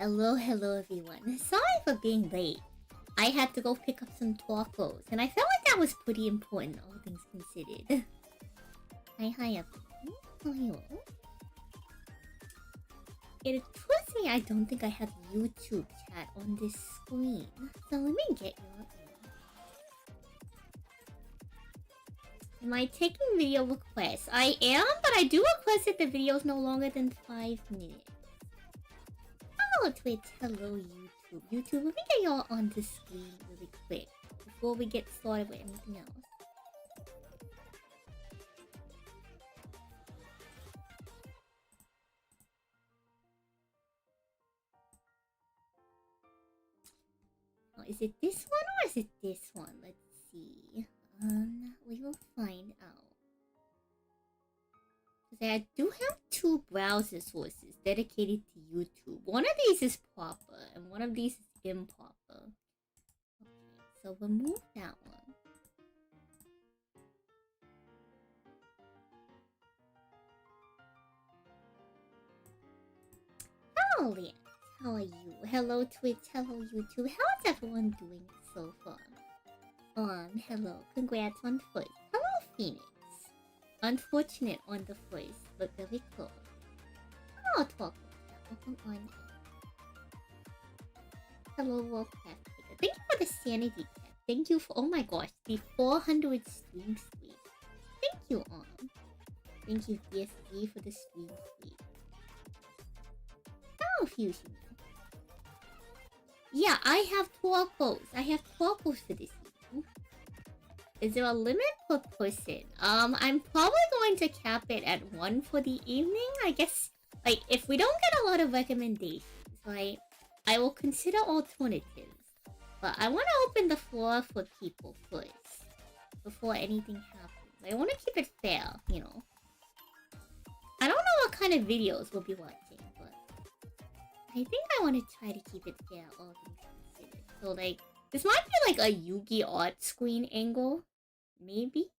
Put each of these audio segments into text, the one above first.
Hello, everyone. Sorry for being late. I had to go pick up some tacos, and I felt like that was pretty important, all things considered. Hi, Yapping. How are you? It occurs to me I don't think I have YouTube chat on this screen. So let me get your Am I taking video requests? I am, but I do request that the video is no longer than 5 minutes. Hello Twitch, hello YouTube. YouTube, let me get y'all on the screen really quick before we get started with anything else. Oh, is it this one or is it this one? Let's see. We will find out. I do have two browser sources dedicated to YouTube. One of these is proper and one of these is improper. Okay, so remove that one. Hello, Lance. How are you? Hello, Twitch. Hello, YouTube. How is everyone doing so far? Hello. Congrats on first. Hello, Phoenix. Unfortunate on the first, but very close. Hello, Talk. Welcome on in. Hello, Warcraft. Thank you for the sanity tech. Thank you for, oh my gosh, the 400 stream speed. Thank you, Thank you, BSD, for the stream speed. Hello, Fusion. Yeah, I have tacos. I have tacos for this evening. Is there a limit per person? I'm probably going to cap it at 1 for the evening. I guess, like, if we don't get a lot of recommendations, right, I will consider alternatives. But I want to open the floor for people first, before anything happens. I want to keep it fair, you know. I don't know what kind of videos we'll be watching, but I think I want to try to keep it fair, all things considered. So, like, this might be like a Yugi art screen angle. Maybe?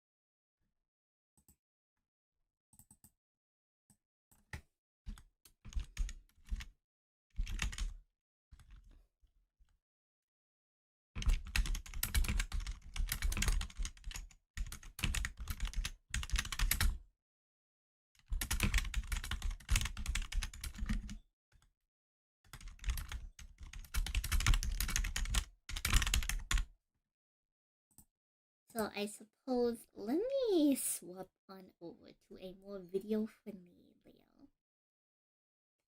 So I suppose, let me swap on over to a more video-friendly layout.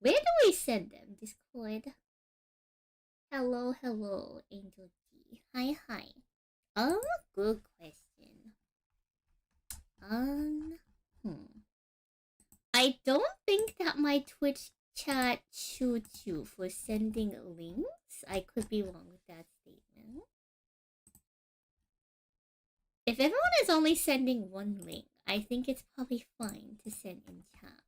Where do we send them? Discord? Hello, Angel G. Hi. Good question. I don't think that my Twitch chat shoots you for sending links. I could be wrong with that statement. If everyone is only sending one link, I think it's probably fine to send in chat.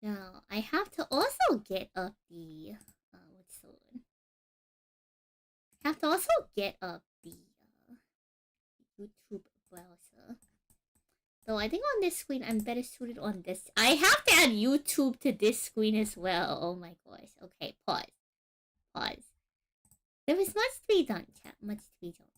Now, I have to also get up the... what's the word? I have to also get up the YouTube browser. So I think on this screen, I'm better suited on this. I have to add YouTube to this screen as well. Oh my gosh. Okay, pause. There is much to be done, chat. Much to be done.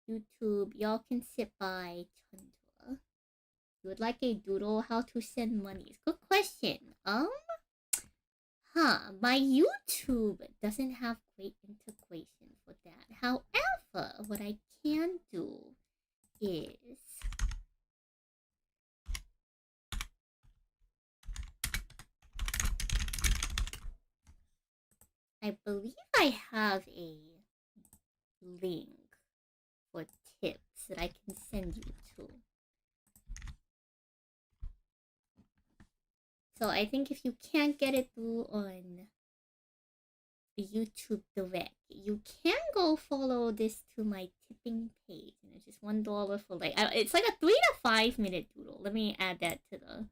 YouTube, y'all can sit by Chandra. You would like a doodle? How to send money? Good question. My YouTube doesn't have great integration for that. However, what I can do is... I believe I have a link for tips that I can send you to. So I think if you can't get it through on YouTube Direct, you can go follow this to my tipping page. And it's just $1 for like... it's like a 3 to 5 minute doodle. Let me add that to the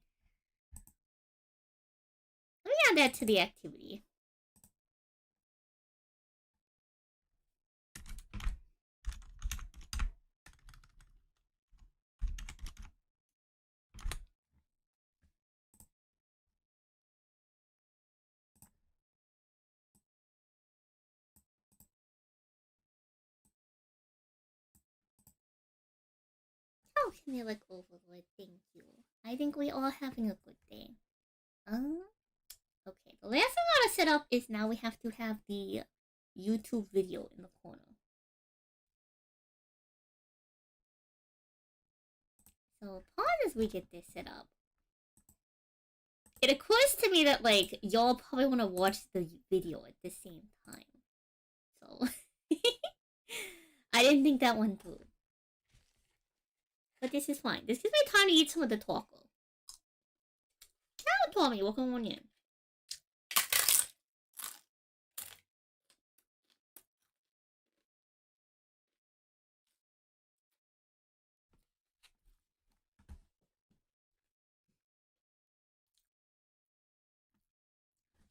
add that to the activity. Oh, Camilla Overlord, thank you. I think we all having a good day. Okay, the last thing I gotta set up is now we have to have the YouTube video in the corner. So upon as we get this set up, it occurs to me that like y'all probably want to watch the video at the same time. So I didn't think that one through. But this is fine. This gives me time to eat some of the taco. Now, Tommy, welcome on in.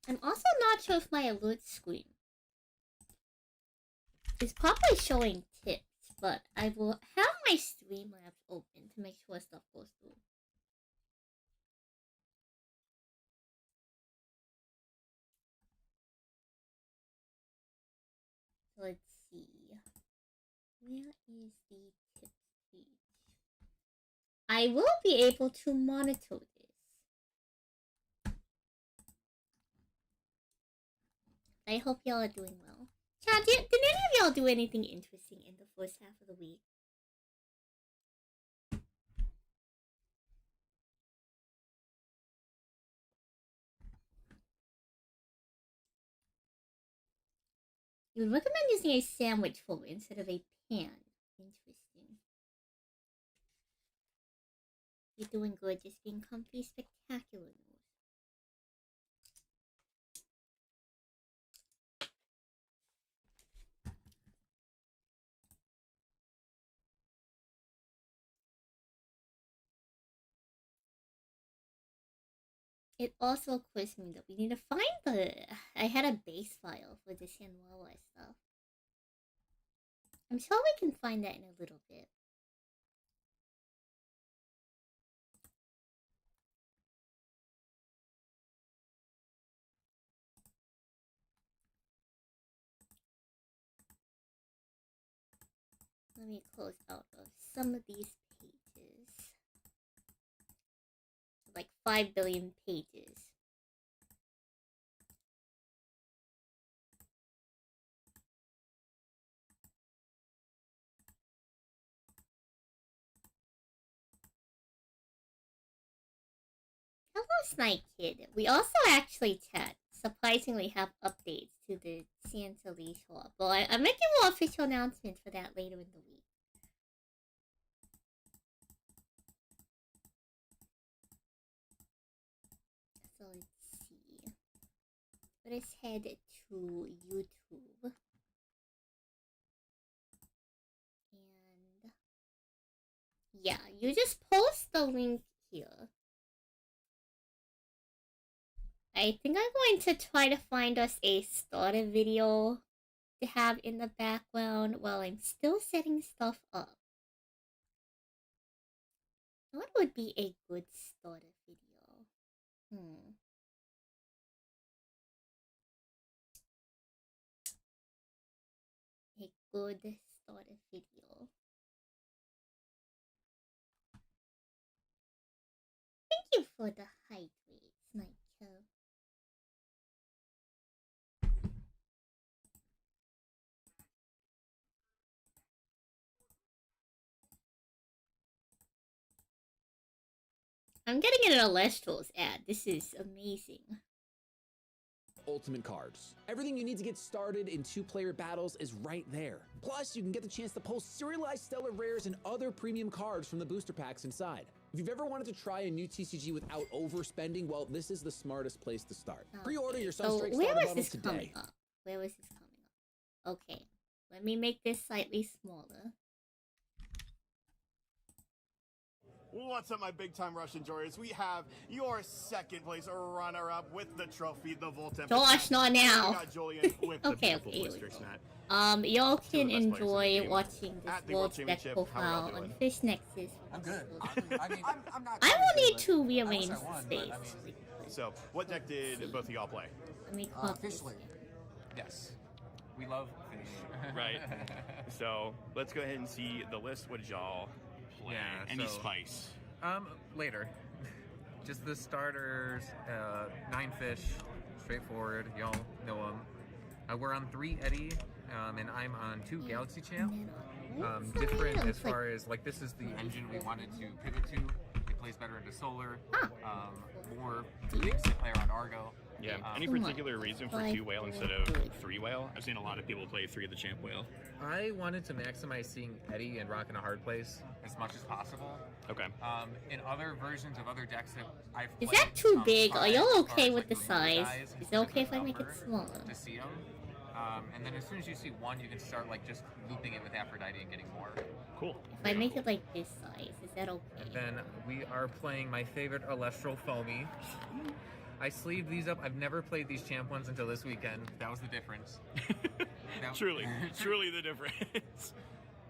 I'm also not sure if my alert screen is probably showing tips, but I will have my Streamlabs open to make sure stuff goes through. So let's see. Where is the tips page? I will be able to monitor this. I hope y'all are doing well. Chad, did any of y'all do anything interesting in the first half of the week? You would recommend using a sandwich fork instead of a pan. Interesting. You're doing good, just being comfy, spectacular news. It also occurs to me that we need to find I had a base file for the Sanwawa stuff. I'm sure we can find that in a little bit. Let me close out of some of these pages. Like 5 billion pages. Hello, Snake Kid. We also actually, chat, surprisingly have updates to the Santa Lee shop. Well, I'm making more official announcements for that later in the week. So let's see. Let us head to YouTube. And yeah, you just post the link here. I think I'm going to try to find us a starter video to have in the background while I'm still setting stuff up. What would be a good starter video? A good starter video. Thank you for the hydrates, Michael. I'm getting an Elestrals ad. This is amazing. Ultimate cards. Everything you need to get started in two-player battles is right there. Plus, you can get the chance to pull serialized stellar rares and other premium cards from the booster packs inside. If you've ever wanted to try a new TCG without overspending, well, this is the smartest place to start. Okay. Pre-order your Sunstrike starter bundle today. Where was this coming up? Okay, let me make this slightly smaller. What's up, my big-time Rush enjoyers? We have your second place runner-up with the trophy, the Voltemp. Josh, not now. We got Julian with the Okay, beautiful okay. Blisterix net. Y'all Two can of the best players in the enjoy game watching this at the World World's deck Championship. How are profile y'all on doing? Fish Nexus. I'm good. I'm not. I will need to I wish rearrange I the won, space. but, I mean, So, what deck did both of y'all play? Let me call Fish this Slayer. in. Yes. We love fish. Right. So let's go ahead and see the list. What did y'all play? Yeah, Any so- spice? Later. Just the starters, 9 fish, straightforward, y'all know them. We're on 3 Eddie, and I'm on 2 Galaxy Champ. Different as far as, like, this is the engine we wanted to pivot to. It plays better into solar, more things to play around Argo. Yeah. Any Come on. particular reason for Like, 2 whale instead of 3 whale? I've seen a lot of people play 3 of the champ whale. I wanted to maximize seeing Eddie and Rock in a hard place as much as possible. Okay. In other versions of other decks that I've Is played, that too big? Are five y'all as far okay as, with like, the removal size? guys Is it instead of okay if the I make it upper smaller? to see them? And then as soon as you see one, you can start like just looping it with Aphrodite and getting more. Cool. If I make it like this size, is that okay? And then we are playing my favorite Alestral Foamy. I sleeved these up. I've never played these champ ones until this weekend. That was the difference. Truly the difference.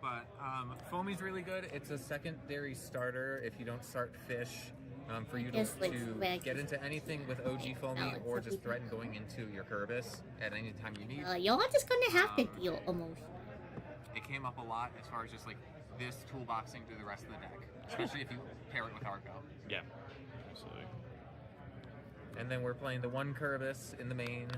But Foamy's really good. It's a secondary starter if you don't start fish. For you to Guess, like, swag get is- into anything with OG Foamy balance or of just people. threaten going into your Kerbis at any time you need. Y'all are just gonna have to deal emotion. It came up a lot as far as just like this toolboxing through the rest of the deck, especially if you pair it with Argo. Yeah. Absolutely. And then we're playing the 1 Kerbis in the main,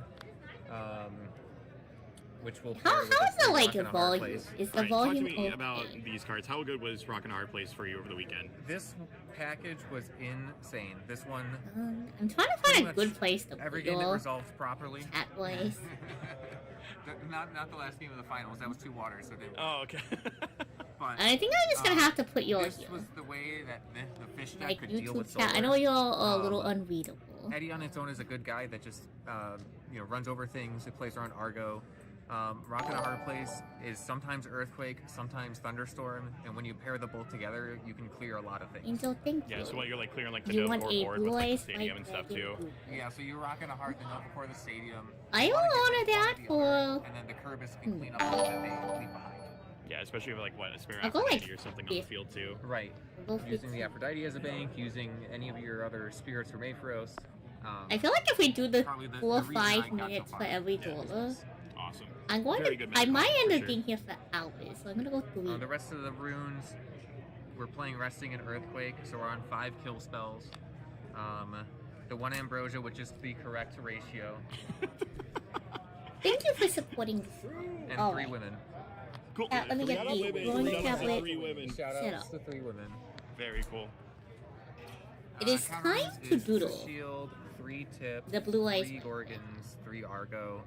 which will How pair with is this the like Rock in a Hard volume? Place. Is the Right, talk to volume me okay? about these cards. How good was Rock and a Hard Place for you over the weekend? This package was insane. This one, I'm trying to pretty find a much good place to every put game that y'all. resolves properly. Chat wise. not the last game of the finals. That was 2 waters. So they, Oh, okay. but I think I'm just gonna have to put y'all this here. was the way that the fish deck Like could deal with YouTube chat. I solar. know y'all are a little Um, unreadable. Eddie on its own is a good guy that just runs over things. It plays around Argo. Rock and a Hard Place is sometimes Earthquake, sometimes Thunderstorm, and when you pair the both together, you can clear a lot of things. Angel, thank you. Yeah, so what, you're like clearing like the You Nova want a board with like, blue the eyes stadium like and stuff dragon too. blue. Yeah, so you rock and a heart the night before the stadium. I You will wanna get honor rid of that the for- other, and then the Kerbis can clean up all that they leave behind. Yeah, especially with like what, a spare I'll go, Aphrodite like, or something on the 50. field too. Right. Go Using the 50. Aphrodite as a bank, using any of your other spirits or Mayphoros. I feel like if we do the Probably the 4 or reason I 5 got so minutes far. for every Yeah, dollar, Awesome. I'm going Very to. good I match, might end for up sure. being here for hours, so I'm gonna go 3. The rest of the runes, we're playing Resting and Earthquake, so we're on 5 kill spells. The 1 Ambrosia, which is the correct ratio, Thank you for supporting. and All 3 right. women. Cool. Let me get the glowing tablet. 3 women. Shout Shut outs up. to 3 women. Very cool. It is Counter time is to 2 doodle. Shield, 3 tip, The blue eyes. 3 Gorgons, 3 Argo,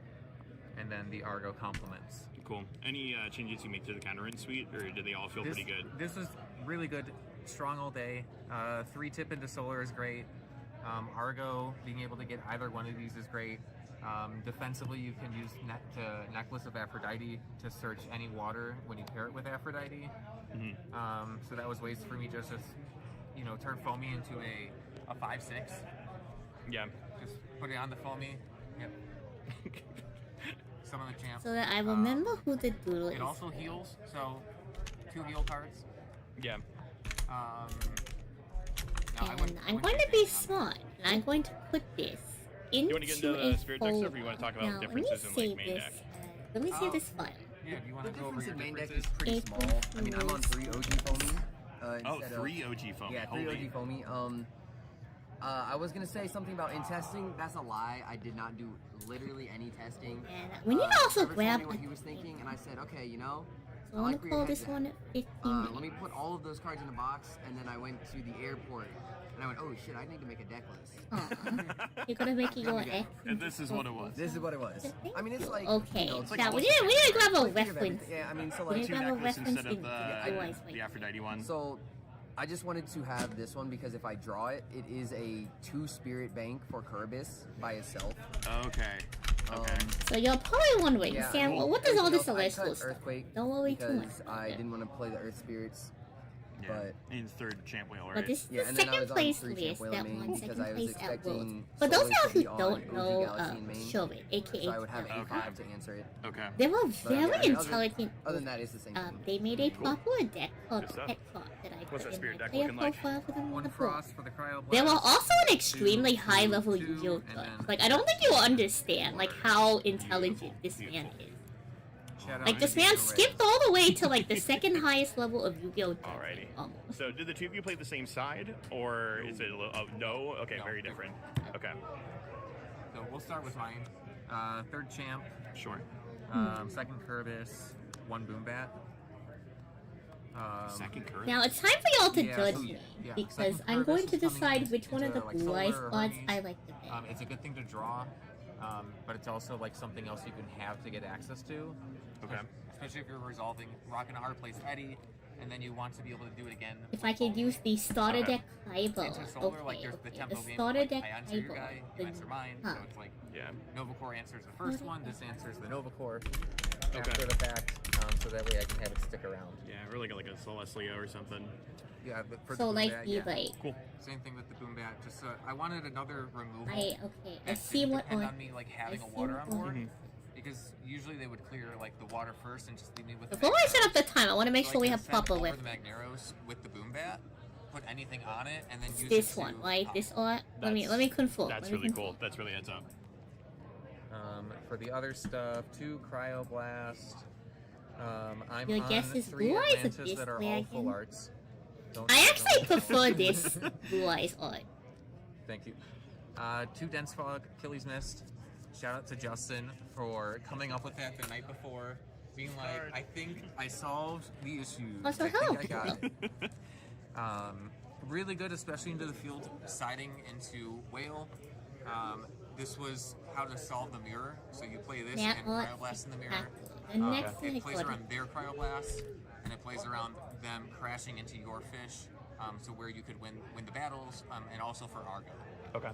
and then the Argo complements. Cool. Any changes you make to the counter-in suite, or did they all feel pretty good? This is really good. Strong all day. 3 tip into solar is great. Argo, being able to get either one of these is great. Defensively, you can use Necklace of Aphrodite to search any water when you pair it with Aphrodite. So that was ways for me just turn Foamy into a 5/6. Yeah. Just put it on the Foamy. Yep. Some of the champs. So that I remember who the doodle is. It also heals, so 2 heal cards. Yeah. No, I And wouldn't- I I'm wouldn't going say to be base on it. smart, and I'm going to put this into You want to get into a the spirit deck folder. stuff, or you want to talk about Now, differences in let me like main save deck? this. Let me save this file. Yeah, do you want The to go over difference your in main deck differences? is pretty April small. I mean, I'm on Fools. 3 OG Foamy. Oh, instead 3 OG foam. Yeah, 3 Holy. OG Foamy. I was gonna say something about in testing. That's a lie. I did not do literally any testing. And we need to also Trevor told grab. me what he was thinking, and I said, okay, So I I like want to where your call head's this at. one at 15 let me minutes. put all of those cards in a box, and then I went to the airport, and I went, oh shit, I need to make a deck list. Aw. You're gonna make it your Okay. X. And this is what it was. This is what it was. I mean, it's like Okay. it's like Now, we almost need to grab a like think of reference. everything. Yeah, I mean, so We like need Two to have a necklace reference instead of in the otherwise, wait. Aphrodite one. So, I just wanted to have this one because if I draw it, it is a 2 spirit bank for Kerbis by itself. Okay. Okay. So you're probably wondering, Yeah, Sam, I mean, what does all this everything else, I celestial cut stuff? Earthquake Don't worry too much. because I didn't want to play the Earth Spirits But in third champ wheel, right? But this is yeah, the and then I second was on place 3 list champ whale that main won because second I was place at Worlds. expecting For those Solar of to you be who on don't OG know, Galaxy main, show it, aka so I would have Tell. A5 to answer it. Okay. They were But yeah, very intelligent. other than that, it's the same thing. They made a popular deck called Good stuff. Pet Clock that I What's put that in spirit my deck player looking like? profile for them on One the board. frost for the cryo. They were blast, also an extremely two, high level two, Yu-Gi-Oh and deck. then Like I don't think you will understand like how intelligent this man is. shout out Like this to man the skipped all the way to like the second highest level of Yu-Gi-Oh deck. Alrighty. Almost. So, did the two of you play the same side, or is it a little? Oh, no. Okay, No. very different. Okay, So we'll start with mine. Third champ, sure. second Kerbis, one Boombat. Second curve. Now it's time for y'all to Yeah, judge so- me yeah, because second I'm Kerbis going is to coming decide which one of into, the like, blue Solar eyes or spots Hermes. I like the best. It's a good thing to draw, but it's also like something else you can have to get access to. Okay. Especially if you're resolving rock and a hard place Eddie, and then you want to be able to do it again. If I could use the starter Okay. deck Kaibo. Into Solar, Okay, like there's the okay. tempo The game. starter Like, deck I answer your Kaibo. guy, you answer mine, Huh. so it's like Yeah. Novacore answers the first one, this answers the Novacore Okay. after the fact, so that way I can have it stick around. Yeah, really like a Celestia or something. Yeah, but for So the like Boombat, the yeah. like Cool. Same thing with the Boombat. Just I wanted another removal. I that see didn't what depend on on me like having I a see water what on on- board, Mhm. because usually they would clear like the water first and just leave me with. the Before I set up the Magneros. time, I want to make So sure we can have send proper over with the Magneros with the Boombat, put anything on it, and then use this it to, one, right? This art. Let me That's- confirm. That's let me really confirm. cool. That's really heads up. For the other stuff, 2 Cryo Blast. I'm Your on guess is 3 Blue Eyes of Atlantis that are all full Bandwagon? arts. I actually prefer this blue eyes art. Thank you. 2 Dense Fog, Achilles Mist. Shout out to Justin for coming up with that the night before. Being like, I think I solved the issue. Oh, so I think hello, I got it. Really good, especially into the field, siding into Whale. This was how to solve the mirror. So you play this That and art Cryoblast in the mirror. The next thing I It plays got around their Cryoblast, and it plays around them crashing into your fish, so where you could win the battles, and also for Argo. Okay.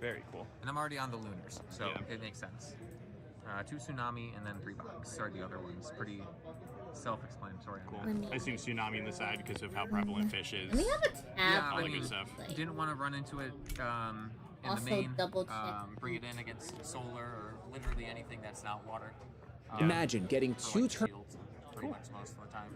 Very cool. And I'm already on the Lunars, so Yeah. it makes sense. 2 Tsunami and then 3 Box are the other ones. Pretty self-explanatory. on Cool. that. me- I assume Tsunami on the side because of how prevalent fish is. Let me have a tab. Yeah, all I the mean, good stuff. Like, didn't want to run into it in Also the main. double check Bring it in against solar or literally anything that's not water. Imagine getting for, two like, turns. shields, pretty much most of the time.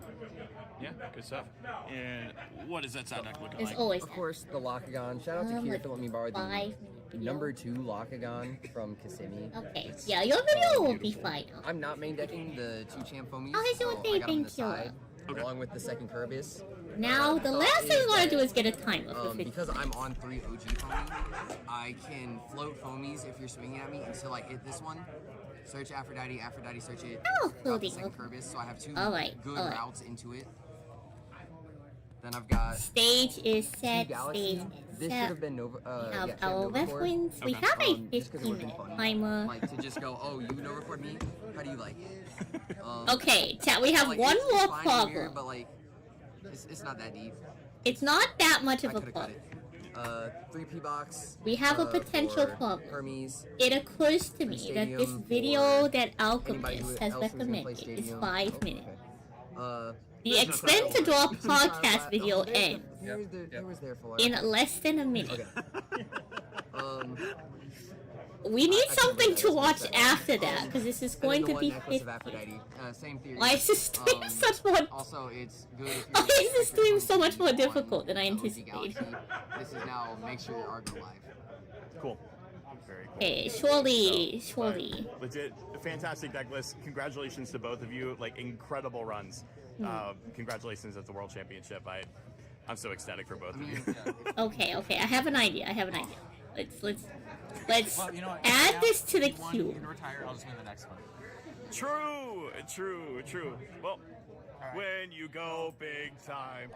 Yeah, good stuff. And what is that side deck looking There's like? always Of course, the Lockagon. Shout out to Kier for letting me borrow the 5-minute video. number 2 Lockagon from Kissimmee. Okay, yeah, your video will be beautiful. fine. I'm not main decking the 2 champ foamies, Oh, he's doing so I got them on the thank you. side, along with the second Kerbis. Now, the last thing we want to do is get a timer for 50 Because I'm minutes. on 3 OG foamies, I can float foamies if you're swinging at me until I hit this one. Search Aphrodite, Aphrodite, search it. Oh, drop the floating, second okay. Kerbis, so I have 2 Alright, good alright. routes into it. Then I've got Stage is 2 set, Galaxy. stage This is should set. have been Nova. We have Yeah, our Nova Core. reference. We Okay. have a Just 'cause it 15 would've been minute fun. timer. Like to just go, oh, you Nova Core me? How do you like it? Okay, chat, we have like, one it's more fine in here, problem. but like, it's not that deep. It's not that much I of a could have cut problem. it. 3P box. We have a potential for problem. Hermes. It occurs to me that this Stadium video for that Anybody Alchemist who has else who's gonna play recommended is Stadium. 5 Oh, minutes. okay. The Extend to Draw podcast video ends It was there for in less than a minute. Okay. We need I can something remember to this watch one. after that, because this is going to be Necklace 50. of Aphrodite. Same theory. Why is this stream such more... Also, it's good if Why you're is this if you're stream going so to much be more on difficult than I OG anticipated? Galaxy. This is now make sure your Argo live. Cool. Very cool. Okay, surely. Legit, fantastic deck list. Congratulations to both of you. Like incredible runs. Congratulations at the World Championship. I'm so ecstatic for both of you. Okay, I have an idea. Let's Well, you know what? add Now, this to the if you want, you queue. can retire. I'll just win the next one. True. Well, when you go big time.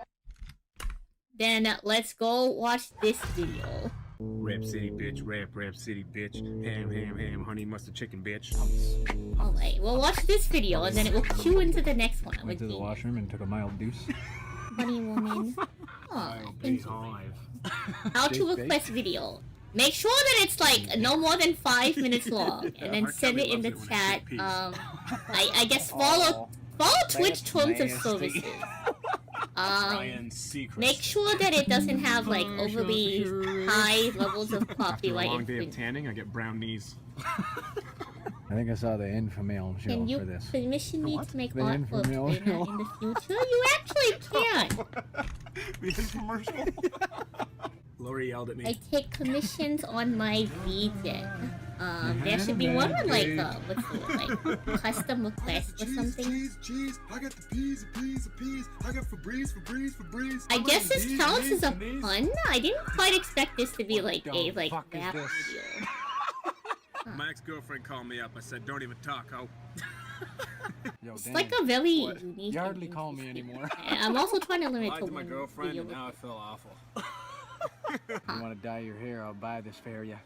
Then let's go watch this video. Rap City, bitch. Rap City, bitch. Ham, honey mustard chicken, bitch. Alright, we'll watch this video and then it will queue into the next one. Went to the washroom and took a mild deuce. Funny woman. Aw, thank you. Hive. How to request video. Make sure that it's like no more than 5 minutes long, and then send it in the chat. I guess follow Twitch terms of services. Ryan Seacrest. Make sure that it doesn't have like overly high levels of After copyright a long day of infringement. tanning, I get brown knees. I think I saw the infamil show Can you for this. permission me to make The art for infamil Sabrina show. in the future? You actually can. The infomercial. Lori yelled at I me. take commissions on my VJ. There should be one with like what's the word, like custom request or something. Cheese, I got the peas. I got Febreze. I guess this counts as a pun. I didn't quite expect this to be like a like fuck is rap this? video. My ex-girlfriend called me up. I said, "Don't even talk, ho." Yo, It's Dan, like a very unique. you hardly and call me interesting- anymore. I'm also trying to limit Lied to to my one girlfriend, video and with now I feel awful. You want to dye your hair? I'll buy this for you.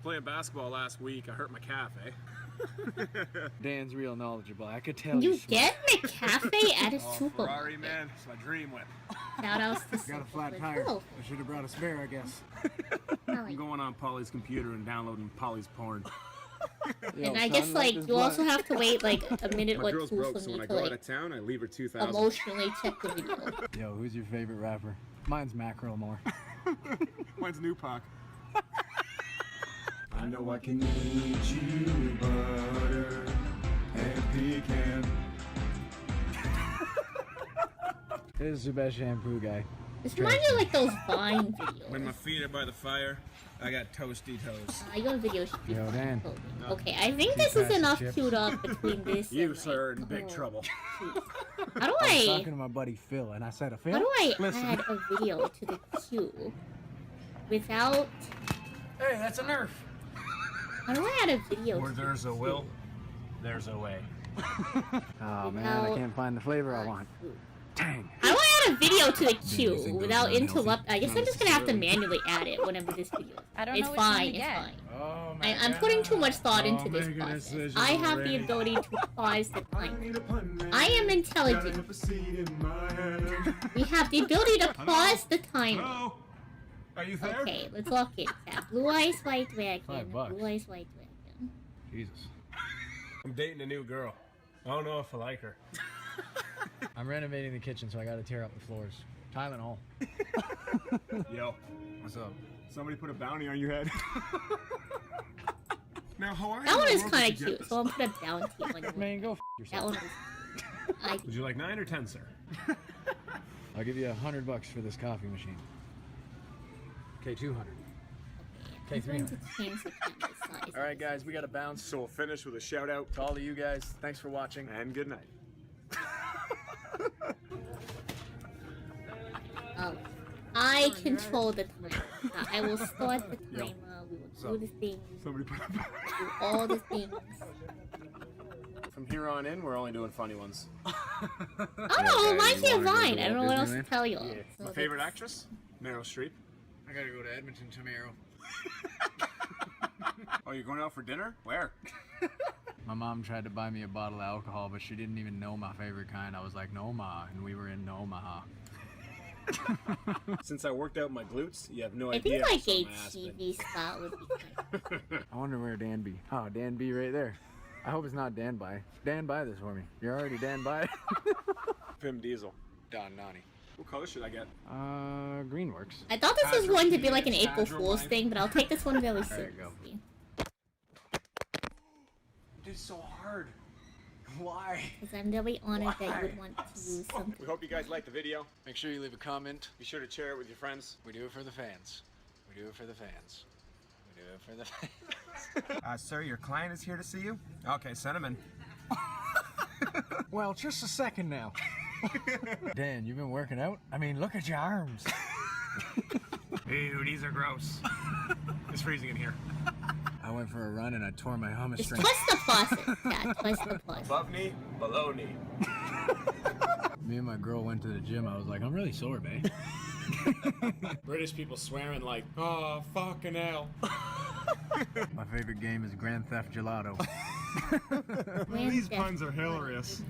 Playing basketball last week, I hurt my calf, eh? Dan's real knowledgeable. I could tell You smart. get McCafe at a Oh, supermarket. Ferrari, man. It's my dream whip. Shout outs to Got a flat Supermarket. tire. Oh, I should have brought a spare, I guess. I'm going on Polly's computer and downloading Polly's porn. Yo, and I son, guess let like this you also fly. have to wait like a minute My or girl's two broke, for so me when I to go out like of town, I leave her 2,000. emotionally check the video. Yo, who's your favorite rapper? Mine's Macklemore. Mine's Nupac. I know I can eat you butter and pecan. This is the best shampoo guy. This reminds me of like those Vine videos. When my feet are by the fire, I got toasty toes. Your video should be Yo, fine Dan. clothing. Okay, I think this is pass the enough chips? queued up between this You, and, sir, like, in big oh, trouble. shoot. How do I was I talking to my buddy Phil, and I said, Phil, how do I listen. add a video to the queue without Hey, that's a Nerf. how do I add a video Where to there's the a will, there's a way. Oh man, I Without- can't find the flavor I want. Dang. How do I add a video to the queue think those without are unhealthy? interrupt? I guess I'm just gonna have to manually add it whenever this video. I don't It's know which one fine. to It's get. fine. Oh I'm putting too much thought into this making a process. decision I have the already. ability to pause the I time. need a pun man. I am intelligent. Got a seed in my hand. We have the ability to pause the timer. Hello? Are you there? Okay, let's lock in. Blue eyes, white dragon. $5. Blue eyes, white dragon. Jesus. I'm dating a new girl. I don't know if I like her. I'm renovating the kitchen, so I gotta tear up the floors. Tylenol. Yo, What's up? somebody put a bounty on your head. Now, how are you? That one is Where kind did of you get cute, this? so I'll put a bounty on it. Man, go f That yourself. one was. Would you like 9 or 10, sir? I'll give you $100 for this coffee machine. Okay, 200. Okay, 300. All right, guys, we got to bounce, so we'll finish with a shout out to all of you guys. Thanks for watching, and good night. Oh, I control the timer. I will start the timer. We will do the things. Somebody put a Do all the things. From here on in, we're only doing funny ones. Oh no, it reminds me of Vine. I don't know what else to Disneyland? tell you. My favorite actress, Meryl Streep. I gotta go to Edmonton tomorrow. Oh, you're going out for dinner? Where? My mom tried to buy me a bottle of alcohol, but she didn't even know my favorite kind. I was like, no, Ma, and we were in Omaha. Since I worked out my glutes, you have no I idea. think like how a my ass been. TV spot would be kind I wonder where Dan B. Oh, Dan B right there. I hope it's not Dan By. Dan By this for me. You're already Dan By. Vim Diesel. Don Nani. What color should I get? Greenworks. I thought this was going to be like an April Fool's thing, but I'll take this one very you seriously. It's so hard. Why? Because I'm very honored that you would want to use something. We hope you guys liked the video. Make sure you leave a comment. Be sure to share it with your friends. We do it for the fans. We do it for the fans. We do it for the fans. Sir, your client is here to see you? Okay, send him in. Well, just a second now. Dan, you've been working out? I mean, look at your arms. Ew, these are gross. It's freezing in here. I went for a run and I tore my Just hamstring. twist the faucet, Dad. Twist the faucet. Above knee, below knee. Me and my girl went to the gym. I was like, I'm really sore, babe. British people swearing like, oh, fucking hell. My favorite game is Grand Theft Gelato. These puns are hilarious.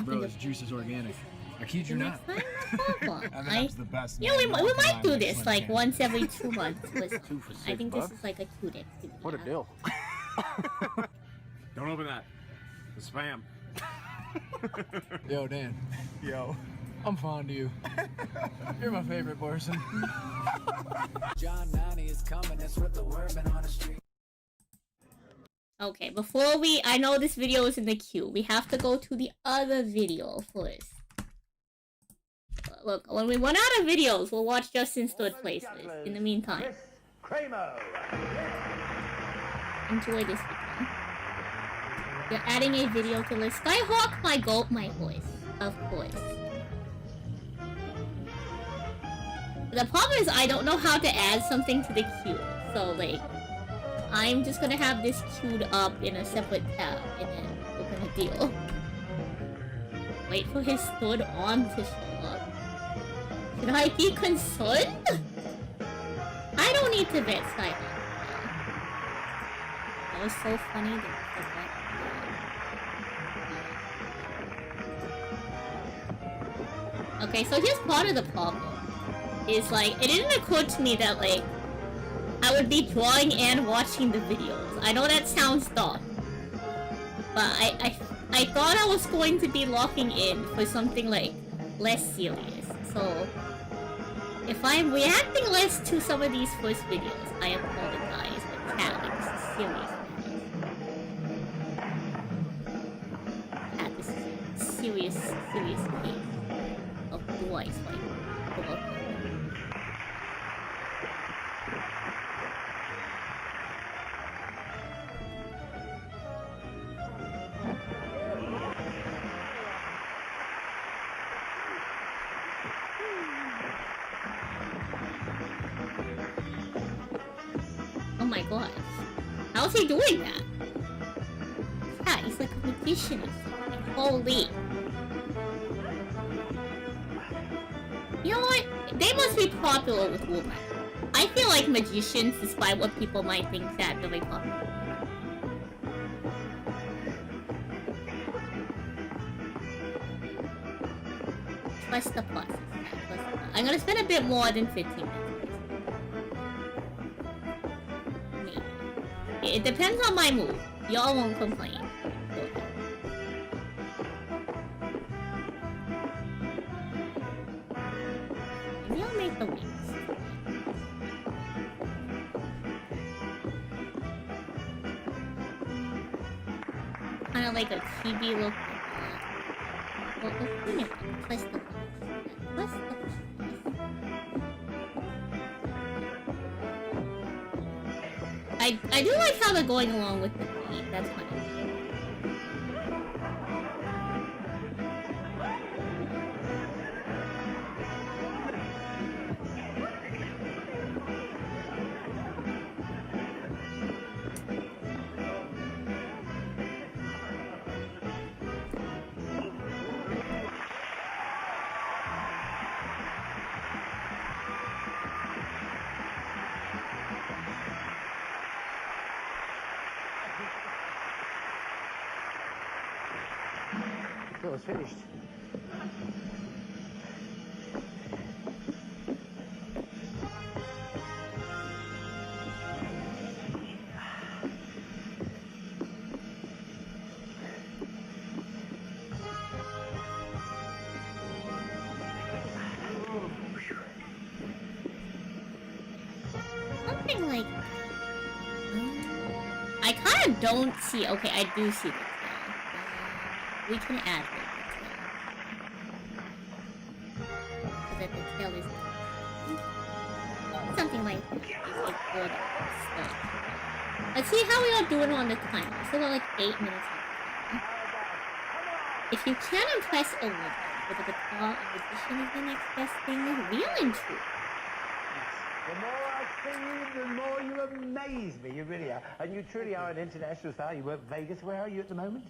Bro, this juice is organic. I kid you not. Fine, no problem. That's the best. Yeah, we might do this like once every 2 months. Listen, for I think this $6. is like a cute activity. What a deal. Don't open that. It's spam. Yo, Dan. Yo. I'm fond of you. You're my favorite person. John 90 is coming, that's what the word been on the street. Okay, before I know this video is in the queue. We have to go to the other video first. Look, when we run out of videos, we'll watch Justin's third place list. In the meantime, enjoy this video. You're adding a video to list. Skyhawk, my goat, my voice. Of course. The problem is I don't know how to add something to the queue. So, like, I'm just gonna have this queued up in a separate tab and then open a deal. Wait for his third arm to show up. Should I be concerned? I don't need to bet Skyhawk. That was so funny that okay, so here's part of the problem. Is like, it didn't occur to me that like, I would be drawing and watching the videos. I know that sounds dumb. But I thought I was going to be locking in for something like, less serious. So, if I'm reacting less to some of these first videos, I apologize. But cat, like, this is serious. Cat, this is serious game. Of voice, like, oh my gosh. How's he doing that? Yeah, he's like a magician or something. Holy. You know what? They must be popular with women. I feel like magicians, despite what people might think, that really popular. Trust the process. I'm gonna spend a bit more than 15 minutes. Maybe. It depends on my mood. Y'all won't complain. Maybe I'll make the wings. Kinda like a chibi look. Well, open it. Twist the twist the I do like how they're going along with the beat. That's funny. Well, it's finished. Something like... I kind of don't see... Okay, I do see the tail. We can add the tail. So that the tail is... Something like that is a good start. Let's see how we are doing on the timer. So we're like 8 minutes left. If you can impress a woman with a guitar and magician is the next best thing, real and true. The more I see you, the more you amaze me. You really are. And you truly are an international star. You work Vegas. Where are you at the moment?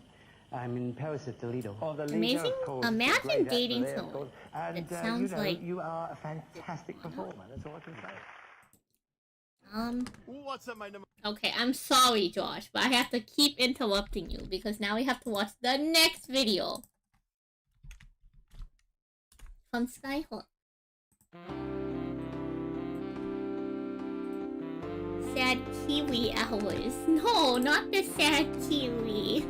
I'm in Paris at the Lido. Oh, the Lido, Amazing. of course. Imagine dating there, someone and that sounds like... you are a fantastic performer. That's all I can say. What's up, my number? Okay, I'm sorry, Josh, but I have to keep interrupting you because now we have to watch the next video from Skyhawk. Sad Kiwi hours. No, not the sad Kiwi.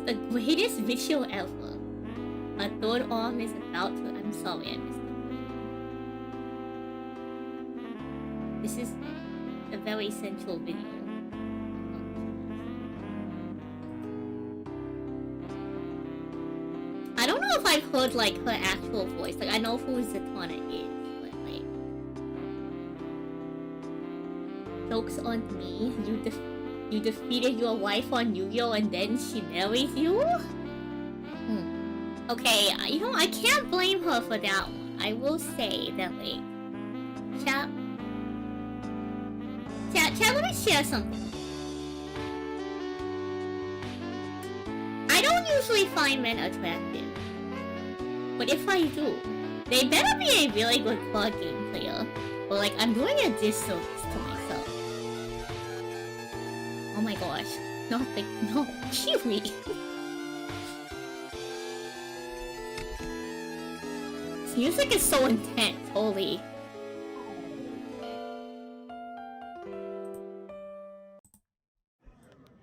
The greatest video ever. A third arm is about to. I'm sorry, I missed it. This is a very central video. I don't know if I've heard like her actual voice. Like I know who Zatanna is, but like jokes on me. You defeated your wife on Yu-Gi-Oh and then she marries you? Okay, you know, I can't blame her for that one. I will say that, like, chat, let me share something. I don't usually find men attractive, but if I do, they better be a really good card game player, or like, I'm doing a disservice to myself. Oh my gosh. No, Kiwi! This music is so intense, holy.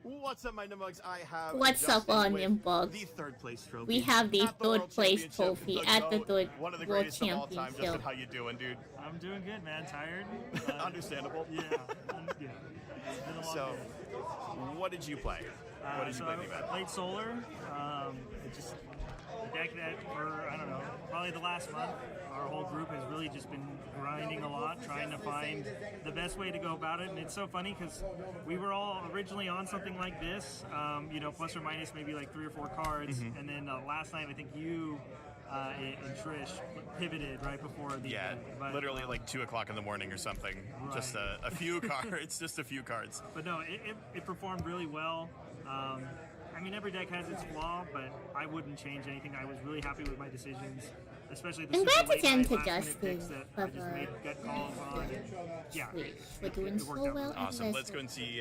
What's up, my Nimugs? I have What's up, Onion Bug? The third place trophy. We have the at third World place Championship, trophy at the third one of the World greatest of all time. Championship. Justin, how you doing, dude? I'm doing good, man. Tired. Understandable. Yeah. Yeah. It's been a long So, day. what did you play? What did you play, I Nimugs? played Solar. It just the deck that for I don't know, probably the last month, our whole group has really just been grinding a lot, trying to find the best way to go about it. And it's so funny because we were all originally on something like this, you know, plus or minus maybe like 3 or 4 cards, and then last night I think you and Trish pivoted right before the event. But, literally like 2 o'clock in the morning or something. Right. Just a few cards, just a few cards. But no, it performed really well. I mean, every deck has its flaw, but I wouldn't change anything. I was really happy with my decisions, especially the Congrats super late again night to last-minute picks Justin that I just made gut calls on. And yeah, We're doing so worked out well. Awesome. Let's go and see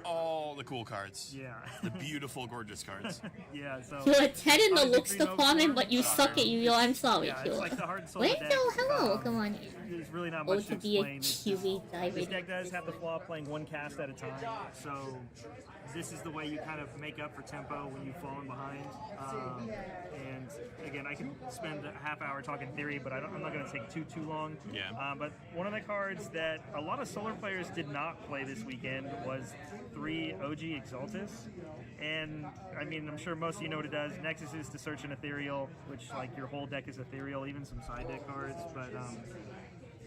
all the cool cards. Yeah. The beautiful, gorgeous cards. Yeah, so... You're a 10 in the Hard looks Victory department, but you November. suck at Yu-Gi-Oh! I'm sorry, Yeah, Kyo. it's like the hard and soul Wait, deck. no, hello, come on in. There's really not Oh, much to to be a explain. It's Kiwi just- diver. This deck does have the flaw of playing 1 cast at a time, so this is the way you kind of make up for tempo when you've fallen behind. And again, I can spend a half hour talking theory, but I'm not going to take too long. Yeah. But one of the cards that a lot of Solar players did not play this weekend was 3 OG Exaltus. And I mean, I'm sure most of you know what it does. Nexus is to search an ethereal, which like your whole deck is ethereal, even some side deck cards. But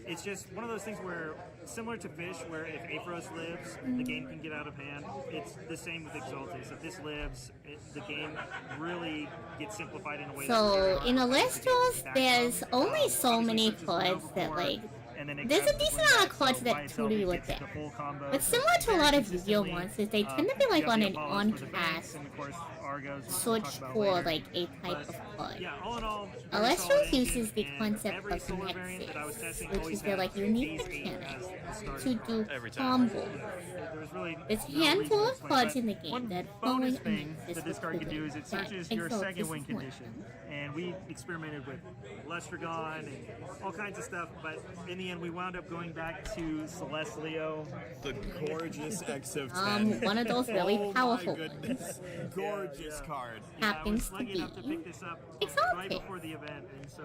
it's just one of those things where, similar to Fish, where if Aphros lives, the game can get out of hand. It's the same with Exaltus. If this lives, the game really gets simplified in a way. So, in Alestros, there's only so many cards that, like, there's a decent amount of cards that truly work there. But similar to a lot of Yu-Gi-Oh! Monsters, they tend to be like on an on-cast search for like a type of card. Alestros uses the concept of Nexus, which is their like unique mechanic to do combos. There's a handful of cards in the game that bonus following thing Nexus that this card can do is it searches your Exaltus second is win one. condition. And we experimented with Lestragon and all kinds of stuff, but in the end we wound up going back to Celestlio. The gorgeous X of 10. One of those really powerful my goodness. Gorgeous card. happens to be Right before the event, and so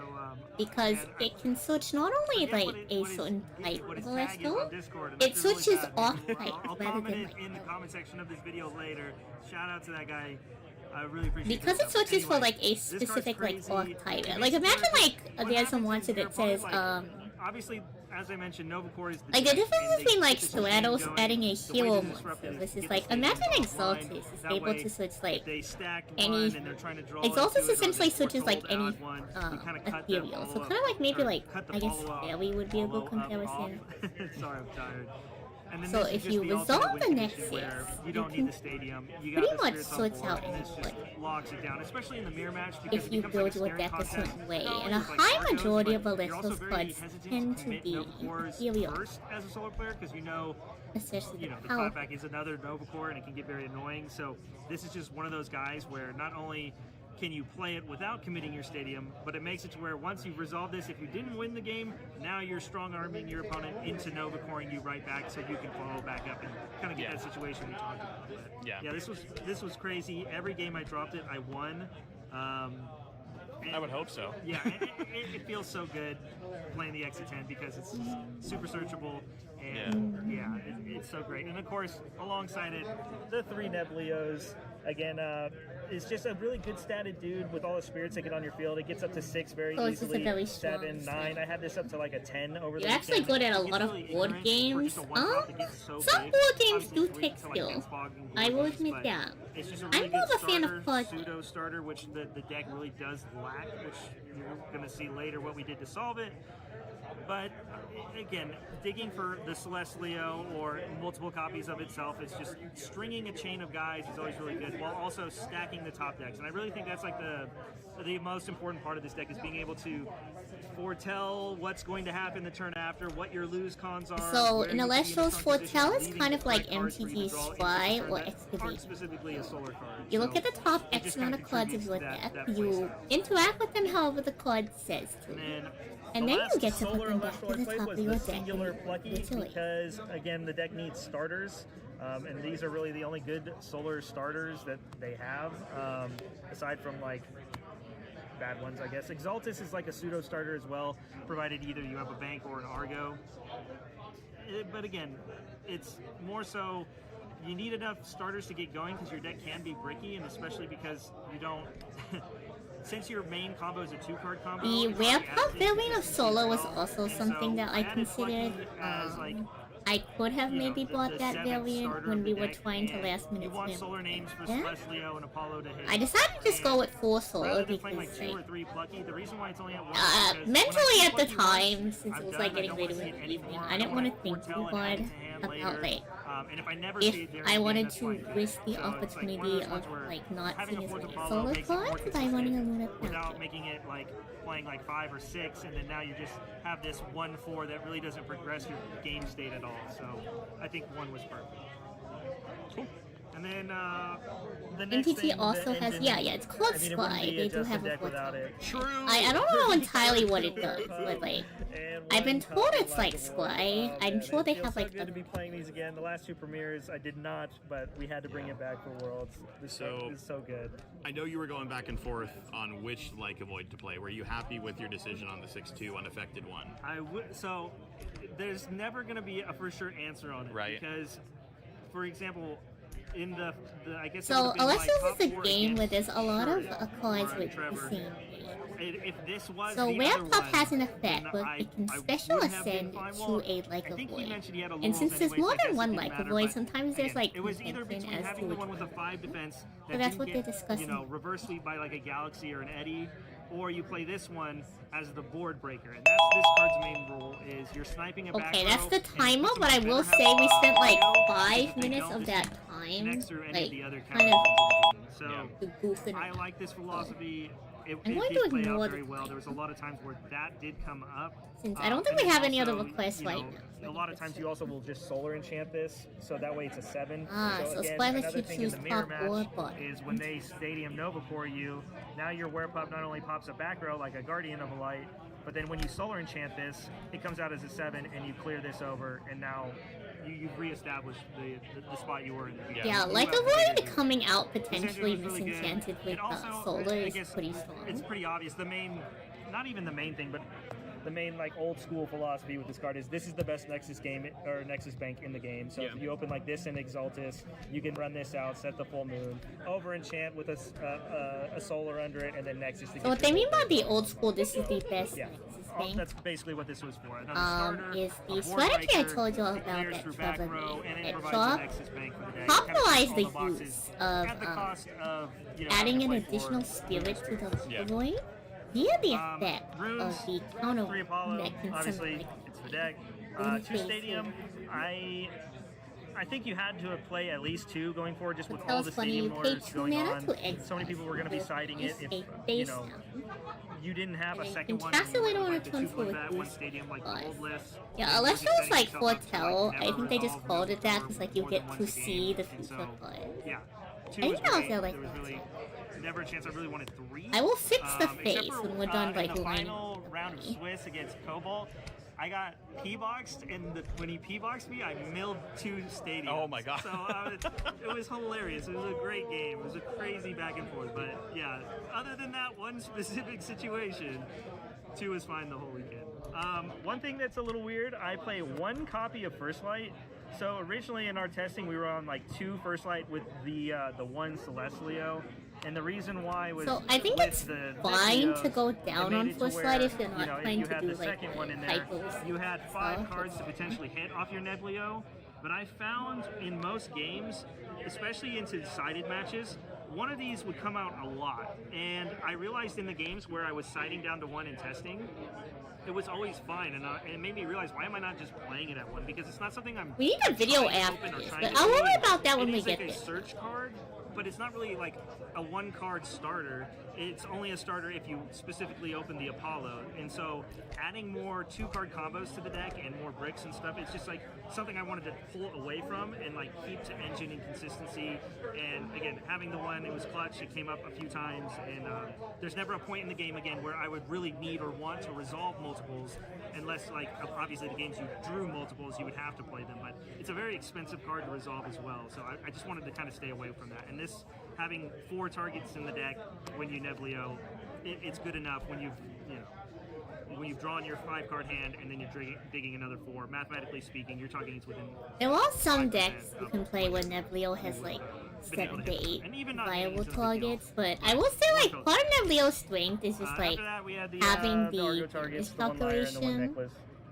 because it can search not only like a certain type of Alestro, it searches off types rather than like in the comment section of this video later. Shout out to that guy. I really appreciate because it searches for like a this card's specific like crazy. archetype. It Like makes imagine it like there's some monster that says obviously, as I mentioned, Novacore is like the difference and they between like keep the game Stratos going. adding a The way hero to monster disrupt it is versus get like the imagine stage Exaltus offline. is That able way, to search like they stacked any one and they're trying to draw Exaltus into it, or essentially they searches like foretold any add one. You kinda cut that ethereal. So follow-up, kind of like maybe or like cut the I guess follow-up, Fairy would be a good follow-up comparison. Sorry, I'm tired. And then So this is if just you the resolve ultimate the win Nexus, condition where you you don't can need the stadium. You pretty got the much spirits on sorts board, out and any this just play. locks it down, especially in the mirror match because If it you becomes build like a your staring deck a contest. certain way, Not only and a with, like, high Argos, majority of but you're also Alestro's very cards hesitant tend to commit be Novacores ethereal, first as a Solar player because you know especially the the power. clapback is another Novacore and it can get very annoying. So this is just one of those guys where not only can you play it without committing your stadium, but it makes it to where once you've resolved this, if you didn't win the game, now you're strong-arming your opponent into Nova-coring you right back so you can follow back up and kind of get that situation we talked about. But yeah, this was crazy. Every game I dropped it, I won. I would hope so. Yeah, it feels so good playing the X10 because it's just super searchable, and it's so great. And of course, alongside it, the 3 Neblios, again, is just a really good statted dude with all the spirits that get on your field. It gets up to 6 very So it's just a easily, very strong 7, 9. I had this up to like a 10 over the You're actually weekend. good at a It's lot of really board ignorant games. for just a one-drop that gets so Some big. board games Obviously, do 3 take to, like, skill. against Fog and I will Gold, admit but that. It's just a really I'm more good of a fan of starter, card. pseudo starter, which the deck really does lack, which you're going to see later what we did to solve it. But again, digging for the Celestlio or multiple copies of itself, it's just stringing a chain of guys is always really good, while also stacking the top decks. And I really think that's like the most important part of this deck is being able to foretell what's going to happen the turn after, what your lose cons are. So where in you can be Celestial's strong Foretell position, is leading kind with of like the cards for you to MTG's draw into the Spy turn or that aren't Excavate. specifically a solar card. You look So at the top it X just amount kinda of cards of your contributes deck, that you playstyle. interact with them however the card says to. And then you get to put Solar them back Electro to I the played top was of your the deck. singular and Plucky utility. because, again, the deck needs starters, and these are really the only good Solar starters that they have, aside from, like, bad ones, I guess. Exaltus is like a pseudo starter as well, provided either you have a bank or an Argo. But again, it's more so you need enough starters to get going because your deck can be bricky, and especially because you don't... Since your main combo is a 2-card combo... The rare pop variant of Solo was also something that I considered. I could have maybe bought that variant when we were trying to last minute You want spam solar names for yeah? Celestlio and Apollo to hit. I decided to just go with 4 Solo Rather than because playing like 2 or 3 Plucky, the reason why it's only at 1 is because mentally at the Plucky time, once, since I'm it was done, like I getting don't later wanna in see it the evening, anymore. I didn't want to think foretell too and hard hand-to-hand about later. like And if I never see it during I the wanted game, that's to fine too. risk the So it's like one of opportunity those of ones where like not having seeing a as fourth many Apollo solo makes it more cards by running a Luna without Packet. making it like playing like 5 or 6, and then now you just have this 1/4 that really doesn't progress your game state at all. So I think 1 was perfect. Cool. And then the next NTT thing, also the has engine, it's called I mean, it wouldn't Spy. be a They do Justin have a deck without foretell. it. True. I don't know entirely what it does, but like I've been told it's like Spy. I'm sure they have like good to be playing these again. The last 2 premieres I did not, but we had to bring it back for Worlds. This is so good. I know you were going back and forth on which Like Avoid to play. Were you happy with your decision on the 6/2 unaffected one? So there's never going to be a for sure answer on it, Right. Because, for example, in the I guess So Alexis top is a 4 game where against there's a lot of Shuriken cards or with the Trevor. same. If this was So the Rare other Pop one, has an effect then where it can special would have been ascend fine. to Well, a Like I think he Avoid. mentioned he had a And Laurels since there's anyways, more I guess than it one didn't Like matter, Avoid, but sometimes there's again, like it was either contention between as having to the which one with a 5 defense that So that's didn't what they're get, discussing. reverse sweep by like a Galaxy or an Eddie, or you play this one as the board breaker, and that's this card's main rule is you're sniping a back Okay, that's row, the and timer, this but I one will better say have we spent like audio, 5 because if they minutes don't, of this that just time, connects through any like of the other kind counters. So to goof it I up. like this philosophy. It I'm going did to play ignore out the very well. There was a lot of times where that did come up. Since I don't think we and have any other also, requests you right know, now. A lot of times you also will just solar enchant this, so that way it's a 7. So again, Spy lets another you thing in choose the mirror top or match bottom. is when they Stadium Nova core you, now your Were Pup not only pops a back row like a Guardian of a Light, but then when you solar enchant this, it comes out as a 7 and you clear this over, and now you've reestablished the spot you were in. Yeah, Like Avoid coming out potentially misenchanted with Solar is guess pretty strong. It's pretty obvious. The main, not even the main thing, but the main like old school philosophy with this card is this is the best Nexus game or Nexus bank in the game. So if you open like this in Exaltus, you can run this out, set the full moon, over enchant with a solar under it, and then Nexus. So what they mean by the old school, this is the best Yeah. Nexus Oh, bank. that's basically what this was for. Another starter, Is a the board strategy I breaker, told you all that about clears that through back Trevor row, made and it at provides Shaw a Nexus bank for the day. popularized All the boxes use of at the cost of, adding an having to play additional 4 spirit to the Like Yeah. Avoid via the effect Runes, of the counter 3 Apollo, that can obviously summon, it's the deck. Runes 2 phase Stadium, I I think you had to play at least 2 going forward, just with That all was the funny, stadium you paid orders 2 going mana on. to exile. So many people were going to be siding it if, Face you know, down. you didn't have a And second you one. can cast it later on like a the turn 2 for for with that one boost. stadium, like the old list. Yeah, and unless you it were was like setting yourself up to, foretell, I never think they just resolve called it that more- because like you more than get one to game. see the And future play. Yeah. 2 I was think I was great. there like There was really never a chance. I really wanted 3. I will fix the Except face for, when we're done like in the lining final round of Swiss against Cobalt, I got P-boxed, and when he P-boxed me, I milled 2 stadiums. Oh my god. So it was hilarious. It was a great game. It was a crazy back and forth. But yeah, other than that one specific situation, 2 was fine the whole weekend. One thing that's a little weird, I play 1 copy of First Light. So originally in our testing, we were on like 2 First Light with the 1 Celestlio. And the reason why was So I think with it's the fine Nebbios, to go it down made on it to First where, Light if you're not you know, if trying you to had do the like second one in there, hypos. you had 5 stuff. cards to potentially hit off your Neblio, but I found in most games, especially into sided matches, one of these would come out a lot. And I realized in the games where I was siding down to 1 and testing, it was always fine, and it made me realize, why am I not just playing it at 1? Because it's not something I'm. We need a video trying to after open or this, trying but to I'll worry win. about that when It we is get like there. a search card, but it's not really like a 1-card starter. It's only a starter if you specifically open the Apollo. And so adding more 2-card combos to the deck and more bricks and stuff, it's just like something I wanted to pull away from and like keep to engine and consistency. And again, having the 1, it was clutch. It came up a few times, and there's never a point in the game again where I would really need or want to resolve multiples, unless like obviously the games you drew multiples, you would have to play them. But it's a very expensive card to resolve as well. So I just wanted to kind of stay away from that. And this, having 4 targets in the deck when you Neblio, it's good enough when when you've drawn your 5-card hand and then you're digging another 4. Mathematically speaking, you're talking it's within. There are some decks you can play when Neblio has like 7 to 8 viable targets, but I will say like part of Neblio's strength is just like having the damage calculation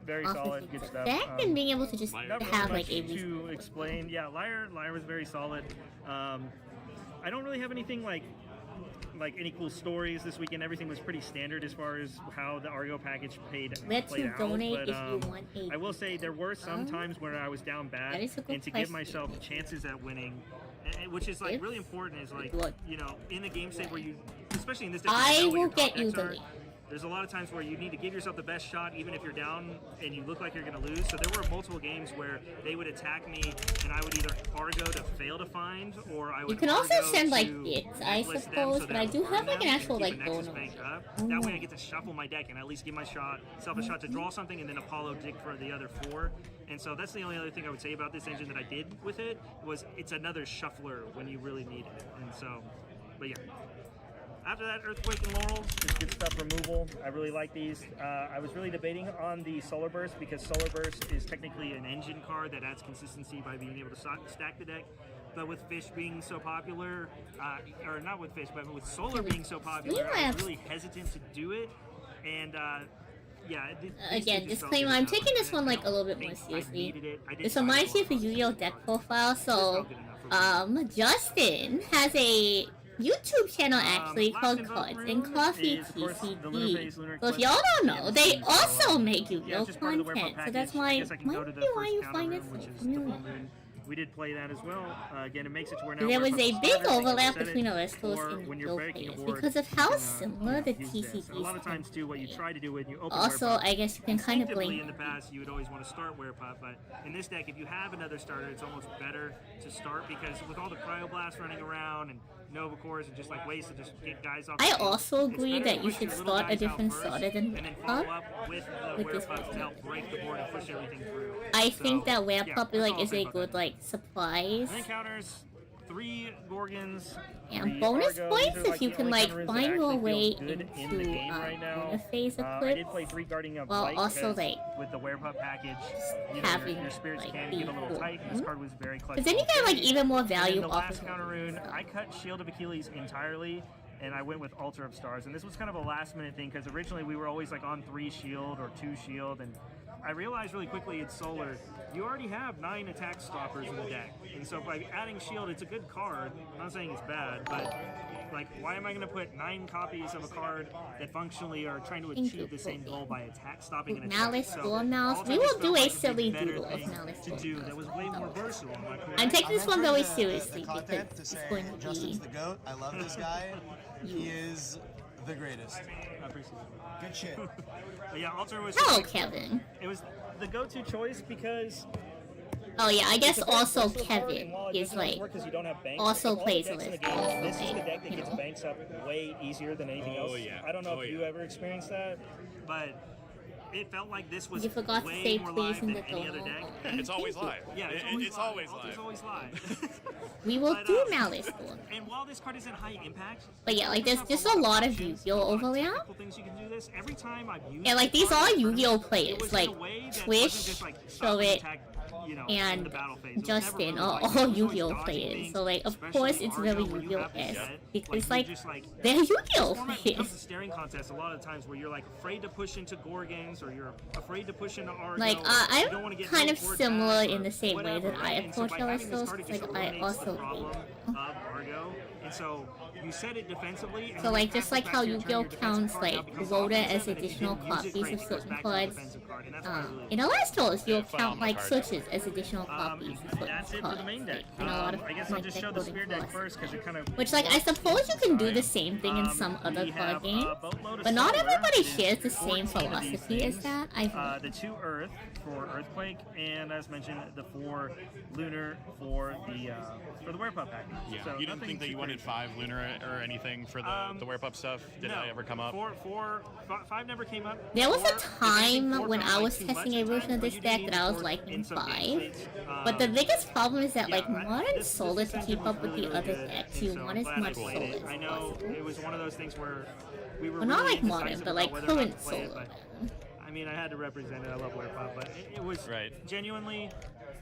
very off solid, of good its stuff. effect and being able to just Not really have like much a to explain. Yeah, Liar was very solid. I don't really have anything like any cool stories this weekend. Everything was pretty standard as far as how the Argo package played out. donate But, if you want a I will say there were some times where I was down bad, That is a good and to give question. myself chances at winning, which is like really important, is like in a game state where you, especially in this, I will get you the link. There's a lot of times where you need to give yourself the best shot even if you're down and you look like you're going to lose. So there were multiple games where they would attack me and I would either Argo to fail to find, or I would You can also Argo send like to bits, I necklace them suppose, so but that I do would have burn like an them actual and keep like a Nexus donor. bank up. That way I get to shuffle my deck and at least give myself a shot to draw something and then Apollo dig for the other 4. And so that's the only other thing I would say about this engine that I did with it, was it's another shuffler when you really need it. And so, but yeah. After that, Earthquake and Laurels, just good stuff removal. I really like these. I was really debating on the Solar Burst because Solar Burst is technically an engine card that adds consistency by being able to stack the deck. But with Fish being so popular, or not with Fish, but with Solar being so popular, I was really hesitant to do it. And yeah. Again, disclaimer, I'm taking this one like a little bit more seriously. This reminds me of a Yu-Gi-Oh deck profile, so Justin has a YouTube channel actually called Cards and Coffee TCG. So if y'all don't know, they also make Yu-Gi-Oh content. So that's why might be why you find it so familiar. We did play that as well. Again, it makes it to where now There was a big overlap set it, between Aristos or and when Yu-Gi-Oh you're breaking a players board, because of how similar the use this. TCGs A lot of can times too, what you try to do when you open Also, Werepuff, I guess you can kind of instinctively blame. in the past, you would always want to start Werepuff, but in this deck, if you have another starter, it's almost better to start because with all the Cryoblast running around and Nova Cores and just like ways to just get guys off. I the field, also it's agree better that to you push should your little start a guys out different first starter than and then follow Werepuff up with the with this Werepuff to help break the board and push everything through. I think So, that yeah, Werepuff that's like all is I'll say a about good that. like surprise. And encounters 3 Gorgons. And 3 bonus Argos. points These are, if you the can only like counter-ins that find your actually way feel good in into the game right now. interface I eclipse. did play 3 Guardian of while Light also because like with the Werepuff package, you know, having your spirits like can the get a little tight, and this card was very clutch. Because then you get like even more And value then the off last of counter rune, I cut Shield of Achilles entirely, and I went with Altar of Stars. And this was kind of a last minute thing because originally we were always like on 3 shield or 2 shield, and I realized really quickly in Solar, you already have 9 attack stoppers in the deck. And so by adding Shield, it's a good card. I'm not saying it's bad, but like, why am I going to put 9 copies of a card that functionally are trying to achieve the same goal by attack stopping and attack? Malice, So, Storm Mouse. all We of will this do felt a like silly better doodle of thing Malice to Storm do Mouse. that was way more versatile. Am I correct? I'm taking this one very The seriously because content to it's say going to Justin's be. the GOAT. I love this guy. He is the greatest. I appreciate it. Good shit. But yeah, Alter was. Hello, Kevin. It was the go-to choice because. Oh yeah, I guess it's a very also versatile card, Kevin and while it is doesn't always like work 'cause you don't have banks, also of all the plays decks in with the game, us, this is the like, deck that you gets know. banks up way easier than anything else. yeah. I don't know Oh, if yeah. you ever experienced that, but it felt like this was You forgot to way say more please live in than the any other door. deck. It's always live. Yeah, It's always Alter's live. always live. We will But, do Malice Storm. And while this card isn't high impact, But yeah, like there's just a lot of Yu-Gi-Oh overlap. technical things you can do this. Every time I've used And like this these card, are Yu-Gi-Oh it was players, in a like way that wasn't Twish, just, like, Show stop It, attack, you know, in the and battle phase. It was Justin never are really like, all it was always Yu-Gi-Oh dodging players. things, So like of especially course it's very Argo, where you have the Yu-Gi-Oh-esque set. because you like just, they're this Yu-Gi-Oh format becomes a players. staring contest a lot of times where you're like afraid to push into Gorgons or you're afraid to push into Argo. Like you I'm don't wanna get kind of moved towards similar that in or the same way whatever, that I right? And so approach by having this LSOs. card, it Like just I eliminates the also problem of Argo. And so you set it defensively. And So then like it just passes like back how to your turn, Yu-Gi-Oh your defensive counts card now like becomes Rhoda offensive, as and if you additional didn't use it, copies great, of it goes certain back to the cards. defensive card, and that's what I really In LSOs, you'll count phenomenal like card. switches as additional copies of certain That's it for cards. the main deck. Like, in a lot of I guess like, I'll just deck show the building spear deck philosophy. first because it kind of. Which, like, I suppose you can do the same thing in some other we card have, games, Boatload of but not Solar everybody is shares the 14 same of these philosophy as things. that. I've The 2 Earth for Earthquake, and as mentioned, the 4 Lunar for the Werepup pack. Yeah, So you didn't nothing think that too you wanted crazy. 5 lunar or anything for the Werepup stuff? Did no, that ever come up? 5 never came up. There was a 4, if anything, time 4 when felt I like was too testing much a at version of times, this but you deck do that need I was 4 liking in some 5. states. But the biggest problem is that, like, yeah, modern this Solar to extension keep was up with really, the really other good, decks, and you so want I'm as glad I much played Solar it. as I know possible. it was one of those things where we were Well, not really like modern, indecisive but about like whether or not current to play it, Solar. but, I mean, I had to represent it. I love Werepop, but it was genuinely,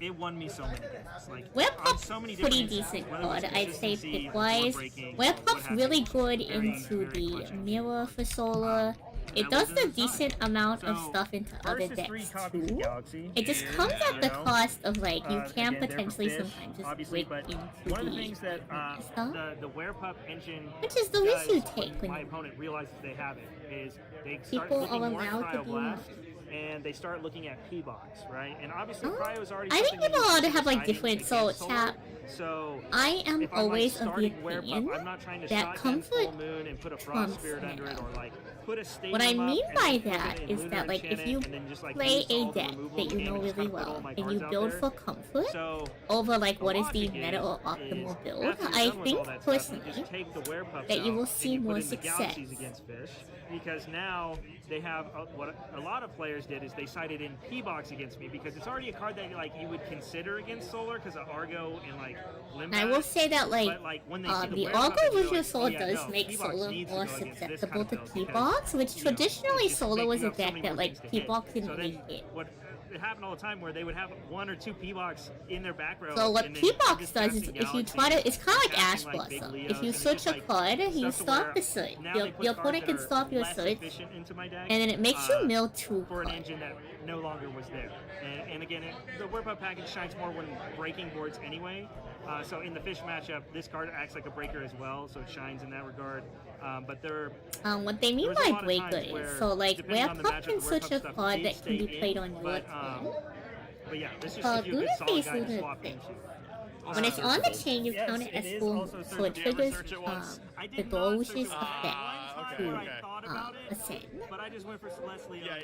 it won me so many games. Like, on Werepop's so many pretty different decent whether it was card, I'd say consistency, pick-wise. board breaking, or Werepop's what have really you. good Very, into very the clutch. mirror for Solar. It that does was the in the design. decent amount of So, stuff into other First is decks 3 copies of too. Galaxy. It just and, comes at the you know, cost of like you can again, they're potentially fish, sometimes just obviously, break but into one of the the things that stuff. the Werepup engine Which is the risk you does take when my opponent realizes they have it is they start people looking are more at allowed to be Cryoblast and they start looking at P-Box, right? And obviously Oh, Cryo is already I think something people that ought to is have like exciting different against so Solar. tap. So I am if I'm, always like, of the starting Werepup, opinion I'm not trying to that shotgun comfort Full Moon and put a Frost trumps Spirit under it, or like put a Stadium What I up mean and by then put that it in is Lunar that like if Enchant you it, and then just, like, play use a all the deck removal that you game know and just really kinda put all well my and you cards out build there. for comfort So over like the what is the logic meta or is optimal build, after you're I done with think all that stuff, personally you just take the Werepups that you out will and see you put more in the success. Galaxies against Fish, because now they have what a lot of players did is they sided in P-Box against me because it's already a card that like you would consider against Solar because of Argo and like Limbat. And I will say that like, But, like when they see the Werepup, Argo they're version like, of Solar yeah, does no, make P-Box Solar needs to more go against this susceptible kind to of build because, P-Box, which you know, traditionally it's just Solar was a making up so deck many that more like things to hit. P-Box didn't So really then hit. what it happened all the time where they would have 1 or 2 P-Box in their back row. So what and then P-Box just does is casting if you Galaxies, try to, it's kind of like Ash casting, like, big Blossom. Leos, If you and it's search just, a like, card, you stuff to stop where the search. now Your they put opponent cards can that are stop your less search, efficient into my deck, and then it makes you mill 2 for an cards. engine that no longer was there. And again, the Werepup package shines more when breaking boards anyway. So in the Fish matchup, this card acts like a breaker as well, so it shines in that regard. But there. What they mean there was a by lot of breaker times is, where, so like depending on the Werepup matchup, can the search Werepup a stuff card did that can be stay played in, on your but, turn. But yeah, this just gives you a good Lunar solid Phase guy to Lunar swap thing. into. When it's on the chain, you Yes, count it it as is full also move, so search- it did you ever triggers search it once? I the did not Doge's search it effect okay, to I thought about it, ascend. but I just went for Celestial. Yeah,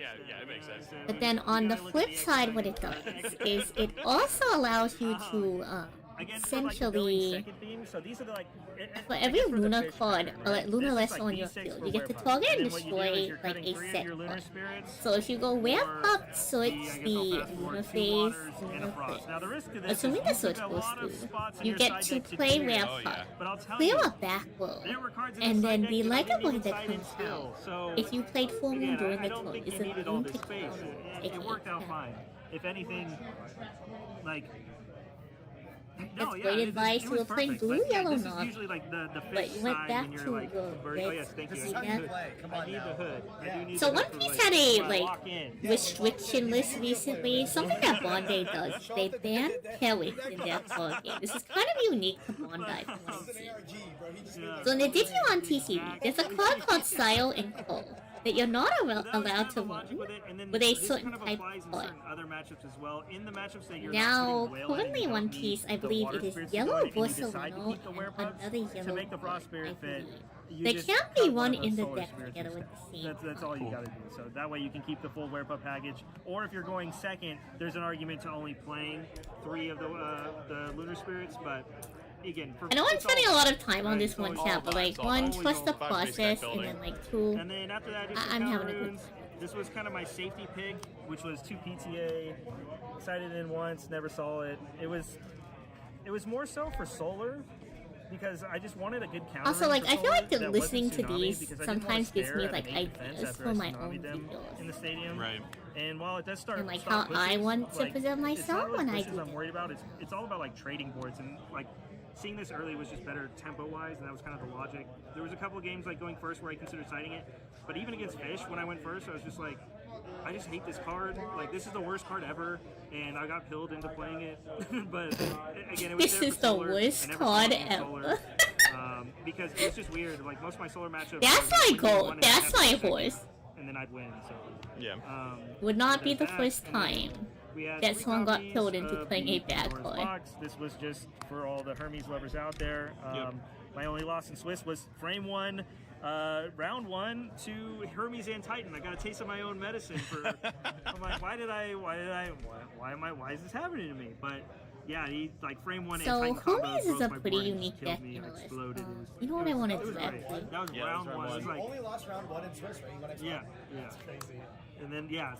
it makes sense. But then on the flip side, what it does is it also allows you to essentially, So these are the, like, for every Lunar card, or like Lunar less on your field, you get to target and destroy like a set card. So if you go Werepup, search the Lunar Phase, Lunar Phase, assuming the search goes through, you get to play Werepup, clear a back row, and then the Legaboy that comes out, if you played Full Moon during the turn, is immune to counter. It worked out fine. If anything, like, No, That's yeah, great advice. You were playing perfect. blue, But, yeah, yellow, this is not. usually like the But fish you went side back when you're to like the converting. Oh yes, thank you. red. I need the hood. I do need So the One hood for, Piece like, had a when I walk in. restriction list recently. Something that Bondi does. They ban pellets in their card game. This is kind of unique to Bondi from what I've seen. So in the Digimon TCG, there's a card called Style and Coal that you're not allowed to run with a certain type of card. Other matchups as well. In the matchups that you're Now, not putting whale in, currently you One don't Piece, need I the believe water it is spirits to yellow go in, and you decide to Borsalino keep the and werepups another to yellow make the frost I spirit fit. believe. You They just can't cut be one run of in those the solar deck spirits together with instead. the same That's all you gotta do. So that way you can keep the full werepup package. Or if you're going second, there's an argument to only playing 3 of the lunar spirits, but again, I know I'm spending a lot of time on this one chat, but like, one, trust the process, and then like, two, and then after that, I'm having a good time. This was kind of my safety pick, which was 2 PTA. Sighted in once, never saw it. It was more so for solar, because I just wanted a good counter. Also, like, I feel like that that wasn't listening to Tsunami, these because I didn't sometimes want to gives stare me at like an 8 defense ideas after for I my tsunami'd own them videos. in the stadium. Right. And while it does start, And like stop how I bushes, want to like, present it's myself not really when I bushes do I'm that. worried about. It's all about like trading boards, and like seeing this early was just better tempo wise, and that was kind of the logic. There was a couple of games like going first where I considered citing it, but even against Fish when I went first, I was just like, I just hate this card. Like, this is the worst card ever, and I got pilled into playing it. But again, it was This there is for the solar. worst I never card saw it in solar, ever. because it's just weird. Like most of my solar matchups, That's I was my like, goal. win 1 and That's have my to second, horse. and then I'd win. So yeah, Would not be the that, first and then time we had that 3 someone got copies killed into of playing the a bad Pandora's card. Box. This was just for all the Hermes lovers out there. My only loss in Swiss was frame 1, round 1 to Hermes and Titan. I got a taste of my own medicine for. I'm like, why is this happening to me? But yeah, he like frame 1 So and Titan Hermes combos is a broke my pretty board and unique killed deck me. in I the list. exploded. You know what I want to It was do great. actually? That was round 1. It was like only lost round 1 in Swiss, right? You won yeah. That's crazy. And then yeah,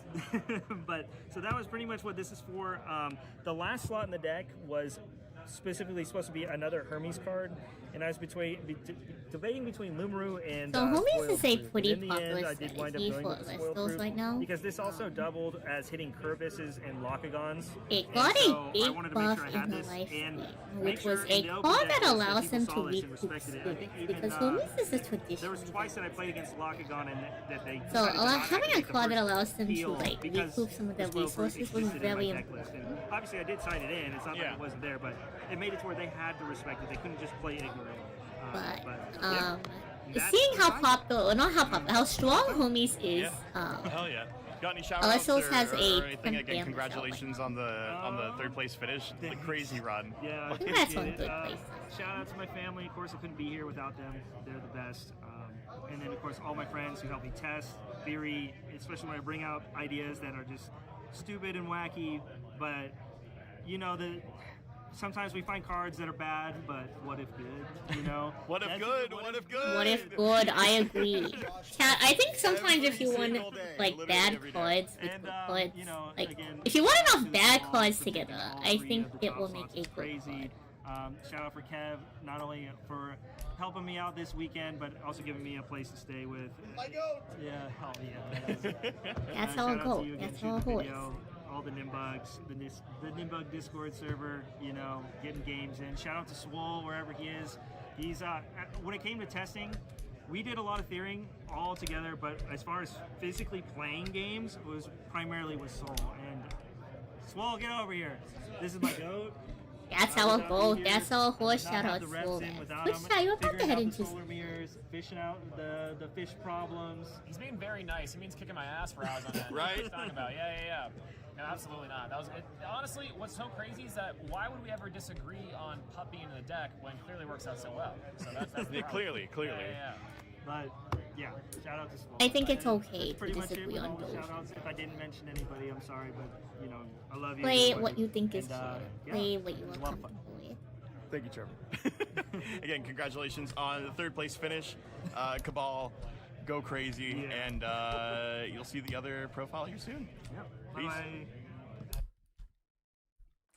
but so that was pretty much what this is for. The last slot in the deck was specifically supposed to be another Hermes card, and I was debating between Lumaru and So Hermes Spoiled is a Fruit. pretty And in the end, popular I did wind up strategy going for with the Spoiled Vestos Fruit right now. because this also doubled as hitting Curvises and Lokagons. It got And a I big wanted to make buff sure I in had the this life and stream, make which sure was in a the open card deck that list allows people them saw to this and recoup respected it. I think spirits, even, because Hermes is a tradition. there was twice that I played against Lokagon and that they So decided to not having a activate the card that first allows them to peel like because recoup some of their the Spoiled Fruit resources was existed in my very deck important. list. And obviously I did cite it in. It's not like it wasn't there, but it made it to where they had to respect it. They couldn't just play ignorant. Seeing how popular, or not how popular, how strong Hermes is, hell yeah. Got any shout Alessos outs has or a anything? Again, family congratulations on the 3rd place finish. The crazy run. Yeah, Congrats on 3rd place. Shout out to my family. Of course, I couldn't be here without them. They're the best. And then, of course, all my friends who help me test theory, especially when I bring out ideas that are just stupid and wacky. But you know sometimes we find cards that are bad, but what if good? You know. What if good? What if good? What if good? I agree. Cat, I think sometimes if you want like bad cards with good cards, like if you want enough bad cards together, I think it will make a good card. Shout out for Kev, not only for helping me out this weekend, but also giving me a place to stay with. My goat! Yeah, hell yeah. That's how it goes. That's how it goes. All the Nimbugs, the Nimbug Discord server, you know, getting games in. Shout out to Swole, wherever he is. He's, when it came to testing, we did a lot of theorying all together, but as far as physically playing games, it was primarily with Soul. And Swole, get over here. This is my goat. That's how it goes. That's how a horse shout out Swole. Which side you're about to head into? Solar mirrors, fishing out the fish problems. He's being very nice. He means kicking my ass for hours on that. Right? What he's talking about. Yeah. No, absolutely not. That was it. Honestly, what's so crazy is that why would we ever disagree on pup being in the deck when it clearly works out so well? So that's the clearly. Yeah. But yeah, shout out to Swole. I think it's okay to pretty much disagree it with on all the those. shout outs. If I didn't mention anybody, I'm sorry, but you know, I love you. Play everybody. what you think is And, fair. Play what you it was are a lot of fun. comfortable with. Thank you, Trevor. Again, congratulations on the 3rd place finish. Cabal, go crazy, and you'll see the other profile here soon. Yep. Peace. Bye.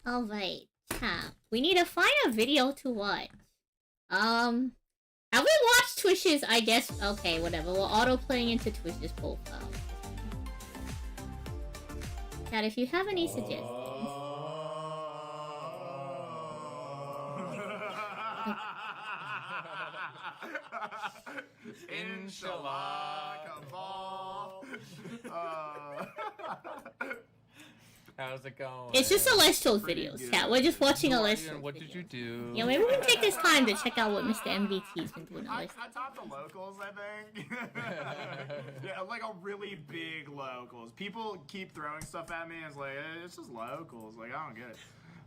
Alright, we need to find a video to watch. Have we watched Twitch's, I guess, okay, whatever, we're auto-playing into Twitch's profile. Chat, if you have any suggestions. Inshallah, Cabal. How's it going? It's just Celestial videos, chat. We're just watching Celestial. What did you do? Yeah, maybe we can take this time to check out what Mr. MVT's been doing. I topped the locals, I think. Yeah, like a really big locals. People keep throwing stuff at me and it's like, it's just locals. Like, I don't get it.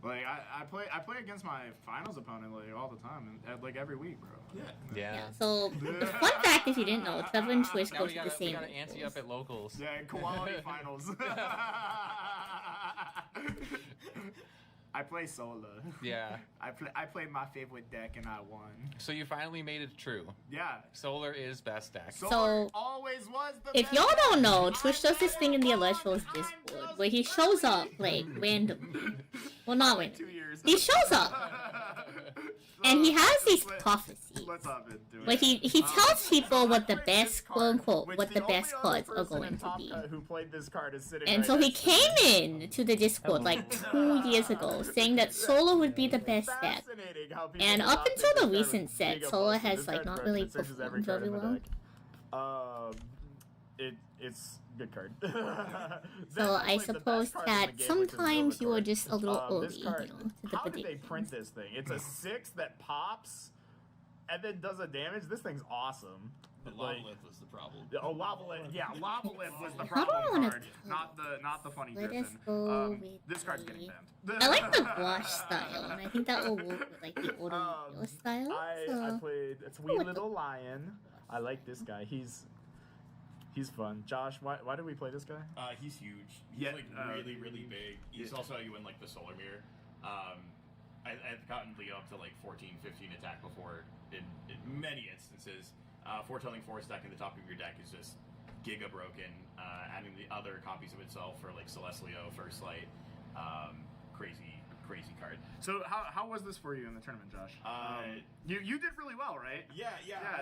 Like, I play against my finals opponent like all the time, and like every week, bro. Yeah. So, the fun fact, if you didn't know, Trevor and Twitch go to the same We gotta ante up at locals. Yeah, quality finals. I play solo. Yeah. I played my favorite deck and I won. So you finally made it true. Yeah. Solar is best deck. So, always was the if y'all don't know, Twitch does this thing in the Electro's Discord where he shows up, like, randomly. Well, not randomly. He shows up. And he has these prophecies. Like, he tells people what the best, quote-unquote, what the best cards are going to be. Who played this card is sitting And right so he next to me. came in to the Discord like 2 years ago, saying that Solo would be the best deck. And up until the recent set, Solo has like not really performed very well. It's good card. So I suppose that sometimes you are just a little early, you know, to the How did they prediction. print this thing? It's a 6 that pops and then does a damage. This thing's awesome. The Lavalith was the problem. Oh, Lavalith. Yeah, Lavalith was the I don't problem wanna card, not the funny Let us Griffin. go with This card's getting banned. I like the gouache style, and I think that will work with like the older Yu-Gi-Oh style. I So played a Twee Little Lion. I like this guy. He's fun. Josh, why did we play this guy? He's huge. He's like really big. He's also how you win like the solar mirror. I've gotten Leo up to like 14, 15 attack before in many instances. Foretelling Force deck in the top of your deck is just giga broken. Adding the other copies of itself for like Celestlio, First Light, crazy card. So how was this for you in the tournament, Josh? You did really well, right? Yeah.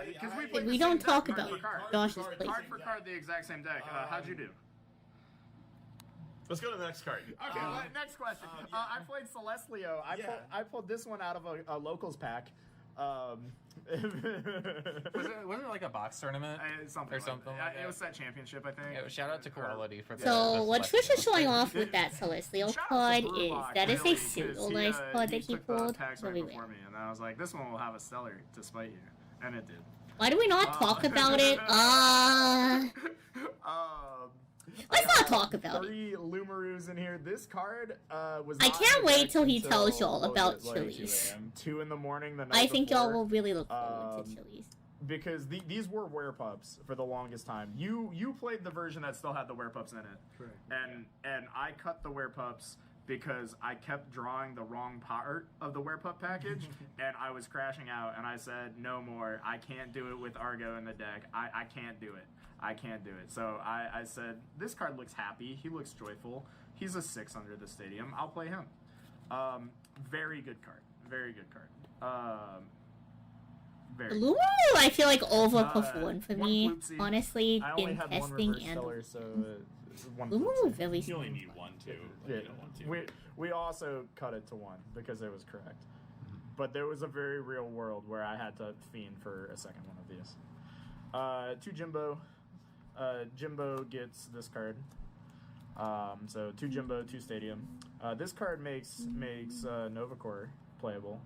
Because we Like, played we the don't same talk deck, about card Josh's for card, plays. card for card, the exact same deck. How'd you do? Let's go to the next card. Okay, next question. I played Celestlio. I pulled this one out of a locals pack. Was it like a box tournament Something or something like like that. that? It was that championship, I think. Yeah, shout out to Quality for the So what selection. Trish is showing off with that Celestial card is Brewlock, that is a really, 'cause pseudo-nice card that he took the pulled. tags Very right rare. before me, and I was like, this one will have a stellar to spite you, and it did. Why do we not talk about it? Let's not talk about it. 3 Lumaroos in here. This card was. I not can't in the wait deck till he until, tells y'all what was about it, like, Chili's. 2 in the morning. The night I think y'all before. will really look forward to Chili's. Because these were werepups for the longest time. You played the version that still had the werepups in it. Correct. And I cut the werepups because I kept drawing the wrong part of the werepup package and I was crashing out and I said no more. I can't do it with Argo in the deck. I can't do it. I can't do it. So I said this card looks happy. He looks joyful. He's a 6 under the stadium. I'll play him. Very good card. Very good card. Lumu, I feel like overperformed for me, Floopsy. honestly, I only in had one testing reverse and stellar, so one Lumu Floopsy. very You only need 1, 2. Yeah, we also cut it to 1 because it was correct. But there was a very real world where I had to fiend for a second one of these. 2 Jimbo. Jimbo gets this card. So 2 Jimbo, 2 Stadium. This card makes Novacore playable.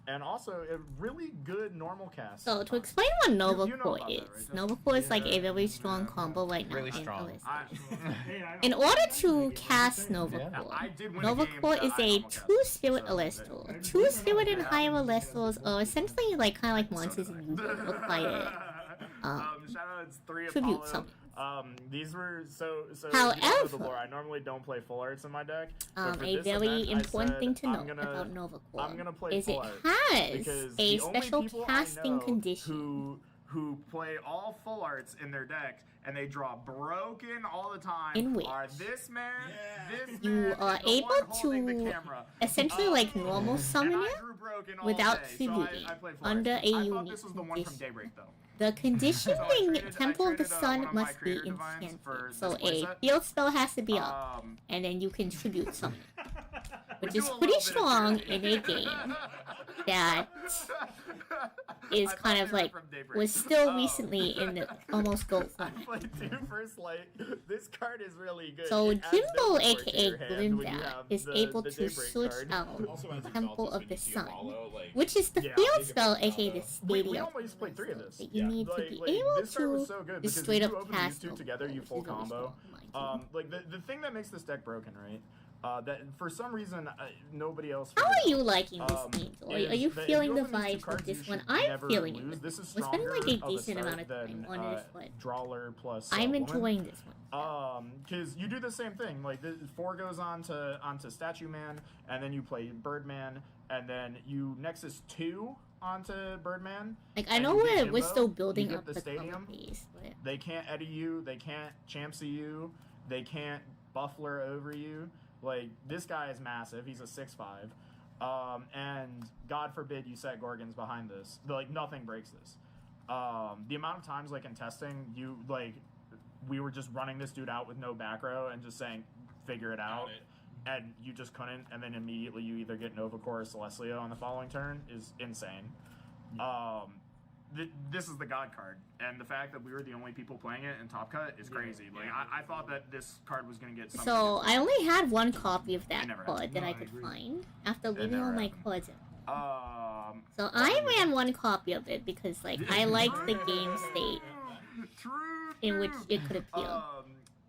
And also a really good normal cast. So to explain what Nova you know Core about is, that, right? Nova Core is like a very strong combo right now. Really in strong. Elistro. In order to cast Nova Core, Nova Core is a 2-spirit Elistro. 2 spirit and higher Elistros are essentially like kind of like monsters in Yu-Gi-Oh! Look like Shout out, it's 3 tribute Apollo. summon. These were so. However, you don't know the lore. I normally don't play full arts in my deck. But for a this very event, I important said, thing to I'm know gonna- about Nova Core I'm gonna play is it full art has because a the only special people I casting know condition. Who play all full arts in their deck and they draw broken all the time In which are this man, this you man, are and the able one holding the to camera. essentially like normal summon and I it drew broken all without day, so tributing I played full under arts. a I thought unique this was the one condition. from Daybreak though. The conditioning Temple of the traded, Sun one of my must be creator divines enchanted. for So this a playset. field spell has to be up, and then you can tribute summon it. Which is pretty strong in a game that is kind of like was still recently in the almost gold format. I played 2 First Light. This card is really good. So It adds Jimbo, no more to aka your hand when you Glinda, have is the able to Daybreak switch card. out Temple of the Sun, like, which is the Yeah. field spell, aka the We stadium. always played 3 of this. That you need to be Like, able this card was to so good just because straight if up you open cast these 2 together, you full combo. Like the thing that makes this deck broken, right? That for some reason nobody else. How are you liking this game? Are you is that if feeling the open these 2 vibes of cards, this you one? should I'm never feeling lose. it. This is We're spending like a stronger of decent start amount of time than, on this one. Drawler plus. I'm Woman. enjoying this one. Because you do the same thing. Like the 4 goes onto Statue Man, and then you play Birdman, and then you Nexus 2 onto Birdman. Like I and know you get we're Jimbo, still you building get up the the stadium. color base, but They can't eddy you. They can't Champsy you. They can't Buffler over you. Like this guy is massive. He's a 6'5", and God forbid you set Gorgons behind this. Like nothing breaks this. The amount of times like in testing, we were just running this dude out with no back row and just saying, figure it out. And you just couldn't, and then immediately you either get Nova Core or Celestia on the following turn is insane. This is the God card, and the fact that we were the only people playing it in Top Cut is crazy. Like I thought that this card was gonna get. so I only had one copy of that card that I could find after leaving all my cards in. So I ran one copy of it because like I liked the game state in which it could appeal.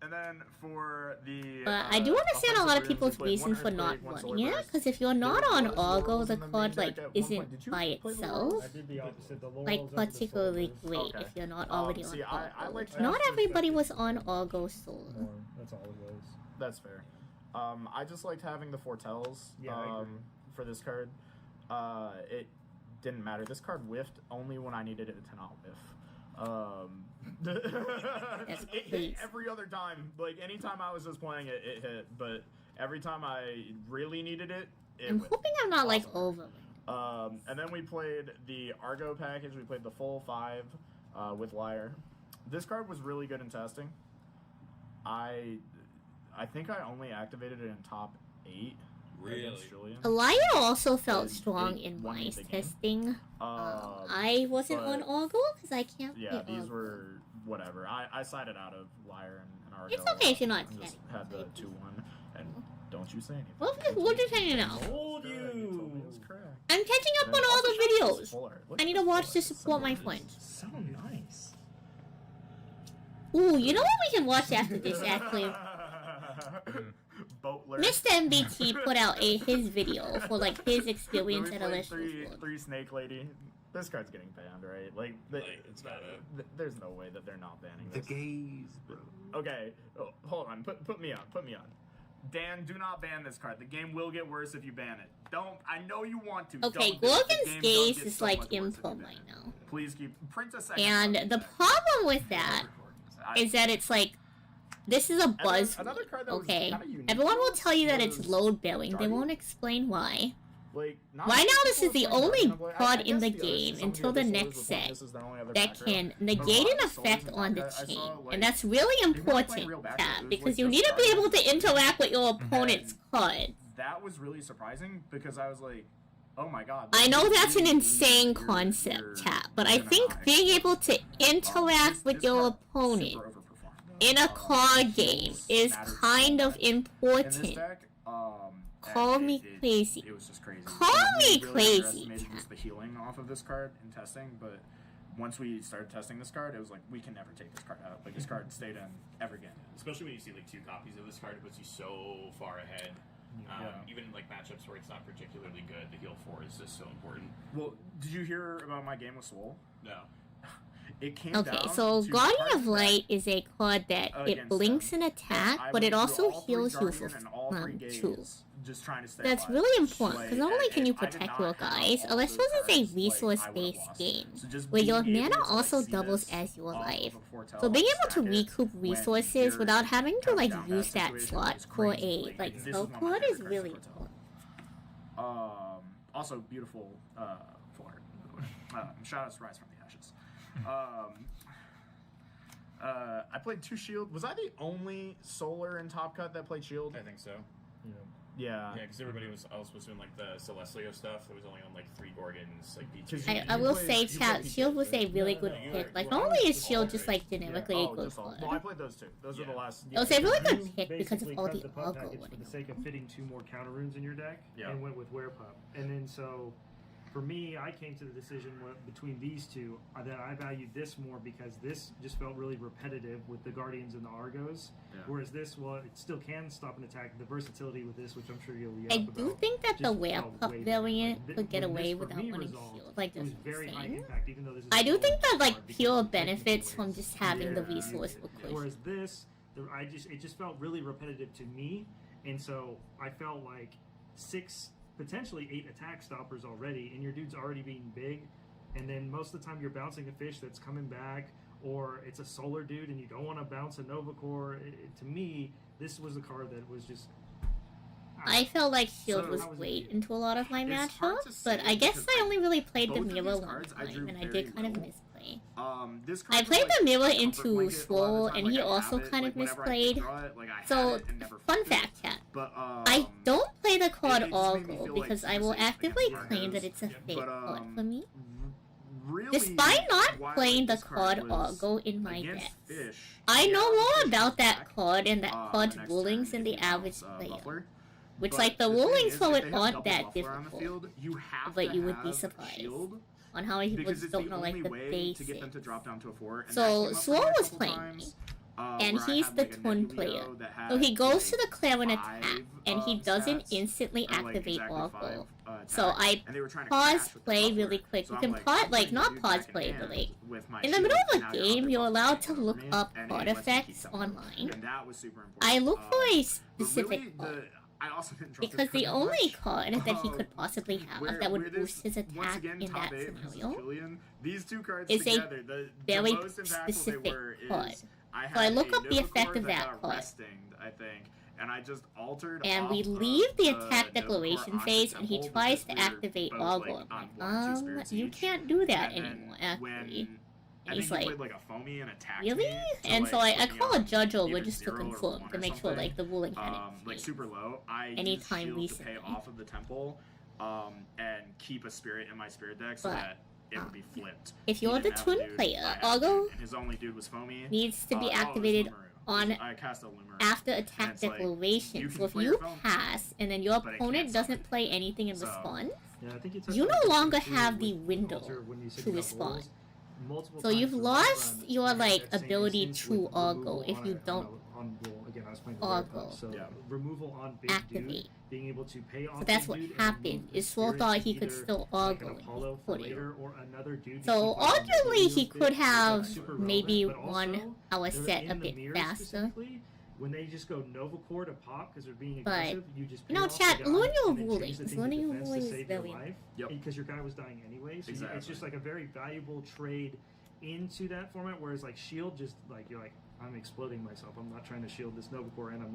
And then for the. But I do understand a lot of people's reason for not running it, because if you're not on Argo, the card like isn't by itself like particularly great if you're not already on Argo. Not everybody was on Argo solo. That's all it was. That's fair. I just liked having the foretells for this card. It didn't matter. This card whiffed only when I needed it to not whiff. It hit every other time. Like anytime I was just playing it, it hit. But every time I really needed it, I'm hoping I'm not like over. And then we played the Argo package. We played the full 5 with Liar. This card was really good in testing. I think I only activated it in top 8. Really? Liar also felt strong in my testing. I wasn't on Argo because I can't play Yeah, these Argo. were whatever. I sided out of Liar and Argo. It's okay if you're not and just had the 2-1, and don't you say anything. What you saying now? Told you. I'm catching up on all the videos. I need to watch to support my friends. So nice. Ooh, you know what we can watch after this, actually? Mr. MBT put out his video for like his experience at Illustrious World. 3 Snake Lady. This card's getting banned, right? Like, there's no way that they're not banning this. The gays, bro. Okay, hold on. Put me on. Put me on. Dan, do not ban this card. The game will get worse if you ban it. Don't. I know you want to. Okay, Don't do it. The Gorgon's game gaze does get is so like much worse if you info ban right it. now. Please keep print a second. And the problem with that is that it's like, this is a buzz. another card that was Okay, kinda unique everyone will tell you that it's was load bearing. They won't explain why. Like, Right now, this is the only card in the game until the next set that can negate an effect on the chain, and that's really important, Kat, because you need to be able to interact with your opponent's card. That was really surprising because I was like, oh my god. I know that's an insane concept, Kat, but I think being able to interact with your opponent in a card game is kind of important. Call me crazy. It was just crazy. Call me crazy. Just the healing off of this card in testing, but once we started testing this card, it was like we can never take this card out. Like this card stayed in ever again. Especially when you see like 2 copies of this card, it puts you so far ahead. Even in like matchups where it's not particularly good, the heal 4 is just so important. Well, did you hear about my game with Swole? No. It came Okay, down so to Guardian cards of Light is a card that it blinks an attack, but it also heals you for 2. Just trying to stay That's alive. really important, because not only can you I did protect not your have guys, all Illustrious those is a cards, resource-based lost. game, So just where your being mana able to, also see doubles this as your off of life. a foretell So being able to stack it recoup when resources you're without having to like down use that situation slot is for crazy. a like This spell is one of my card is favorite really cards for important. Also beautiful full art. Shout out to Rise from the Ashes. I played 2 shield. Was I the only solar in Top Cut that played shield? I think so. Yeah. Yeah, because everybody else was doing like the Celestial stuff. It was only on like 3 Gorgons, like BT. I will say, chat, Shield was a really good pick. Like, normally is Shield just like generically a good Well, card. I played those two. Those are the last. It was a really good pick Basically because of all cut the pup Argo package for the sake of fitting 2 more counter runes in your deck, Yeah. and went with Werepup. And then so, for me, I came to the decision between these two that I valued this more because this just felt really repetitive with the Guardians and the Argos. Yeah. Whereas this, well, it still can stop an attack. The versatility with this, which I'm sure you'll I yap do about, think that the just Werepup felt way variant better. could get When this, away for without me, running resolved, Shield. Like, it was that's very high insane. impact, even though this is I do a think that like card because pure it's taking benefits away. from just having the resource for push. Whereas this, it just felt really repetitive to me, and so I felt like 6, potentially 8 attack stoppers already, and your dude's already being big, and then most of the time you're bouncing a fish that's coming back, or it's a solar dude and you don't want to bounce a Nova Core. To me, this was a card that was just. I felt like Shield was weight into a lot of my matchups, but I guess I only really played the mirror one time, and I did kind of misplay. I played the mirror into Swole, and he also kind of misplayed. So, fun fact, chat. I don't play the card Argo because I will actively claim that it's a fake card for me. Despite not playing the card Argo in my decks, I know more about that card and that card's rulings than the average player. Which, like, the rulings for it aren't that difficult, but you would be surprised on how he would don't know, like, the basics. So, Swole was playing me, and he's the twin player. So he goes to the Clarion attack, and he doesn't instantly activate Argo. So I pause play really quick. You can pause, like, not pause play, but like, in the middle of a game, you're allowed to look up card effects online. I look for a specific card. Because the only card that he could possibly have that would boost his attack in that scenario is a very specific card. So I look up the effect of that card. And I just altered. And we leave the attack declaration phase, and he tries to activate Argo. I'm like, you can't do that anymore, actually. And he's like, really? And so I call a judge over just to confirm, to make sure like the ruling hadn't like super low. I anytime use shield to pay off of the temple, and keep a spirit in my spirit deck so that it would be flipped. If you're the twin player, Argo his only dude was foamy. Needs to be activated on after attack declaration. So if you pass and then your opponent doesn't play anything in response, you no longer have the window to respond. So you've lost your like ability to Argo if you don't Argo activate. Being able to pay off so that's what happened. Is Swole thought he could still Argo and he couldn't. So arguably he could have maybe won our set a bit faster. When they just go Nova Core to pop because they're being but, aggressive, you just you know, chat, learn your rulings. Learning your rulings is very important. Because your guy was dying anyway, so it's just like a very valuable trade into that format. Whereas like Shield, just like you're like, I'm exploding myself. I'm not trying to shield this Nova Core, and I'm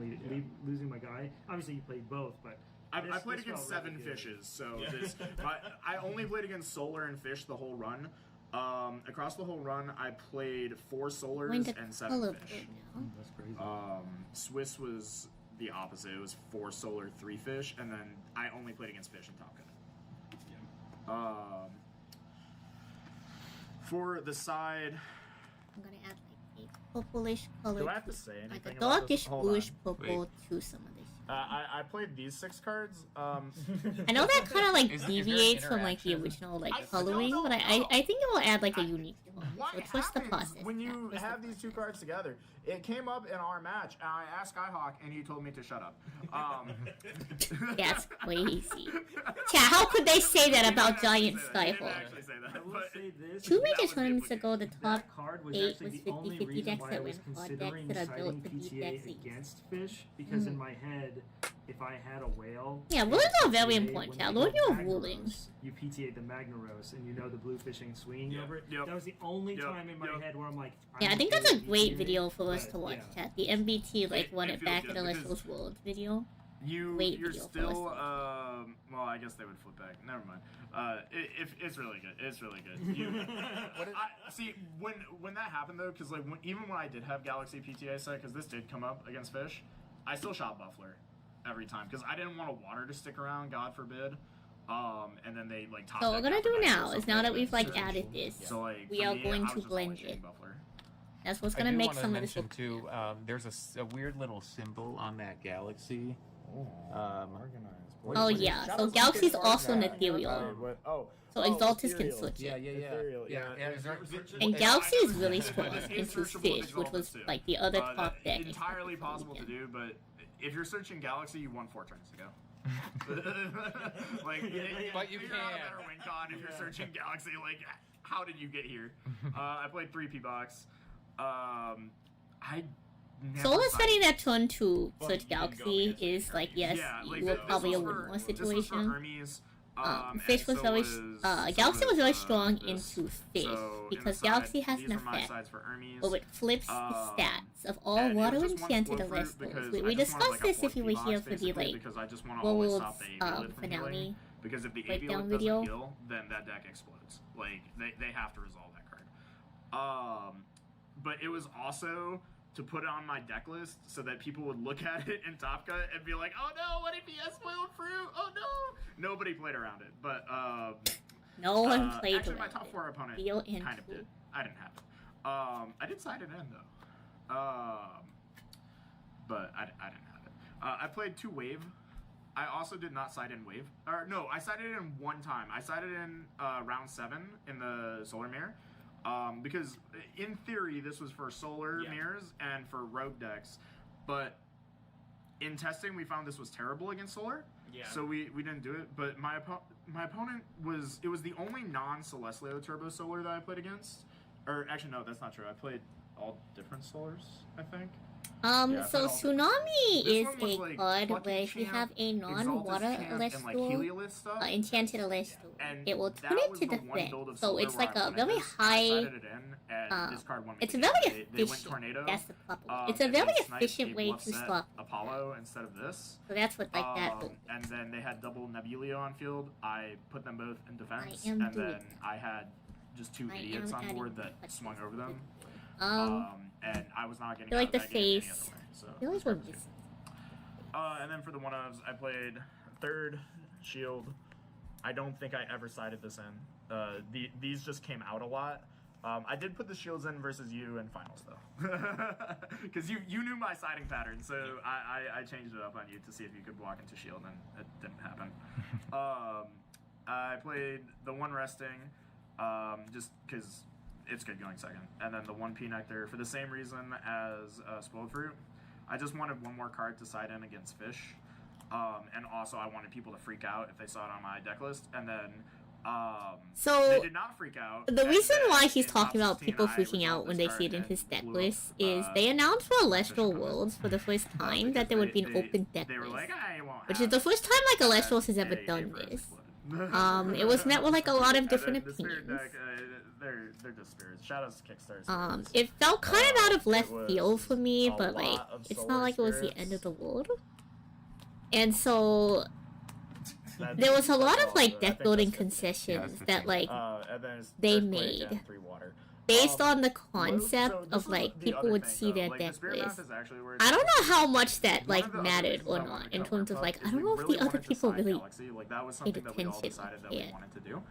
losing my guy. Obviously, you played both, but I played against 7 fishes, so I only played against Solar and Fish the whole run. Across the whole run, I played 4 Solars and 7 Fish. That's crazy. Swiss was the opposite. It was 4 Solar, 3 Fish, and then I only played against Fish and Top Gun. For the side, I'm gonna add like a purplish color. Do I have to say anything like a about darkish this? Hold bluish on. purple to some of this. I played these 6 cards. I know that kind of like deviates from like the original like coloring, but I think it will add like a unique tone. So trust the process. When you have these 2 cards together, it came up in our match, and I asked Skyhawk, and he told me to shut up. That's crazy. Chat, how could they say that about Giant Skyhawk? 2 major tournaments ago, the top 8 was 50-50 decks that went hard decks that are built to beat decks against Fish, because in my head, if I had a whale... Yeah, rulings are very important, chat. Learn your rulings. You PTA the Magnaros, and you know the blue fishing swinging over it. That was the only time in my head where I'm like... Yeah, I think that's a great video for us to watch, chat. The MBT, like, run it back at Alyssa's World video. You're still, well, I guess they would flip back. Never mind. It's really good. It's really good. See, when that happened, though, because, like, even when I did have Galaxy PTA set, because this did come up against Fish, I still shot Buffler. every time because I didn't want water to stick around, God forbid. And then they like top. So what we're gonna do Aphrodite or now is something, now that we've like so- added this, So like we for are me, going I was to just blend always shooting it. Buffler. That's what's I gonna do make wanna some of this mention look too. There's a weird little symbol on that galaxy. Oh yeah, so Galaxy's also an ethereal. So Exaltus can ethereal. switch it. Yeah. And Galaxy is really strong into Fish, which was like the other top deck. Entirely possible to do, but if you're searching Galaxy, you won 4 turns to go. Like, But you you're can. not a better win con if you're searching Galaxy. Like, how did you get here? I played 3 P-Box. I never Solar sided- spending that turn to search Galaxy is like, yes, Yeah, like, you were this probably a was win-more This was for situation. Hermes. Fish was and very, so Galaxy was very was, strong this. into Fish So, because inside, Galaxy has these an are my effect, sides for Hermes. but it flips the stats of all and it water was just one enchanted flow fruit Celestials. because We I just wanted, discussed like, a this if 4th you were P-Box, here for the basically, like because I just want to always Werewolves stop the AV lid from healing. finale Because if the AV breakdown lid video. doesn't heal, then that deck explodes. Like they have to resolve that card. But it was also to put it on my deck list so that people would look at it in Top Cut and be like, "Oh no, what if he has spoiled fruit? Oh no!" Nobody played around it, but no one played actually, my around top it. 4 opponent Feel into kind of did. I didn't have it. I did side it in though. But I didn't have it. I played 2 wave. I also did not side in wave. Or no, I sided in 1 time. I sided in round 7 in the solar mirror. Because in theory this was for solar mirrors and for rogue decks, but in testing we found this was terrible against solar. Yeah. So we didn't do it. But my opponent was the only non-Celestial Turbo Solar that I played against. Or actually no, that's not true. I played all different solars, I think. Yeah, So I played all Tsunami This is one was, a like, card Plucky where if you Champ, have a non-water Exaltus Champ, and, like, Celestial, Heliolith stuff. enchanted Celestial, And it will that turn it was to the one defense. build of So Solar it's where like I a wanted very this, and I high. sided it in, and this card won me It's a the very game. They went efficient. Tornado. That's the problem. It's a and very then Snipe efficient gave way Bluff to Set stop. Apollo instead of this. So that's what like that. And then they had double Nebuleo on field. I put them both in defense, am and doing then I had just 2 I idiots am on adding board that swung over them. Um, And I was not getting I feel like out the of that game any face. other way. So I feel like we're missing. and then for the 1-ofs, I played 3rd shield. I don't think I ever sided this in. These just came out a lot. I did put the shields in versus you in finals though, because you knew my siding pattern, so I changed it up on you to see if you could walk into shield, and it didn't happen. I played the 1 resting, just because it's good going 2nd, and then the 1 P nectar for the same reason as spoiled fruit. I just wanted 1 more card to side in against Fish, and also I wanted people to freak out if they saw it on my deck list, and then So they did not freak out. the and reason then why he's in talking top about 16, people I freaking out resolved when this they see it in card his and deck blew list up, is they announced for Celestial Worlds for the first time that there would be an open deck They were list, like, I won't which is the first time like Celestials has ever done this. It was met with like a lot of different the Spirit opinions. deck, they're just spirits. Shadows Kickstarter. It felt kind of out of left was field for me, a but like lot of it's solar not like it was the spirits. end of the world. And there was a lot of like deck building concessions that like and then it's they Earthquake made and 3 water. based on the So concept this of was like the people other would thing, see though. their Like, deck the Spirit list. Math is actually where it's I don't know how much that One like of the other mattered reasons or I not wanted to in cover terms of Pup like is I don't we know if really the other wanted to people side really Galaxy. Like, that was paid something that we all attention decided that to we it. wanted to do.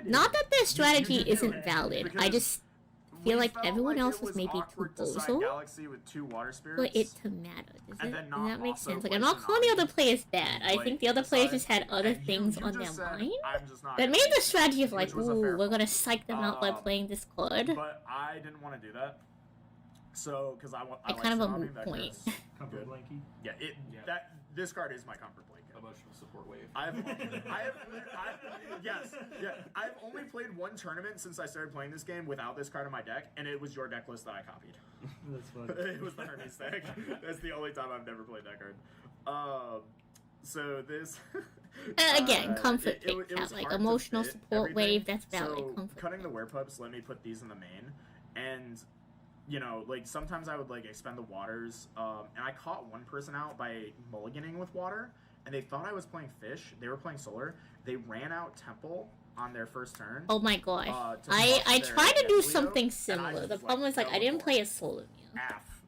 Not that their strategy did do isn't it, valid. I because just feel like felt everyone like else it was was maybe too awkward to side bozo Galaxy with 2 water spirits. for it to matter. Does and it? then Does not that make also sense? Like play I'm not calling the other players bad. I Like, think the other players besides- just had other and things you on their just said, mind I'm just not that gonna made do the this, strategy of like, which was a ooh, fair we're gonna psych them out by playing this card. But I didn't want to do that. So, because I Like, like kind of a Tsunami, moot that point. card's comfort blanket. Yeah, this card is my comfort blanket. Emotional support wave. I've only played 1 tournament since I started playing this game without this card in my deck, and it was your deck list that I copied. That's funny. It was the Hermes deck. That's the only time I've never played that card. So this Again, comfort it pick was that, like hard to emotional fit support everything. wave, that's valid. So Comfort. cutting the werepups let me put these in the main, and you know, like sometimes I would like expend the waters, and I caught one person out by mulliganing with water, and they thought I was playing Fish. They were playing Solar. They ran out Temple on their first turn. Oh my gosh. to I buff their tried to do Nebuleo, something and I similar. The just, problem was like I fell didn't for it. play a solo meal. F.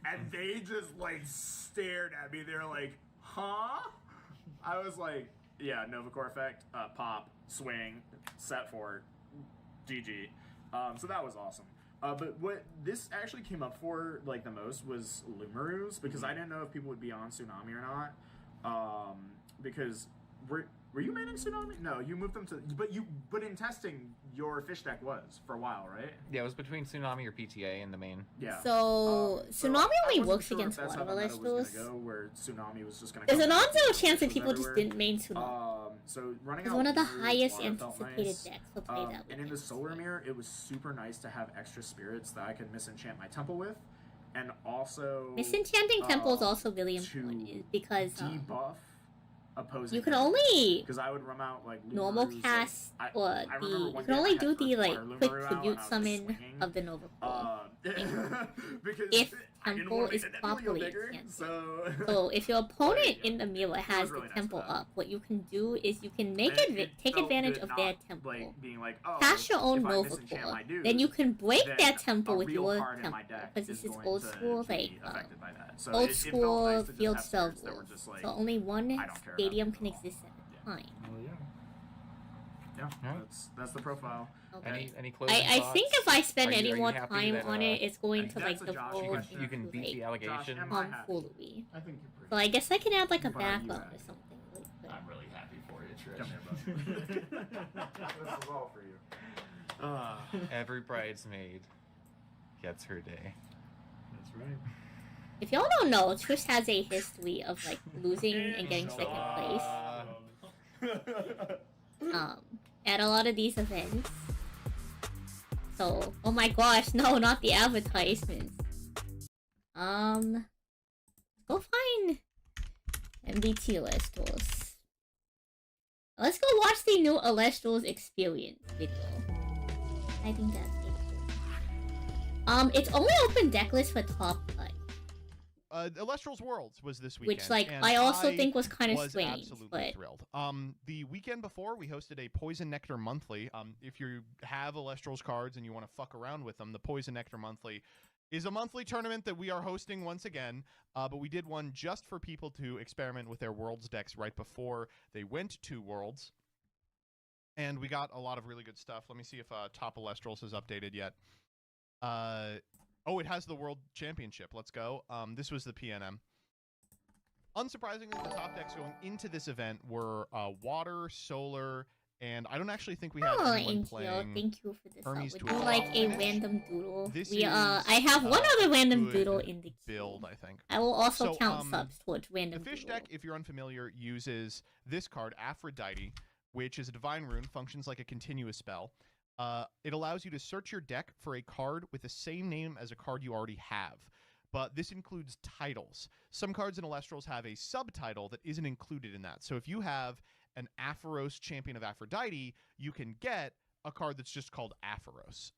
And they just like stared at me. They were like, huh? I was like, yeah, Nova Core effect, pop, swing, set for, GG. So that was awesome. But what this actually came up for like the most was Lumarus, because I didn't know if people would be on Tsunami or not. Because were you manning Tsunami? No, you moved them to. But in testing, your fish deck was for a while, right? Yeah, it was between Tsunami or PTA and the main. Yeah. So Tsunami only works against water Celestials. Where Tsunami was just gonna. There's a non-zero chance that people just didn't main Tsunami. So running It's out one of the Lumarus highest water felt anticipated nice. decks to play that And in the Solar Mirror, it was super nice to have extra spirits that I could misenchant my temple with, and also Misenchanting Temple is also really important because debuff opposing. you can only because I would run out like normal Lumarus, cast like, or I the remember you one can game only I had do the first like water quick Lumarus out tribute and I was summon swinging. of the Nova Core. Because if I didn't Temple wanna make is the Nebula properly bigger, enchanted. so if your opponent in the mirror has was really the nice temple for that. up, what you can do is you can make And it take felt advantage good of not, their temple. like, being like, oh, Cast your own if I Nova misenchant Core. my dude, Then you can break then their temple a with real your card in my temple deck because this is going old to school be like affected by that. So old it felt school nice to just field have spell spirits that were rules. just like, So only one I don't care about stadium can exist at a time. Yeah, that's the profile. Okay. Any closing I thoughts? think if I spend Are you- any are you more happy time that, on it, it's going to like that's a Josh devolve question. You can into beat like the allegation. tomfoolery. I think you're pretty. So I guess I can add like a What are you background at? or something. Like, I'm really happy for you, Trish. Come here, bud. This is all for you. Every bridesmaid gets her day. That's right. if y'all don't know, Trish has a history of like losing and getting second place. At a lot of these events. So, oh my gosh, no, not the advertisements. Go find MBT Elestrals. Let's go watch the new Elestrals experience video. I think that's it. It's only open decklist for top cut. Elestrals Worlds was this weekend, Which, like, and I also think was kind of was strange, absolutely but thrilled. The weekend before, we hosted a Poison Nectar Monthly. If you have Elestrals cards and you want to fuck around with them, the Poison Nectar Monthly is a monthly tournament that we are hosting once again. But we did one just for people to experiment with their Worlds decks right before they went to Worlds. And we got a lot of really good stuff. Let me see if Top Elestrals has updated yet. Oh, it has the World Championship. Let's go. This was the PNM. Unsurprisingly, the top decks going into this event were Water, Solar, and I don't actually think we had anyone playing. Thank you for this. Hermes Would to you a like top a finish. random doodle? This I have one other random good doodle in the queue. build, I think. I will also So, count subs towards random The fish doodle. deck, if you're unfamiliar, uses this card, Aphrodite, which is a divine rune, functions like a continuous spell. It allows you to search your deck for a card with the same name as a card you already have. But this includes titles. Some cards in Elestrals have a subtitle that isn't included in that. So if you have an Aphoros Champion of Aphrodite, you can get a card that's just called Aphoros.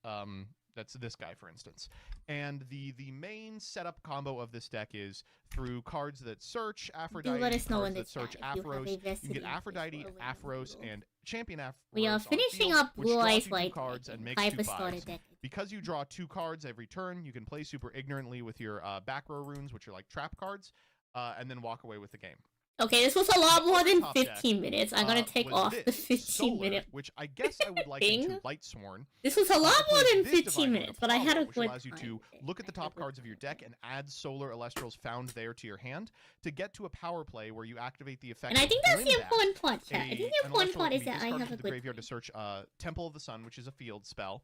That's this guy, for instance. And the main setup combo of this deck is through cards that search Aphrodite, let us know cards in the that search chat if you have Aphoros. a You vested can get interest Aphrodite, or Aphoros, and Champion Aphoros. We are on finishing field, up which Blue draws Eyes you White two cards and Dragon. makes Hyper two starter fives. deck. Because you draw 2 cards every turn, you can play super ignorantly with your back row runes, which are like trap cards, and then walk away with the game. Okay, this was a lot more than Top deck, 15 minutes. I'm gonna take was off the this, 15-minute which I guess I would like into Light Sworn. This was a lot more than This 15 Divine minutes, Rune but I had a Apollo, which good allows you to look at the top cards of your deck and add Solar Elestrals found there to your hand to get to a power play where you activate the effect. And I think that's the Glimbat, important part, chat. I think the an important Elestral part that is can be that I discarded have to a the good graveyard to search Temple of the Sun, which is a field spell.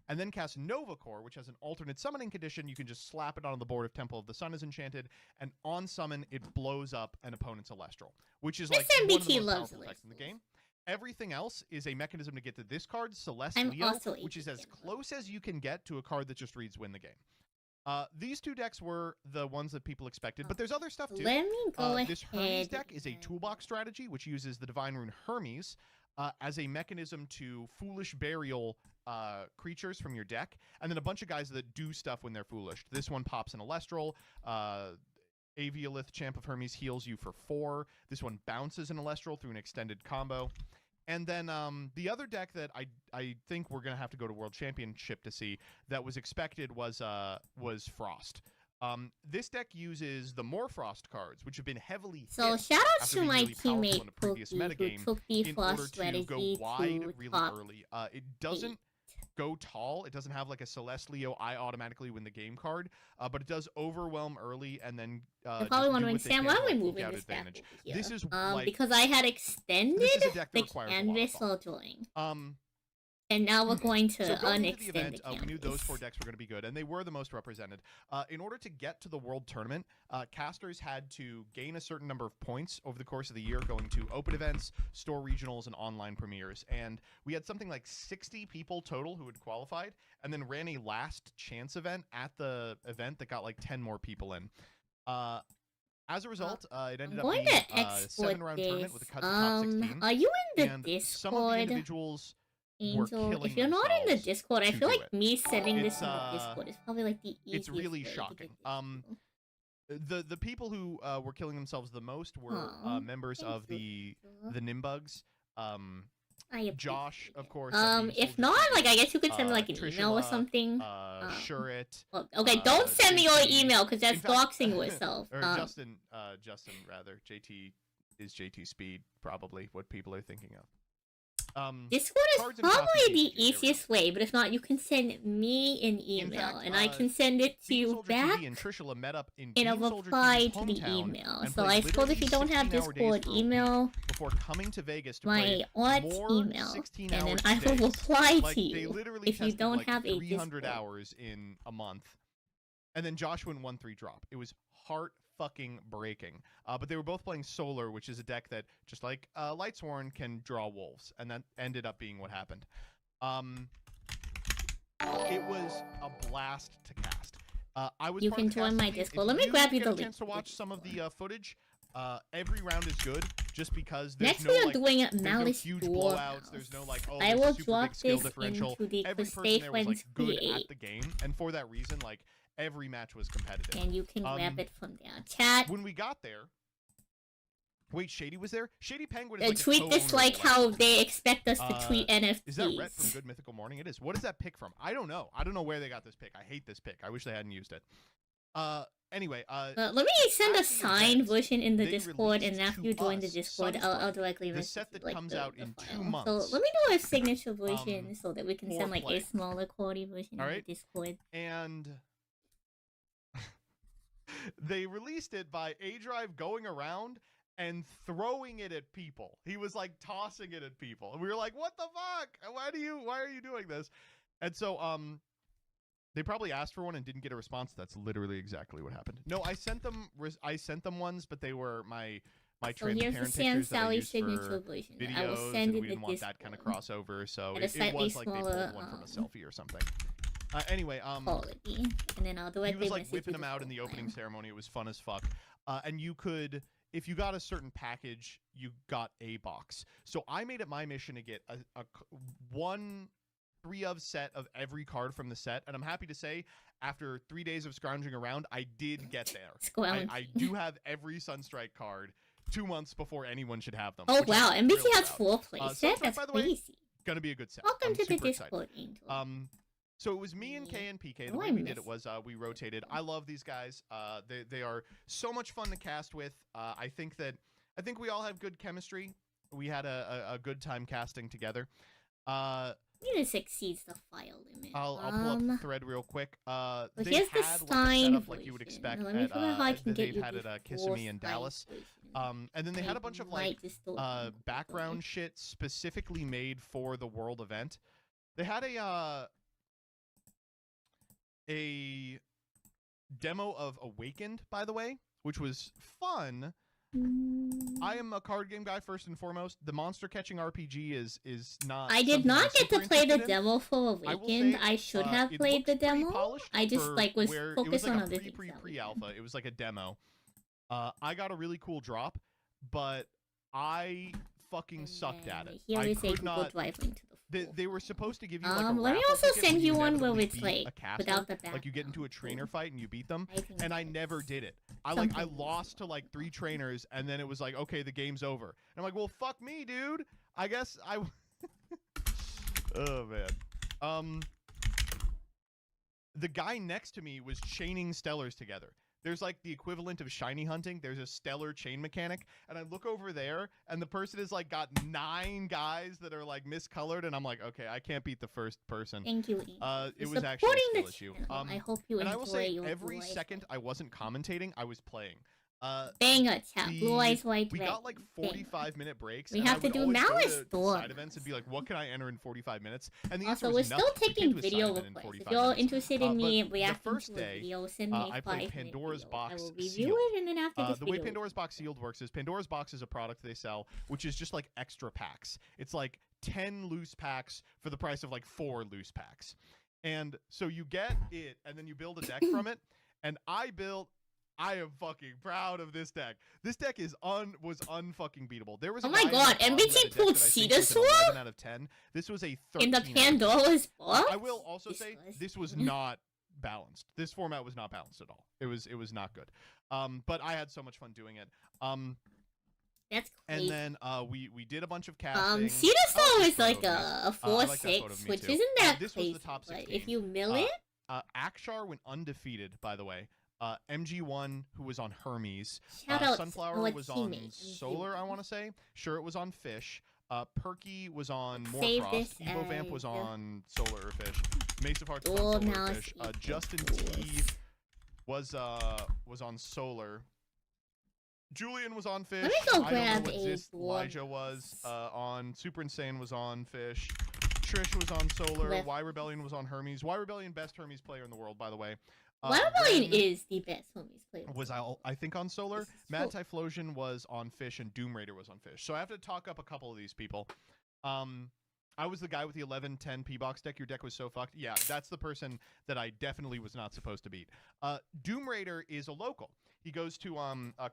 And then cast Nova Core, which has an alternate summoning condition. You can just slap it on the board if Temple of the Sun is enchanted, and on summon, it blows up an opponent's Celestial, which is like one of the most powerful effects in the game. Everything else is a mechanism to get to this card, Celeste I'm Leo, also which is as close as you can get to a card that just reads win the game. These 2 decks were the ones that people expected, but there's other stuff too. Let me go This Hermes ahead deck is a toolbox strategy, which uses the Divine Rune Hermes as a mechanism to foolish burial creatures from your deck, and then a bunch of guys that do stuff when they're foolish. This one pops an Elestral. Aviolith, Champ of Hermes, heals you for 4. This one bounces an Elestral through an extended combo. And then the other deck that I think we're going to have to go to World Championship to see that was expected was Frost. This deck uses the Morfrost cards, which have been heavily So hit shout out after to being my really powerful in teammate the previous Pookie, who metagame took the in frost order to go strategy wide to really top early. It doesn't go tall. It doesn't have like a Celestlio I automatically win the game card, but it does overwhelm early and then You're probably just do wondering, what they Sam, can why to, am I like, eke moving out this back advantage. over here? This is like because I had extended this is a deck that the requires a lot of canvas thought. while drawing. And now we're going to so going into unextend the event, the we knew those canvas. 4 decks were going to be good, and they were the most represented. In order to get to the World Tournament, casters had to gain a certain number of points over the course of the year, going to open events, store regionals, and online premieres. And we had something like 60 people total who had qualified, and then ran a last chance event at the event that got like 10 more people in. As a result, it ended up being a 7-round tournament with a cut to top 16. Are you in the and Discord? some of the individuals were Angel, killing if you're not in the themselves Discord, I to feel do like it. me sending this It's, in the Discord is probably like the easiest It's really way to shocking. get The people who were killing themselves the most were Aw, members thanks, of the Nimbugs. Josh, of course. if not, like, I guess you could send me like an email or something. Shurit. Well, okay, don't send me your JT. email because that's In fact- doxing yourself. Or Justin, rather. JT is JT Speed, probably what people are thinking of. Discord is Cards and probably coffee the TCG, there we go. easiest way, but if not, you can send me an email, and I can send it to Bean you Soldier back TV and Trishula met up in in a Bean Soldier reply TV's to the hometown email. and So played I suppose if literally you don't have 16-hour days Discord, for a email week before coming to Vegas to my play aunt more email, 16-hour and then I will days. reply Like, to they you literally if you tested, don't like, have a 300 Discord. hours in a month. And then Josh went 1-3 drop. It was heart fucking breaking. But they were both playing Solar, which is a deck that, just like Lightsworn, can draw wolves, and that ended up being what happened. It was a blast to cast. I was You part can of the join cast my team. Discord. If Let me grab you get the a link. chance to watch some of the footage. Every round is good, just because there's Next no we are like, doing there's no Malice huge Storehouse. blowouts. There's no like, oh, I there's will super drop big skill this differential. into the Every person Crusade there was like good at Wednesday. the game, and for that reason, like every match was competitive. And you can grab it from there. Chat. When we got there, wait, Shady was there. Shady Penguin is like Tweet a this co-owner like of the how website. they expect us to tweet NFTs. Is that Rhett from Good Mythical Morning? It is. What is that pick from? I don't know. I don't know where they got this pick. I hate this pick. I wish they hadn't used it. Anyway, let me send a signed version in the they Discord, and released after you to join the us Discord, I'll directly the message set you, that like, comes the out in file. 2 months. So let me do a signature version so that we can for send like play. a smaller quality version All in right. the Discord. And they released it by A-Drive going around and throwing it at people. He was like tossing it at people. And we were like, what the fuck? Why are you doing this? And so, they probably asked for one and didn't get a response. That's literally exactly what happened. No, I sent them ones, but they were my So transparent here's the pictures Sam that I Sally used signature for version. videos, I will send and in we the didn't want that kind of Discord. crossover, so At a it slightly was like they smaller, pulled one from a selfie or something. Anyway, quality, and then I'll he directly was like message whipping you them out in the opening ceremony. It was fun as fuck. And you could, if you got a certain package, you got a box. So I made it my mission to get one 3-of set of every card from the set, and I'm happy to say, after 3 days of scrounging around, I did get there. I do have every Sunstrike card 2 months before anyone should have them. Oh which wow, I'm NBC thrilled has about. 4 play set. Sunstrike, That's by the way, crazy. gonna be a good set. Welcome I'm to the super excited. Discord, Angel. So it was me and Kay and PK. The Oh, way I we did missed it was we rotated. I love these guys. They are so much fun to cast with. I think we all have good chemistry. We had a good time casting together. This exceeds the file limit. I'll pull up the thread real quick. But They here's the had like a signed setup like you would version. expect Now, let me at, figure out how I can that get they've you had the at full Kissimmee in signed Dallas. version. And then they had a bunch of like might just do it background shit specifically made for the world event. They had a demo of Awakened, by the way, which was fun. I am a card game guy first and foremost. The monster catching RPG is not. I did something not I'm get to super play the interested in. demo for I will Awakened. say, I should have it played the looks pretty demo. polished I just for like was where it focused was like on a other things. pre-alpha. It was like a demo. I got a really cool drop, but I fucking sucked at it. Here I is a could Google not. Drive link to the They were supposed to give you like a let me raffle also ticket send when you one where inevitably it's beat like a caster. without the Like you get into a trainer fight and you beat them, think and I never did it. I lost to like 3 trainers, and then it was like, okay, the game's over. And I'm like, well, fuck me, dude. I guess I. Oh man. the guy next to me was chaining stellars together. There's like the equivalent of shiny hunting. There's a stellar chain mechanic, and I look over there, and the person has like got 9 guys that are like miscolored, and I'm like, okay, I can't beat the first person. Thank you, Ian. It For was actually a supporting skill the issue. channel. I hope you and enjoy I will say, your every Blue Eyes second I wasn't commentating, I was playing. Banger chat, Blue Eyes White We Red. got like 45-minute breaks. We and have I to would do always go Malice to Storm. side events and be like, what can I enter in 45 minutes? And the Also, answer we're was still nothing. We taking can't do a video side event in requests. If 45 you're minutes. interested in me But reacting the first to a day, video, send me a I played 5-minute Pandora's video. Box I will review Sealed. it, and then after this The way video, Pandora's Box Sealed works is Pandora's Box is a product they sell, which is just like extra packs. It's like 10 loose packs for the price of like 4 loose packs. And so you get it, and then you build a deck from it. And I am fucking proud of this deck. This deck was unfucking beatable. There was a oh my guy in god, the MBT pulled Cedarsaur? 11 out of 10. This was a 13 in the Pandora's box? I will also say this was not balanced. This format was not balanced at all. It was not good. But I had so much fun doing it. That's And crazy. then we did a bunch of casting. Cedarsaur is like I a like that photo 4-6, of me which too. isn't that This crazy. was the top but 16. if you mill it, Akshar went undefeated, by the way. MG1, who was on Hermes. Shout out Sunflower our was on teammate, Solar, I want to say. Sure, it was on Fish. Perky was on Save Moorfrost. this Evo Vamp as was a- on Solar or Fish. Mace of Hearts was Oh, on Solar now or it's Fish. equal Justin to T us. was on Solar. Julian was on Fish. Let me go I grab don't know what a Zist Elijah was on. Super Insane was on Fish. Trish was on Solar. Left. Y Rebellion was on Hermes. Y Rebellion, best Hermes player in the world, by the way. Why Rebellion Ren is the best Hermes player. was I think on Solar. Mad Typhlosion was on Fish, and Doom Raider was on Fish. So I have to talk up a couple of these people. I was the guy with the 11-10 P-Box deck. Your deck was so fucked. Yeah, that's the person that I definitely was not supposed to beat. Doom Raider is a local. He goes to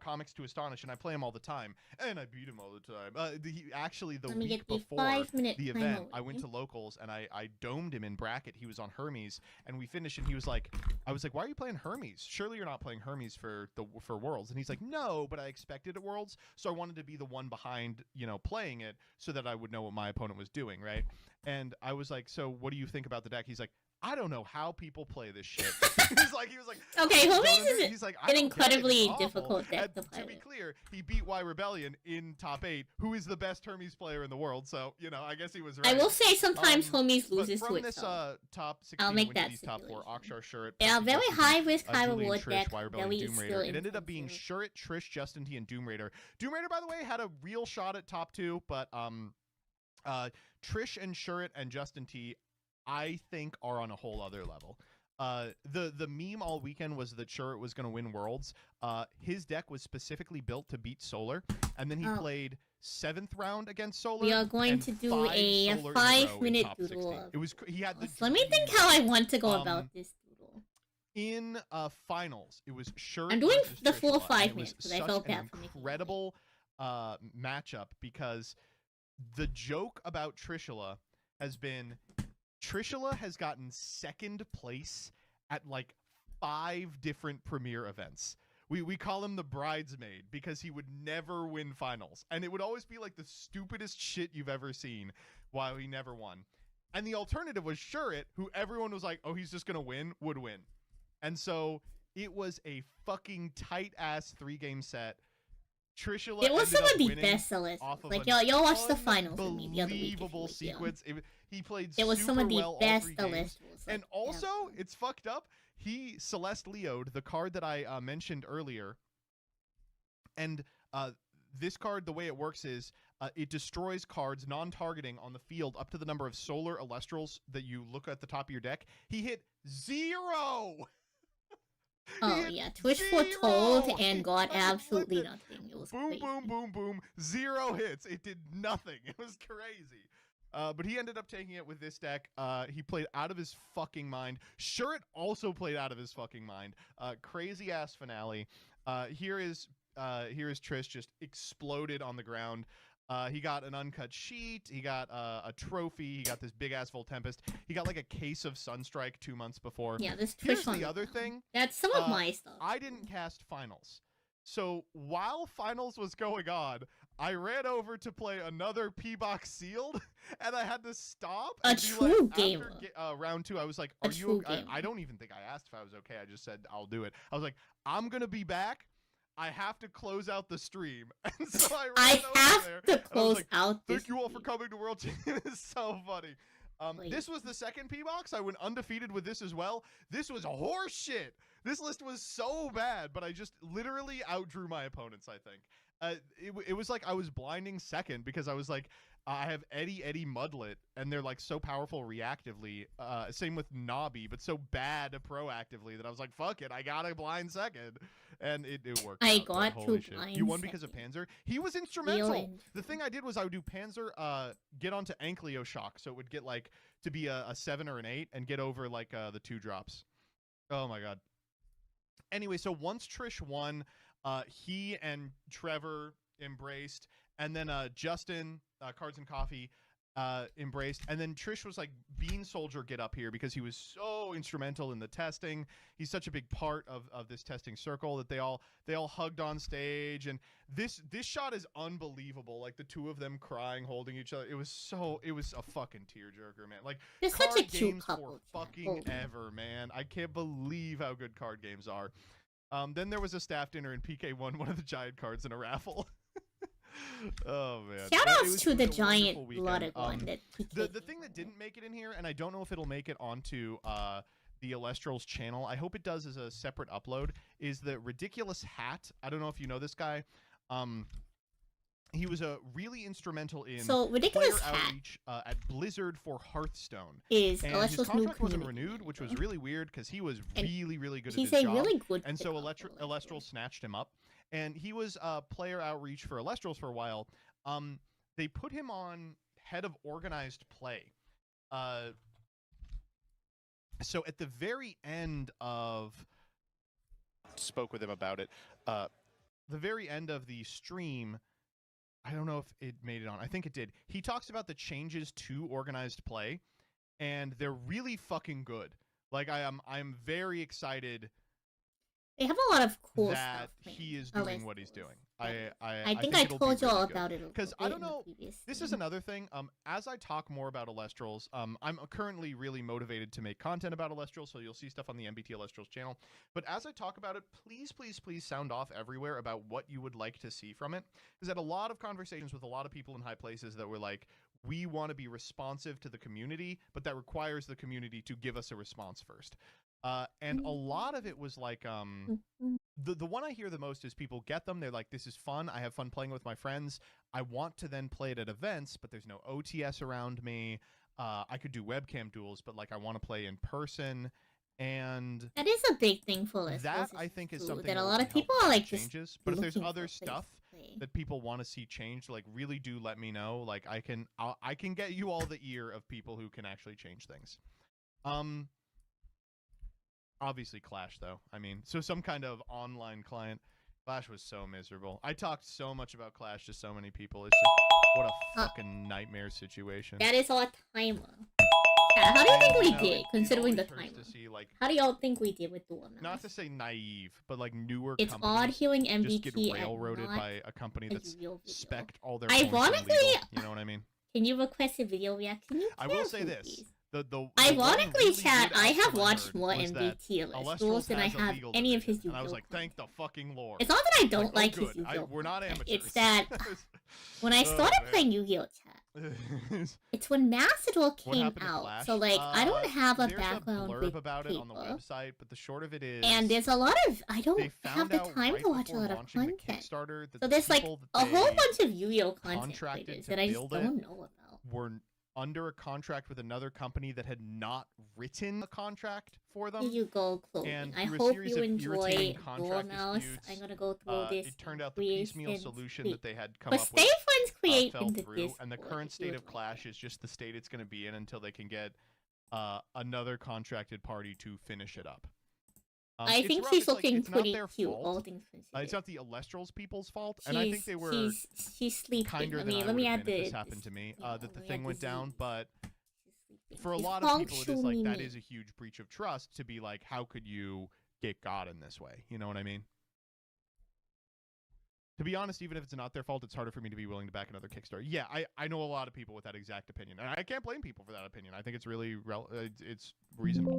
Comics to Astonish, and I play him all the time. And I beat him all the time. Actually, the Let me week get the before 5-minute the timer event, I went to locals, and I domed him in bracket. He was on Hermes, and we finished, and he was like, I was like, why are you playing Hermes? Surely you're not playing Hermes for Worlds. And he's like, no, but I expected at Worlds, so I wanted to be the one behind, playing it so that I would know what my opponent was doing, right? And I was like, so what do you think about the deck? He's like, I don't know how people play this shit. he was like, okay, Hermes is he's like, an incredibly difficult deck to play. To be clear, he beat Y Rebellion in top 8, who is the best Hermes player in the world. So I guess he was right. I will say sometimes Hermes loses but to from this itself. Top 16, I'll make went to that these top 4: Akshar, Shuret, They are Perky, very Justin high T, risk, high Julian, reward Trish, deck. Y Rebellion, Very Doom skill Raider. It ended up intensive. being Shuret, Trish, Justin T, and Doom Raider. Doom Raider, by the way, had a real shot at top 2, but Trish and Shuret and Justin T, I think, are on a whole other level. The meme all weekend was that Shuret was going to win Worlds. His deck was specifically built to beat Solar, and then he played 7th round against Solar. We are going and to do 5 a Solar in row in 5-minute top doodle. 16. It was he had the Let me think how I want to go about this doodle. in finals. It was Shuret. I'm doing versus the full Trishula, 5 and it was minutes because I such felt an bad for making it. incredible matchup because the joke about Trishula has been Trishula has gotten 2nd place at like 5 different premier events. We call him the bridesmaid because he would never win finals. And it would always be like the stupidest shit you've ever seen while he never won. And the alternative was Shuret, who everyone was like, oh, he's just going to win, would win. And so it was a fucking tight-ass 3-game set. Trishula It was some of the winning best sellers. off of Like, an y'all watched the finals with me the other week. if you unbelievable were here. sequence. He played It was some of the super well all best 3 games. Celestials, like, And also, it's fucked up. He Celeste Leo'd the card that I mentioned earlier. And this card, the way it works is it destroys cards non-targeting on the field up to the number of Solar Elestrals that you look at the top of your deck. He hit 0! Oh yeah, Twitch foretold and got absolutely nothing. It was Boom, crazy. boom, boom, boom. 0 hits. It did nothing. It was crazy. But he ended up taking it with this deck. He played out of his fucking mind. Shuret also played out of his fucking mind. Crazy ass finale. Here is Trish just exploded on the ground. He got an uncut sheet. He got a trophy. He got this big ass Volt Tempest. He got like a case of Sunstrike 2 months before. Yeah, this Trish Here's one. the other thing. That's some of my stuff. I didn't cast finals. So while finals was going on, I ran over to play another P-Box sealed, and I had to stop. A And be true like, gamer. After round 2, I was like, A "Are you?" true Okay? gamer. I don't even think I asked if I was okay. I just said, "I'll do it." I was like, "I'm gonna be back. I have to close out the stream." And so I ran over have there, to and I was close like, out the Thank you all for coming to World Team. It's so funny. This was the second P-Box. I went undefeated with this as well. This was horse shit. This list was so bad, but I just literally outdrew my opponents, I think. It was like I was blinding second because I was like, I have Eddie Mudlet, and they're like so powerful reactively. Same with Nobby, but so bad proactively that I was like, fuck it, I got a blind second. And it worked I out, but got holy to shit. blind You won because of Panzer? He was instrumental. The thing I did was I would do Panzer, get onto Ankleo Shock, so it would get like to be a 7 or an 8 and get over like the 2 drops. Oh my god. Anyway, so once Trish won, he and Trevor embraced, and then Justin, Cards and Coffee, embraced, and then Trish was like, Bean Soldier, get up here, because he was so instrumental in the testing. He's such a big part of this testing circle that they all hugged on stage, and this shot is unbelievable. Like the two of them crying, holding each other. It was a fucking tearjerker, man. Like They're card such a cute games couple, for fucking ever, man. I can't believe how good card games are. Then there was a staff dinner, and PK won one of the giant cards in a raffle. Oh man! Shoutouts to the giant blooded one. The thing that didn't make it in here, and I don't know if it'll make it onto the Alestral's channel. I hope it does as a separate upload. Is the ridiculous hat? I don't know if you know this guy. He was a really instrumental in Ridiculous player Hat outreach at Blizzard for Hearthstone. Is and his contract wasn't renewed, which was really weird because he was really good at his job. He's a really good and so Alestral snatched him up, and he was player outreach for Alestrals for a while. They put him on head of organized play. So at the very end of spoke with him about it. The very end of the stream, I don't know if it made it on. I think it did. He talks about the changes to organized play, and they're really fucking good. Like I'm very excited. They have a lot of cool that stuff. He is doing what he's doing. I think I told you all about it because I don't know. This is another thing. As I talk more about Alestrals, I'm currently really motivated to make content about Alestrals, so you'll see stuff on the MBT Alestrals channel. But as I talk about it, please sound off everywhere about what you would like to see from it. Because I had a lot of conversations with a lot of people in high places that were like, we want to be responsive to the community, but that requires the community to give us a response first. And a lot of it was like, the one I hear the most is people get them. They're like, this is fun. I have fun playing with my friends. I want to then play it at events, but there's no OTS around me. I could do webcam duels, but like I want to play in person. And that is a big thing for us. That I think is something that a lot of people are like changes. But if there's other stuff that people want to see changed, like really do let me know. Like I can get you all the ear of people who can actually change things. Obviously Clash, though. I mean, so some kind of online client. Clash was so miserable. I talked so much about Clash to so many people. It's just, what a fucking nightmare situation. That is our timer. How do you think we did, considering the timer? How do y'all think we did with the one? Not to say naive, but like newer it's companies odd hearing MVT just get railroaded by a company that's spec'd all their ironically, you know what I mean? Can you request a video reaction? I will say this. Ironically, really chat, I have outcome watched heard more was that MVT Alestrals Alestrals than I has a have legal any of his division. And I was Yu-Gi-Oh! like, thank the fucking Lord. It's not that I don't like his good. Yu-Gi-Oh! We're not amateurs. It's that when I started playing Yu-Gi-Oh! Chat, it's when Macedor came out. So like, I don't have a background with about it on the paper. website, but the short of it is, And there's a lot of I don't have the time to watch a lot of content. Kickstarter, So there's like a whole bunch of Yu-Gi-Oh! Content creators that I just don't know about. Were under a contract with another company that had not written a contract for them. Here you go, Chloe. And I through a house series you of enjoy irritating War contract Mouse. disputes, I'm gonna go through this. it turned out the piecemeal solution that they had come but up stay with friends create fell in the through, Discord and the current if you state would of Clash is just the state it's going to be in until they can get another contracted party to finish it up. I it's think rough. she's It's like, looking it's not pretty their cute, fault. all things considered. It's not the Alestrals people's fault, and I think they were she's sleeping. kinder I than mean, I let me would have add been if the this happened to me. That the let me thing add went the down, Z's. but for a It's lot of people, it is like that functioning. is a huge breach of trust to be like, how could you get God in this way? You know what I mean? To be honest, even if it's not their fault, it's harder for me to be willing to back another Kickstarter. Yeah, I know a lot of people with that exact opinion, and I can't blame people for that opinion. I think it's really it's reasonable.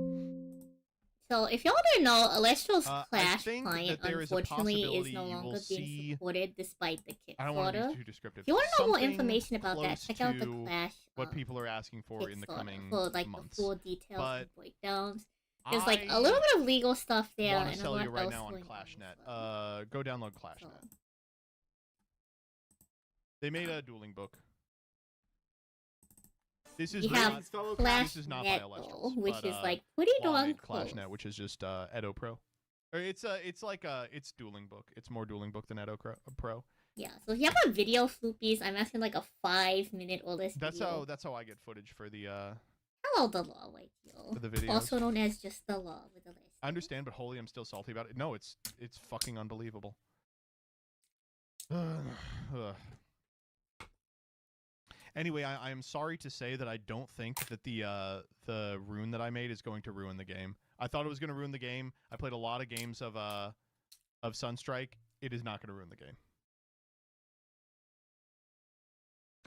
So, if y'all don't know, Alestral's I Clash think client, that there is a unfortunately, is possibility no you longer will being see- supported despite the Kickstarter. I don't want to be too descriptive. If you want to know more Something information about that, close check out the to Clash what people are asking for in the Kickstarter coming for like months. the full details But and breakdowns. There's like a little bit of legal stuff there, I want and to a sell lot you right else now on going on. ClashNet. Go download ClashNet. They made a dueling book. This is We not have this is not by ClashNet, Alestrals, which but, is like pretty Law darn made close. ClashNet, which is just Edo Pro. Or it's dueling book. It's more dueling book than Edo Pro. Yeah, so if you have a video floopies, I'm asking like a 5-minute or less video. That's how I get footage for the Hello, the law, white yo. For the videos. Also known as just the law with the list. I understand, but holy, I'm still salty about it. No, it's fucking unbelievable. Ugh. Anyway, I am sorry to say that I don't think that the rune that I made is going to ruin the game. I thought it was going to ruin the game. I played a lot of games of Sunstrike. It is not going to ruin the game.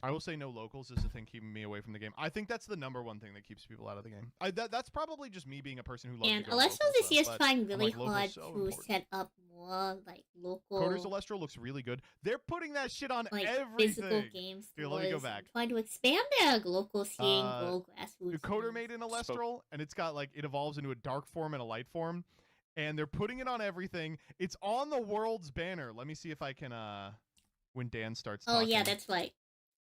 I will say no locals is the thing keeping me away from the game. I think that's the number one thing that keeps people out of the game. That's probably just me being a person who loves And to go Alestrals locals, this year's but trying I'm really like, locals hard so to important. set up more like local Coder's Alestral looks really good. They're putting that shit on like everything. physical games. Here, let me go stores, back. Trying to expand their local scene, go grassroots. Coder made an Alestral, and it's got like it evolves into a dark form and a light form, and they're putting it on everything. It's on the world's banner. Let me see if I can when Dan starts Oh talking. yeah, that's right.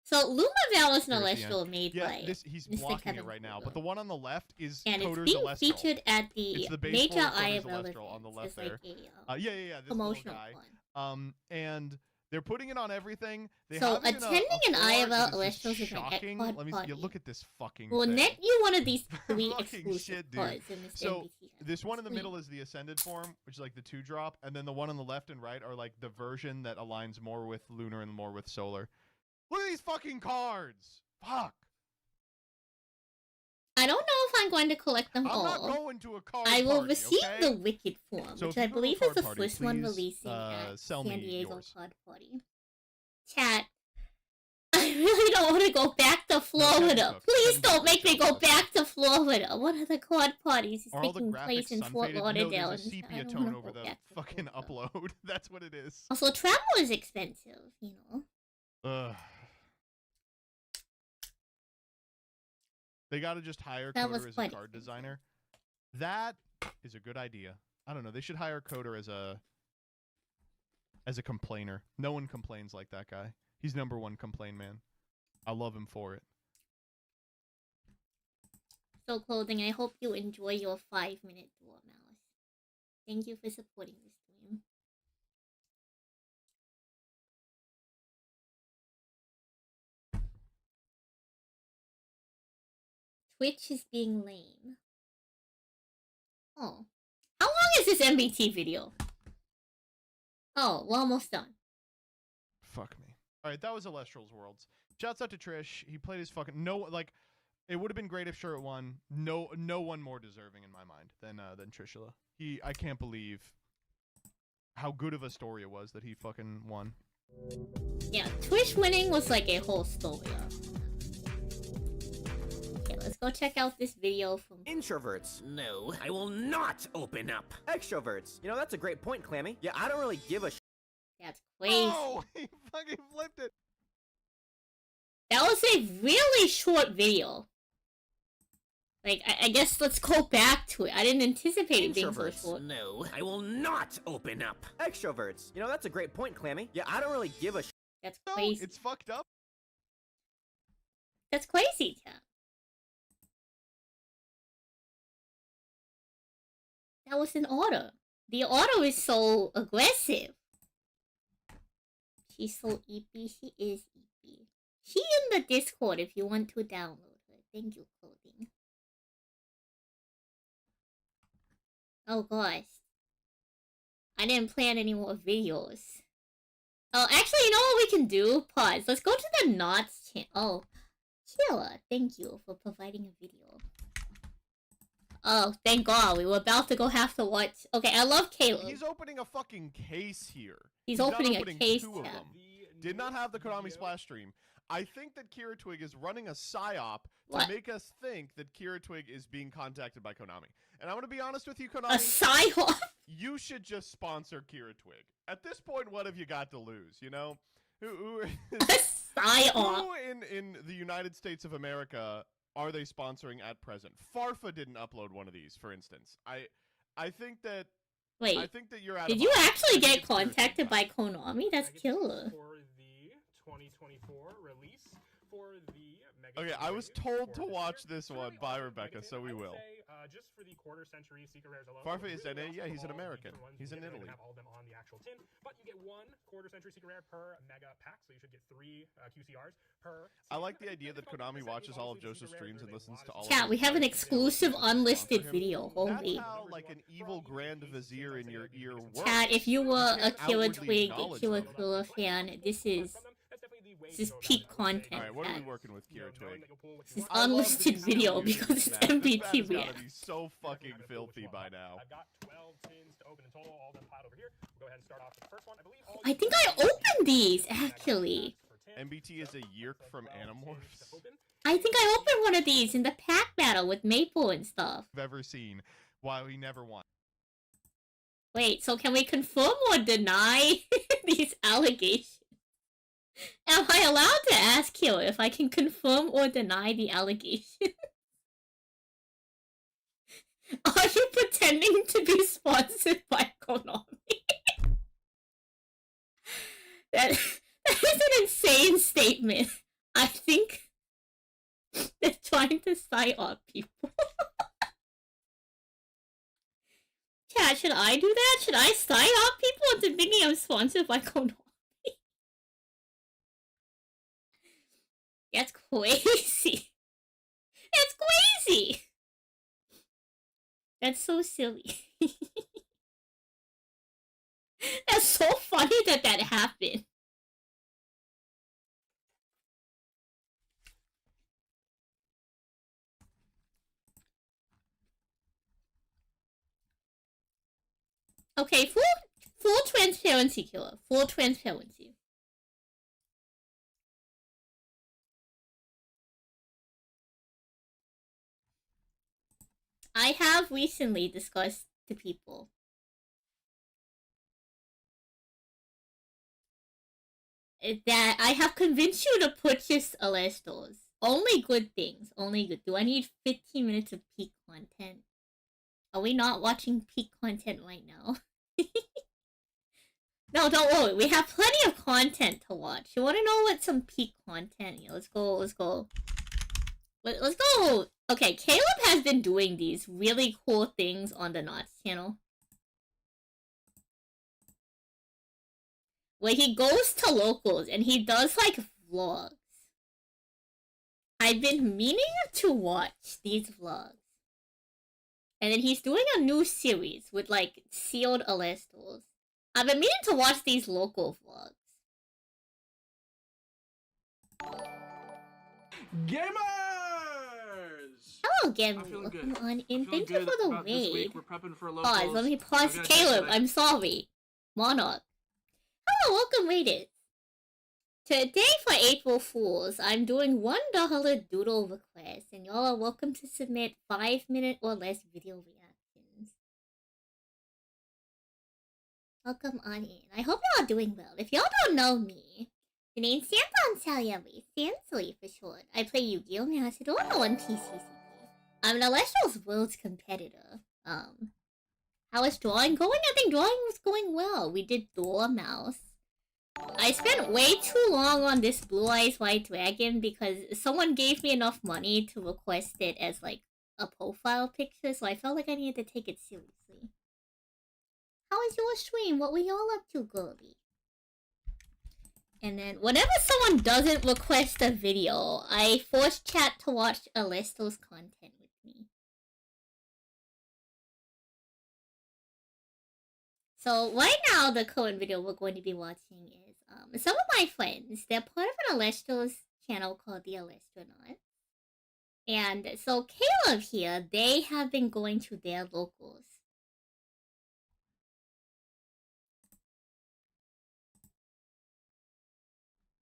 So Lumavel is an Here at the Alestral end. made Yeah, by he's Mr. blocking Kevin it right now, Kruger. but the one on the left is And it's Coder's being Alestral. featured at the It's the base major form of Eye Coder's of Alestral on the left It's like there. a Yeah, this little promotional guy. one. And they're putting it on everything. They So have even attending a an Eye of floor that is Alestrals just event at shocking. Quad Let me Party see. Look at this fucking will thing. net you one of these 3 Fucking exclusive shit, dude. cards in this So MBT. this one in the Sweet. middle is the ascended form, which is like the 2-drop, and then the one on the left and right are like the version that aligns more with lunar and more with solar. Look at these fucking cards. Fuck. I don't know if I'm going to collect them I'm all. not going to a card I will party, receive okay? the Wicked form, So which if I you go to a believe is card the party, first one please, releasing at sell San me Diego yours. Card Party. Chat. I really don't want to go back to Florida. Please don't make me go back to Florida. One of the card parties is Are all the taking place graphics in Fort sun-faded? Lauderdale. No, there's a and sepia I don't tone wanna over go the back to fucking upload. That's what it is. Also, travel is expensive, you know. Ugh. They gotta just hire That was Coder as a quite card designer. That is a good idea. I don't know. They should hire Coder as a complainer. No one complains like that guy. He's #1 complain man. I love him for it. So clothing, I hope you enjoy your 5-minute tour, Mouse. Thank you for supporting this stream. Twitch is being lame. Oh. How long is this MBT video? Oh, we're almost done. Fuck me. All right, that was Alestral's Worlds. Shouts out to Trish. He played his fucking it would have been great if Shirt won. No one more deserving in my mind than Trishula. I can't believe how good of a story it was that he fucking won. Yeah, Twitch winning was like a whole story. Okay, let's go check out this video from Introverts. No, I will not open up. Extroverts. You know, that's a great point, Clammy. Yeah, I don't really give a That's crazy. Oh, he fucking flipped it. That was a really short video. Like, I guess let's go back to it. I didn't anticipate it being so Introverts. short. No, I will not open up. Extroverts. You know, that's a great point, Clammy. Yeah, I don't really give a That's crazy. It's fucked up. That's crazy, Tim. That was an auto. The auto is so aggressive. She's so EP. She is EP. She in the Discord if you want to download her. Thank you, clothing. Oh gosh. I didn't plan any more videos. Oh, actually, you know what we can do? Pause. Let's go to the Knots channel. Oh, Sheila, thank you for providing a video. Oh, thank God. We were about to go have to watch. Okay, I love Caleb. He's opening a fucking case here. He's opening a case, two of chat. them. Did not have the Konami splash stream. I think that Kira Twig is running a psyop What? to make us think that Kira Twig is being contacted by Konami. And I'm going to be honest with you, Konami. A psyop? You should just sponsor Kira Twig. At this point, what have you got to lose, you know? Who in the United States of America are they sponsoring at present? Farfa didn't upload one of these, for instance. I think that... Wait, I think that you're out did of you line. actually get contacted by Konami? That's killer. For the 2024 release for the Mega Okay, I was told to watch this one by Rebecca, so we will. Just for the quarter century secret rares alone. Farfa is NA? Yeah, he's an American. He's in Italy. Have all of them on the actual tin, but you get one quarter century secret rare per mega pack, so you should get 3 QCRs per. I like the idea that Konami watches all of Joseph's streams and listens to all Chat, of we have an exclusive unlisted video. Holy. That's how, like, an evil Grand Vizier in your ear works. Chat, if you were a Killer outwardly Twig, acknowledge Killer them. Killer fan, this is peak content. Alright, what are we chat. working with, Kira Twig? This is unlisted video because it's MBT It's gotta react. be so fucking filthy by now. I've got 12 tins to open in total, all of them piled over here. We'll go ahead and start off with the first one. I believe all I think I opened these, actually. MBT is a yerk from Animorphs I think I opened one of these in the pack battle with Maple and stuff. I've ever seen. Why we never won. Wait, so can we confirm or deny these allegations? Am I allowed to ask you if I can confirm or deny the allegation? Are you pretending to be sponsored by Konami? That is an insane statement. I think they're trying to psyop people. Chat, should I do that? Should I psyop people into thinking I'm sponsored by Konami? That's crazy. That's crazy. That's so silly. That's so funny that that happened. Okay, full transparency, Killer. Full transparency. I have recently discussed to people that I have convinced you to purchase Alestos. Only good things. Only good. Do I need 15 minutes of peak content? Are we not watching peak content right now? No, don't worry. We have plenty of content to watch. You want to know what some peak content? Yeah, let's go. Let's go. Let's go. Okay, Caleb has been doing these really cool things on the Knots channel, where he goes to locals and he does like vlogs. I've been meaning to watch these vlogs. And then he's doing a new series with like sealed Alestos. I've been meaning to watch these local vlogs. Gamers! Hello, Gamers. Welcome on in. Thank you for the raid. Pause. Let me pause. Caleb, I'm sorry. Monarch. Hello, welcome, raiders. Today for April Fools, I'm doing $1 doodle requests, and y'all are welcome to submit 5-minute or less video reactions. Welcome on in. I hope y'all are doing well. If y'all don't know me, the name's Santon Salyami, Sansui for short. I play Yu-Gi-Oh! Master on the One Piece CCP. I'm an Alestro's Worlds competitor. How is drawing going? I think drawing was going well. We did Dormouse. I spent way too long on this Blue Eyes White Dragon because someone gave me enough money to request it as like a profile picture, so I felt like I needed to take it seriously. How was your stream? What were y'all up to, girly? And then whenever someone doesn't request a video, I force chat to watch Alesto's content with me. So right now, the current video we're going to be watching is some of my friends. They're part of an Alestro's channel called the Alestronauts. And so Caleb here, they have been going to their locals.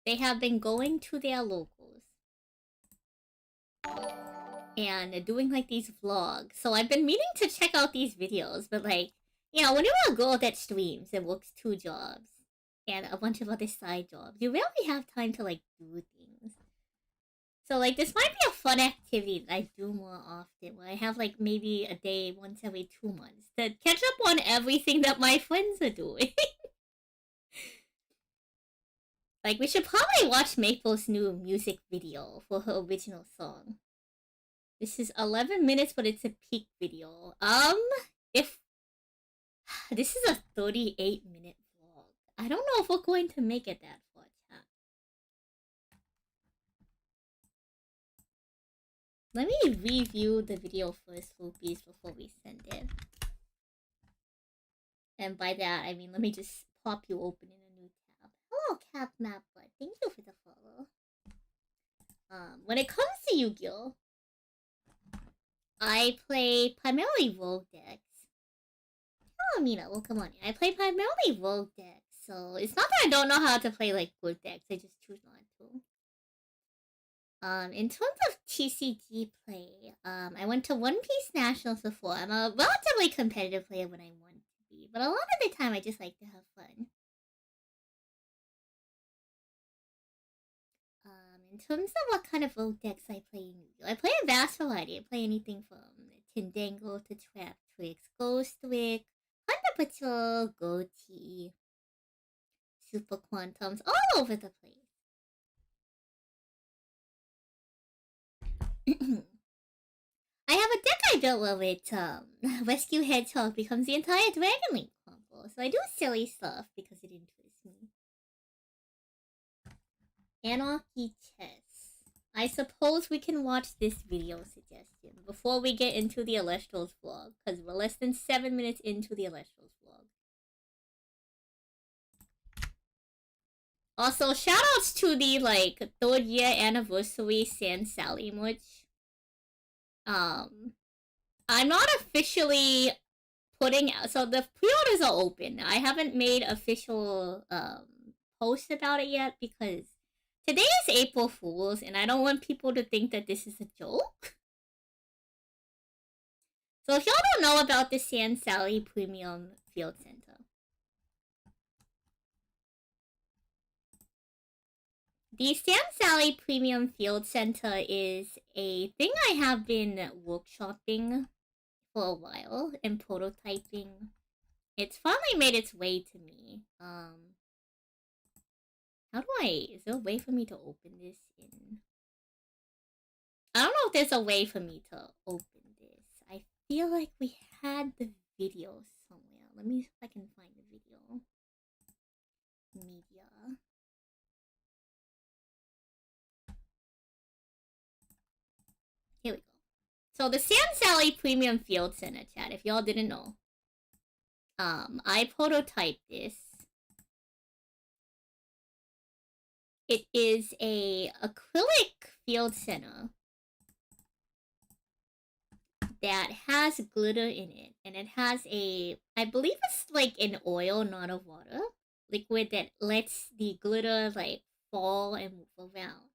they have been going to their locals and doing like these vlogs. So I've been meaning to check out these videos, but like, you know, when you're a girl that streams and works 2 jobs and a bunch of other side jobs, you rarely have time to like do things. So like this might be a fun activity that I do more often, where I have like maybe a day once every 2 months to catch up on everything that my friends are doing. Like, we should probably watch Maple's new music video for her original song. This is 11 minutes, but it's a peak video. If... This is a 38-minute vlog. I don't know if we're going to make it that far, chat. Let me review the video first, Foopies, before we send it. And by that, I mean, let me just pop you open in a new tab. Hello, Cap Maplet. Thank you for the follow. When it comes to Yu-Gi-Oh! I play primarily rogue decks. Hello, Mina. Welcome on in. I play primarily rogue decks, so it's not that I don't know how to play, like, good decks. I just choose not to. In terms of TCG play, I went to One Piece Nationals before. I'm a relatively competitive player when I want to be, but a lot of the time I just like to have fun. In terms of what kind of rogue decks I play in Yu-Gi-Oh! I play a vast variety. I play anything from Tindango to Trap Tricks, Ghost Rick, Hunter Patrol, Goatee, Super Quantums, all over the place. I have a deck I built where it, Rescue Hedgehog becomes the entire Dragon Link combo, so I do silly stuff because it interests me. Anarchy Chess. I suppose we can watch this video suggestion before we get into the Elestrals vlog, because we're less than 7 minutes into the Elestrals vlog. Also, shoutouts to the, like, 3rd year anniversary San Sally merch. I'm not officially putting out, so the pre-orders are open. I haven't made official, posts about it yet because today is April Fool's, and I don't want people to think that this is a joke. So if y'all don't know about the San Sally Premium Field Center, the San Sally Premium Field Center is a thing I have been workshopping for a while and prototyping. It's finally made its way to me. How do is there a way for me to open this in? I don't know if there's a way for me to open this. I feel like we had the video somewhere. Let me see if I can find the video. Media. Here we go. So the San Sally Premium Field Center, chat, if y'all didn't know. I prototyped this. It is a acrylic field center that has glitter in it, and it has a, I believe it's like an oil, not a water, liquid that lets the glitter like fall and move around.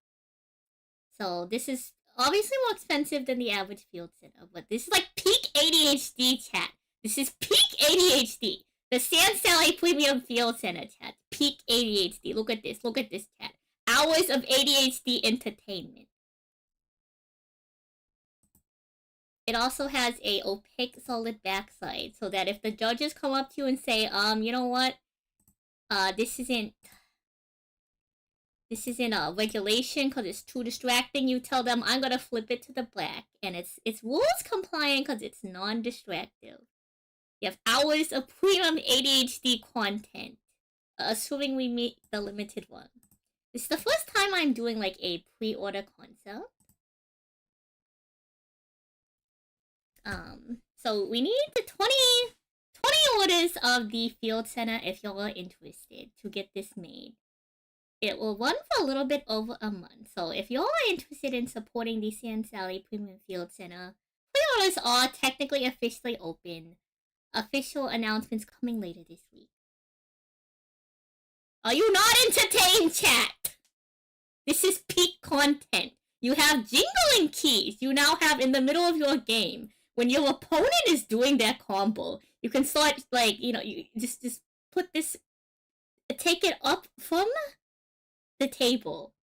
So this is obviously more expensive than the average field center, but this is like peak ADHD, chat. This is peak ADHD. The San Sally Premium Field Center, chat. Peak ADHD. Look at this, chat. Hours of ADHD entertainment. It also has a opaque solid backside, so that if the judges come up to you and say, you know what, this isn't a regulation because it's too distracting, you tell them I'm gonna flip it to the black, and it's rules compliant because it's non-distractive. You have hours of premium ADHD content, assuming we meet the limited one. This is the first time I'm doing like a pre-order concept. So we need the 20 orders of the field center if y'all are interested to get this made. It will run for a little bit over a month. So if y'all are interested in supporting the San Sally Premium Field Center, pre-orders are technically officially open. Official announcements coming later this week. Are you not entertained, chat? This is peak content. You have jingling keys you now have in the middle of your game. When your opponent is doing their combo, you can start, like, you know, you just put this, take it up from the table.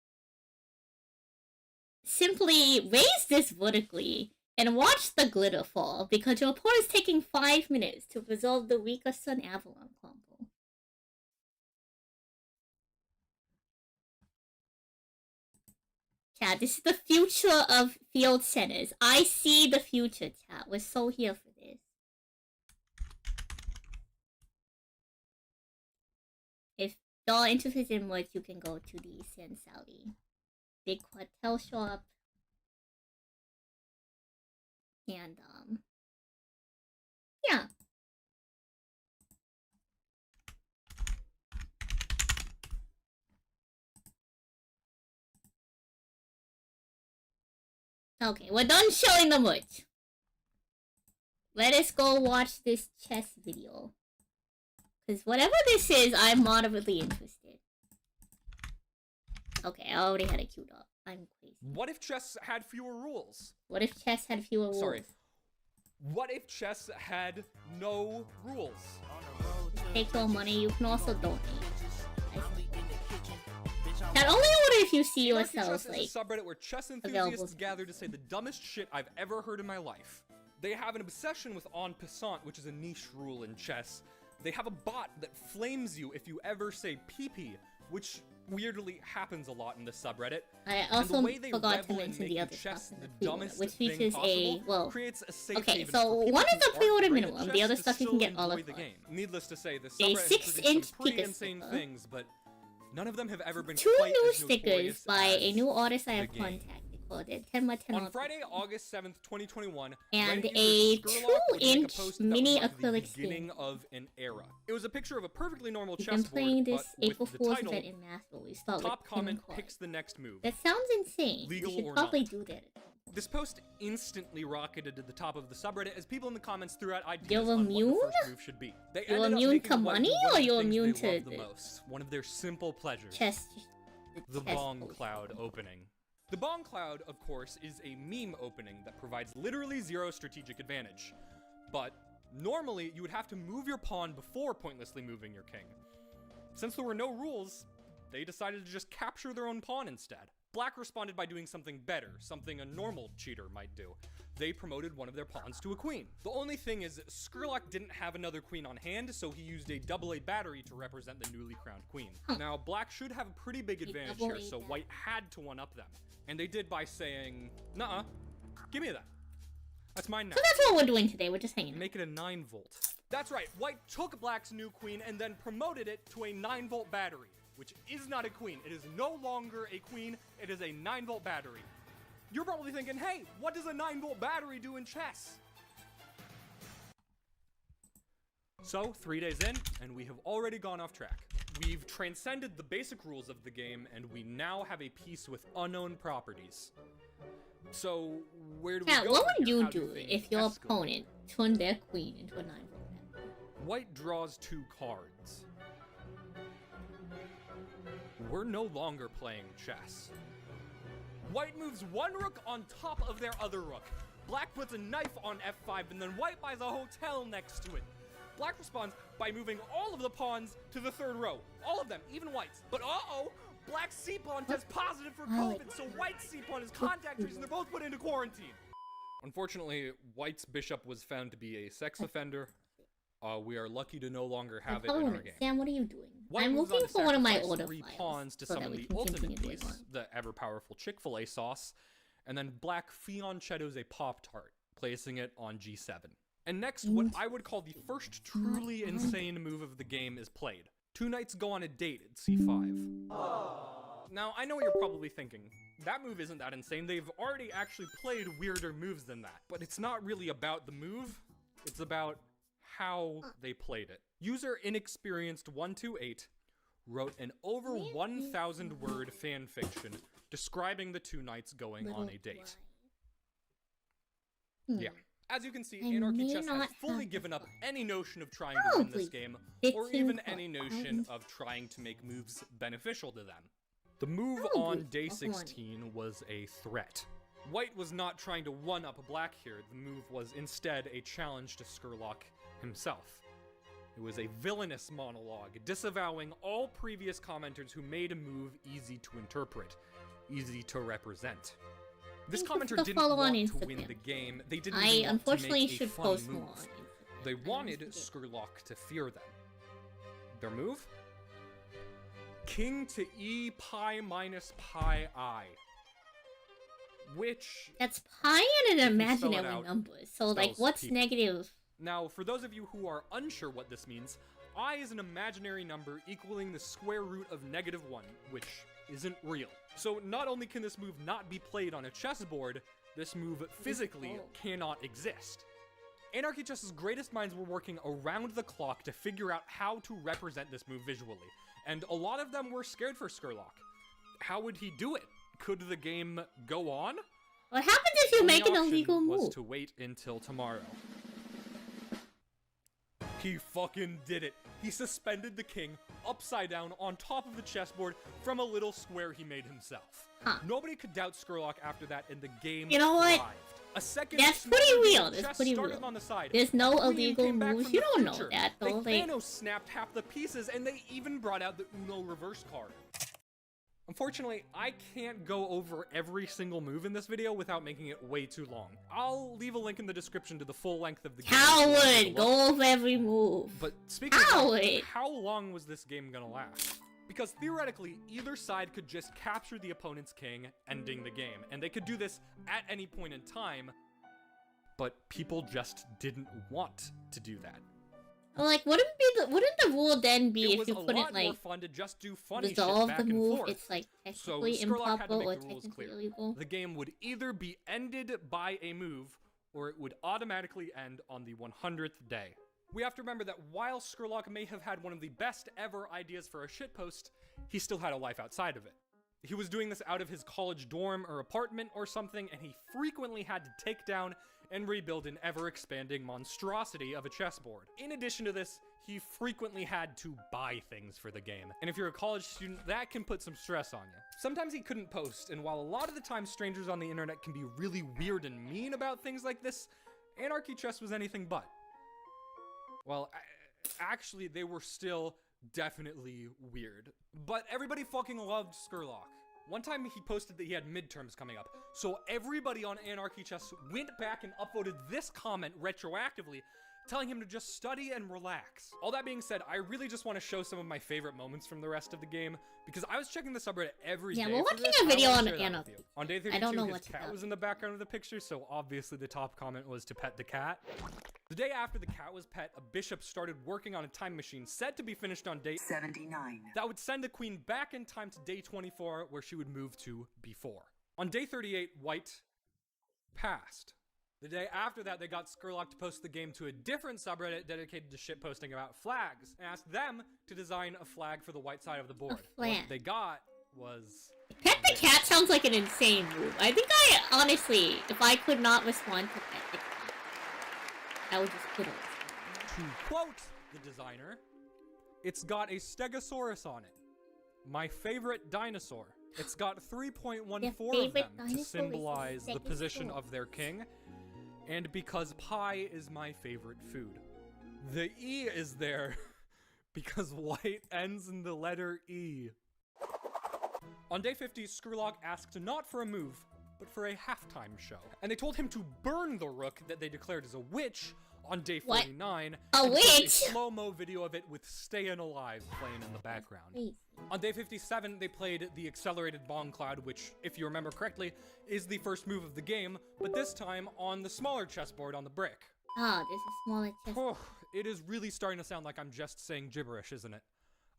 Simply raise this vertically and watch the glitter fall, because your opponent is taking 5 minutes to resolve the weaker Sun Avalon combo. Chat, this is the future of field centers. I see the future, chat. We're so here for this. If y'all interested in words, you can go to the San Sally Big Cartel shop. And, yeah. Okay, we're done showing the merch. Let us go watch this chess video. Because whatever this is, I'm moderately interested. Okay, I already had it queued up. I'm crazy. What if chess had fewer rules? What if chess had fewer rules? Sorry. What if chess had no rules? Take your money, you can also donate. Not only order if you see yourself, like, is a subreddit where chess enthusiasts gather to say the dumbest shit I've ever heard in my life. They have an obsession with en passant, which is a niche rule in chess. They have a bot that flames you if you ever say pee-pee, which weirdly happens a lot in the subreddit. I also forgot to mention the other stuff in the pre-order, which features creates a safe okay, haven so for people one is the who pre-order aren't great minimum, at the chess other to stuff you can still get all enjoy of the it. game. Needless to say, the A subreddit has 6-inch produced some pretty Pika insane sticker. things, but none of them have ever been 2 quite new as stickers notorious by as a new artist I the have game. contacted called it 10x10 On Friday, August 7th, 2021, and Reddit a user Skurlock would make a 2-inch post that mini marked the acrylic beginning skin. of an era. It was a picture of a perfectly normal We've been chessboard, playing this but April with the Fool's title, event in Nashville. We start top with comment cards. picks the next move. That sounds insane. Legal We should or probably not. do that. This post instantly rocketed to the top of the subreddit as people in the comments threw out ideas You're on immune? what the first move should be. They You're ended up immune making to white money, do one or of the you're things immune they to love the the most, one of their simple pleasures. chess? The chess bong post. cloud opening. The bong cloud, of course, is a meme opening that provides literally zero strategic advantage. But normally, you would have to move your pawn before pointlessly moving your king. Since there were no rules, they decided to just capture their own pawn instead. Black responded by doing something better, something a normal cheater might do. They promoted one of their pawns to a queen. The only thing is, Skurlock didn't have another queen on hand, so he used a AA battery to represent the newly crowned queen. Now, Black should have a pretty big advantage here, so White had to one-up them. And they did by saying, "Nuh-uh, give me that. That's mine now." So that's what we're doing today. We're just hanging out. Make it a 9-volt. That's right, White took Black's new queen and then promoted it to a 9-volt battery, which is not a queen. It is no longer a queen, it is a 9-volt battery. You're probably thinking, hey, what does a 9-volt battery do in chess? So, 3 days in, and we have already gone off track. We've transcended the basic rules of the game, and we now have a piece with unknown properties. So, where do we Cat, go? what from would here? you How do things if your escalate? opponent turned their queen into a 9-volt? White draws 2 cards. We're no longer playing chess. White moves 1 rook on top of their other rook. Black puts a knife on f5, and then White buys a hotel next to it. Black responds by moving all of the pawns to the 3rd row. All of them, even White's. But uh-oh! Black's c-pawn tests positive for COVID, so White's c-pawn is contact traced, and they're both put into quarantine. Unfortunately, White's bishop was found to be a sex offender. We are lucky to no longer have it in our game. Sam, what are you doing? White I'm moves looking on to for one of my sacrifice order 3 files pawns to so that summon we the can continue ultimate doing piece, one. the ever-powerful Chick-fil-A sauce, and then Black fianchettos a Pop-Tart, placing it on g7. And next, what I would call the first truly insane move of the game is played. 2 knights go on a date at c5. Now, I know what you're probably thinking. That move isn't that insane. They've already actually played weirder moves than that. But it's not really about the move. It's about how they played it. User inexperienced128 wrote an over 1,000 word fanfiction describing the 2 knights going on a date. Yeah. As you can see, Anarchy Chess has fully given up any notion of trying to win this game, or even any notion of trying to make moves beneficial to them. The move Oh, on good. day Oh, come on. 16 was a threat. White was not trying to one-up black here. The move was instead a challenge to Skurlock himself. It was a villainous monologue, disavowing all previous commenters who made a move easy to interpret, easy to represent. This commenter didn't want to win the game. They didn't even want unfortunately to make should a fun post move. more on They wanted Skurlock to fear them. Their move? King to E pi minus pi I. Which... That's pi and an if you spell it imaginary out, number. So, like, spells what's people. negative? Now, for those of you who are unsure what this means, I is an imaginary number equaling the square root of -1, which isn't real. So not only can this move not be played on a chessboard, this move physically cannot exist. Anarchy Chess's greatest minds were working around the clock to figure out how to represent this move visually, and a lot of them were scared for Skurlock. How would he do it? Could the game go on? What happens if you Only make an option illegal was move? to wait until tomorrow. He fucking did it. He suspended the king upside down on top of the chessboard from a little square he made himself. Huh. Nobody could doubt Skurlock after that, and the game You know what? thrived. A second That's pretty smaller game real. of That's chess pretty started real. on the side. There's no Queen illegal came back moves. from You the don't know future. that, though. They Like, Thanos snapped half the pieces, and they even brought out the Uno reverse card. Unfortunately, I can't go over every single move in this video without making it way too long. I'll leave a link in the description to the full length of the game. Coward! Go over every move. But speaking Coward! of, how long was this game gonna last? Because theoretically, either side could just capture the opponent's king, ending the game. And they could do this at any point in time, but people just didn't want to do that. like, wouldn't the rule then be It if was you a couldn't, lot more like, fun to just do funny shit resolve back the and move? forth. It's, like, So technically Skurlock had to improper or make the rules technically clear. illegal. The game would either be ended by a move, or it would automatically end on the 100th day. We have to remember that while Skurlock may have had one of the best ever ideas for a shitpost, he still had a life outside of it. He was doing this out of his college dorm or apartment or something, and he frequently had to take down and rebuild an ever-expanding monstrosity of a chessboard. In addition to this, he frequently had to buy things for the game. And if you're a college student, that can put some stress on you. Sometimes he couldn't post, and while a lot of the time strangers on the internet can be really weird and mean about things like this, Anarchy Chess was anything but. Well, actually, they were still definitely weird. But everybody fucking loved Skurlock. One time he posted that he had midterms coming up, so everybody on Anarchy Chess went back and upvoted this comment retroactively, telling him to just study and relax. All that being said, I really just want to show some of my favorite moments from the rest of the game, because I was checking the subreddit every day. Yeah, we're for watching this. a video I wanna on share that Anarchy. with you. On day I 32, don't know his what's cat about. was in the background of the picture, so obviously the top comment was to pet the cat. The day after the cat was pet, a bishop started working on a time machine said to be finished on day 79. That would send the queen back in time to day 24, where she would move to before. On day 38, White passed. The day after that, they got Skurlock to post the game to a different subreddit dedicated to shitposting about flags, and asked them to design a flag for the white side of the board. What flag. they got was... Pet the cat sounds like an insane move. I think honestly, if I could not respond to pet the cat, I would just put it. To quote the designer, it's got a Stegosaurus on it. My favorite dinosaur. It's got 3.14 of them to symbolize the position of their king, and because pie is my favorite food. The E is there because white ends in the letter E. On day 50, Skurlock asked not for a move, but for a halftime show. And they told him to burn the rook that they declared as a witch on day 49. A and post witch? A slow-mo video of it with Stayin' Alive playing in the background. On day 57, they played the accelerated Bong Cloud, which, if you remember correctly, is the first move of the game, but this time on the smaller chessboard on the brick. Ah, there's a smaller chest. Oh, it is really starting to sound like I'm just saying gibberish, isn't it?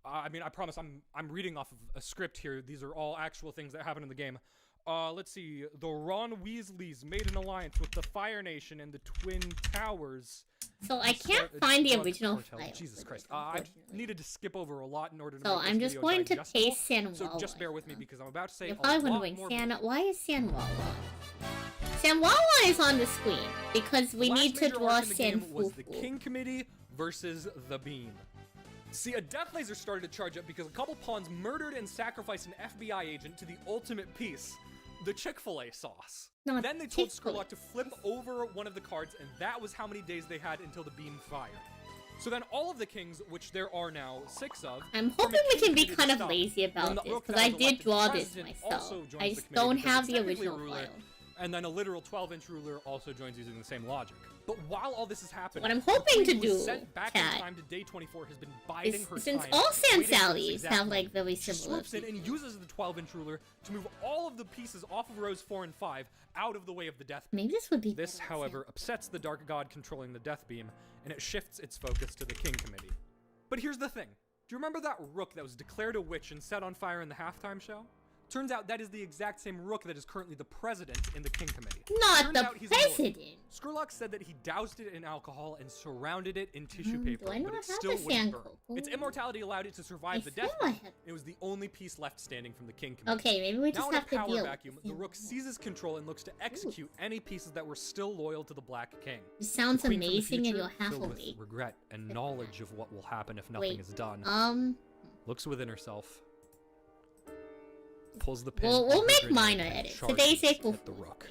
I mean, I promise I'm reading off of a script here. These are all actual things that happen in the game. Let's see. The Ron Weasleys made an alliance with the Fire Nation and the Twin Towers. So I can't find the original file. Jesus Christ. I needed to skip over a lot in order to So make this I'm just video going to digestible. paste San So Wawa. just bear with me because I'm about to say You're a probably lot wondering, more. why is San Wawa? San Wawa is on the screen because we The need last to major draw arc in the San game was the Fufu. King Committee versus the Beam. See, a death laser started to charge up because a couple pawns murdered and sacrificed an FBI agent to the ultimate piece, the Chick-fil-A sauce. Then they told Skurlock to flip over one of the cards, and that was how many days they had until the beam fired. So then all of the kings, which there are now 6 of... I'm hoping we can be kind of lazy about this, because I did draw this myself. I just don't have the original file. And then a literal 12-inch ruler also joins using the same logic. But while all this is happening, what I'm hoping to do, sent back in time to day 24 has been biding her since time. all Sand waiting for this Sallies exact have like moment. very She similar swoops in and uses the 12-inch ruler to move all of the pieces off of rows 4 and 5 out of the way of the death beam. Maybe this would be This, however, upsets the Dark God controlling the death beam, and it shifts its focus to the King Committee. But here's the thing. Do you remember that rook that was declared a witch and set on fire in the halftime show? Turns out that is the exact same rook that is currently the president in the King Committee. Not the president! Skurlock said that he doused it in alcohol and surrounded it in tissue paper, do I not but it have still the wouldn't burn. Santon? Its immortality allowed it to survive the death beam. It was the only piece left standing from the King Committee. Okay, maybe we just now have to in a power deal vacuum, the rook seizes control and looks to execute any pieces that were still loyal to the Black King. It sounds The queen from the amazing and future, you're half filled with awake. regret and knowledge of what will happen if nothing Wait, is done. Looks within herself. Pulls the pin. We'll of the make grenade minor and edits. charges Today's April at the rook.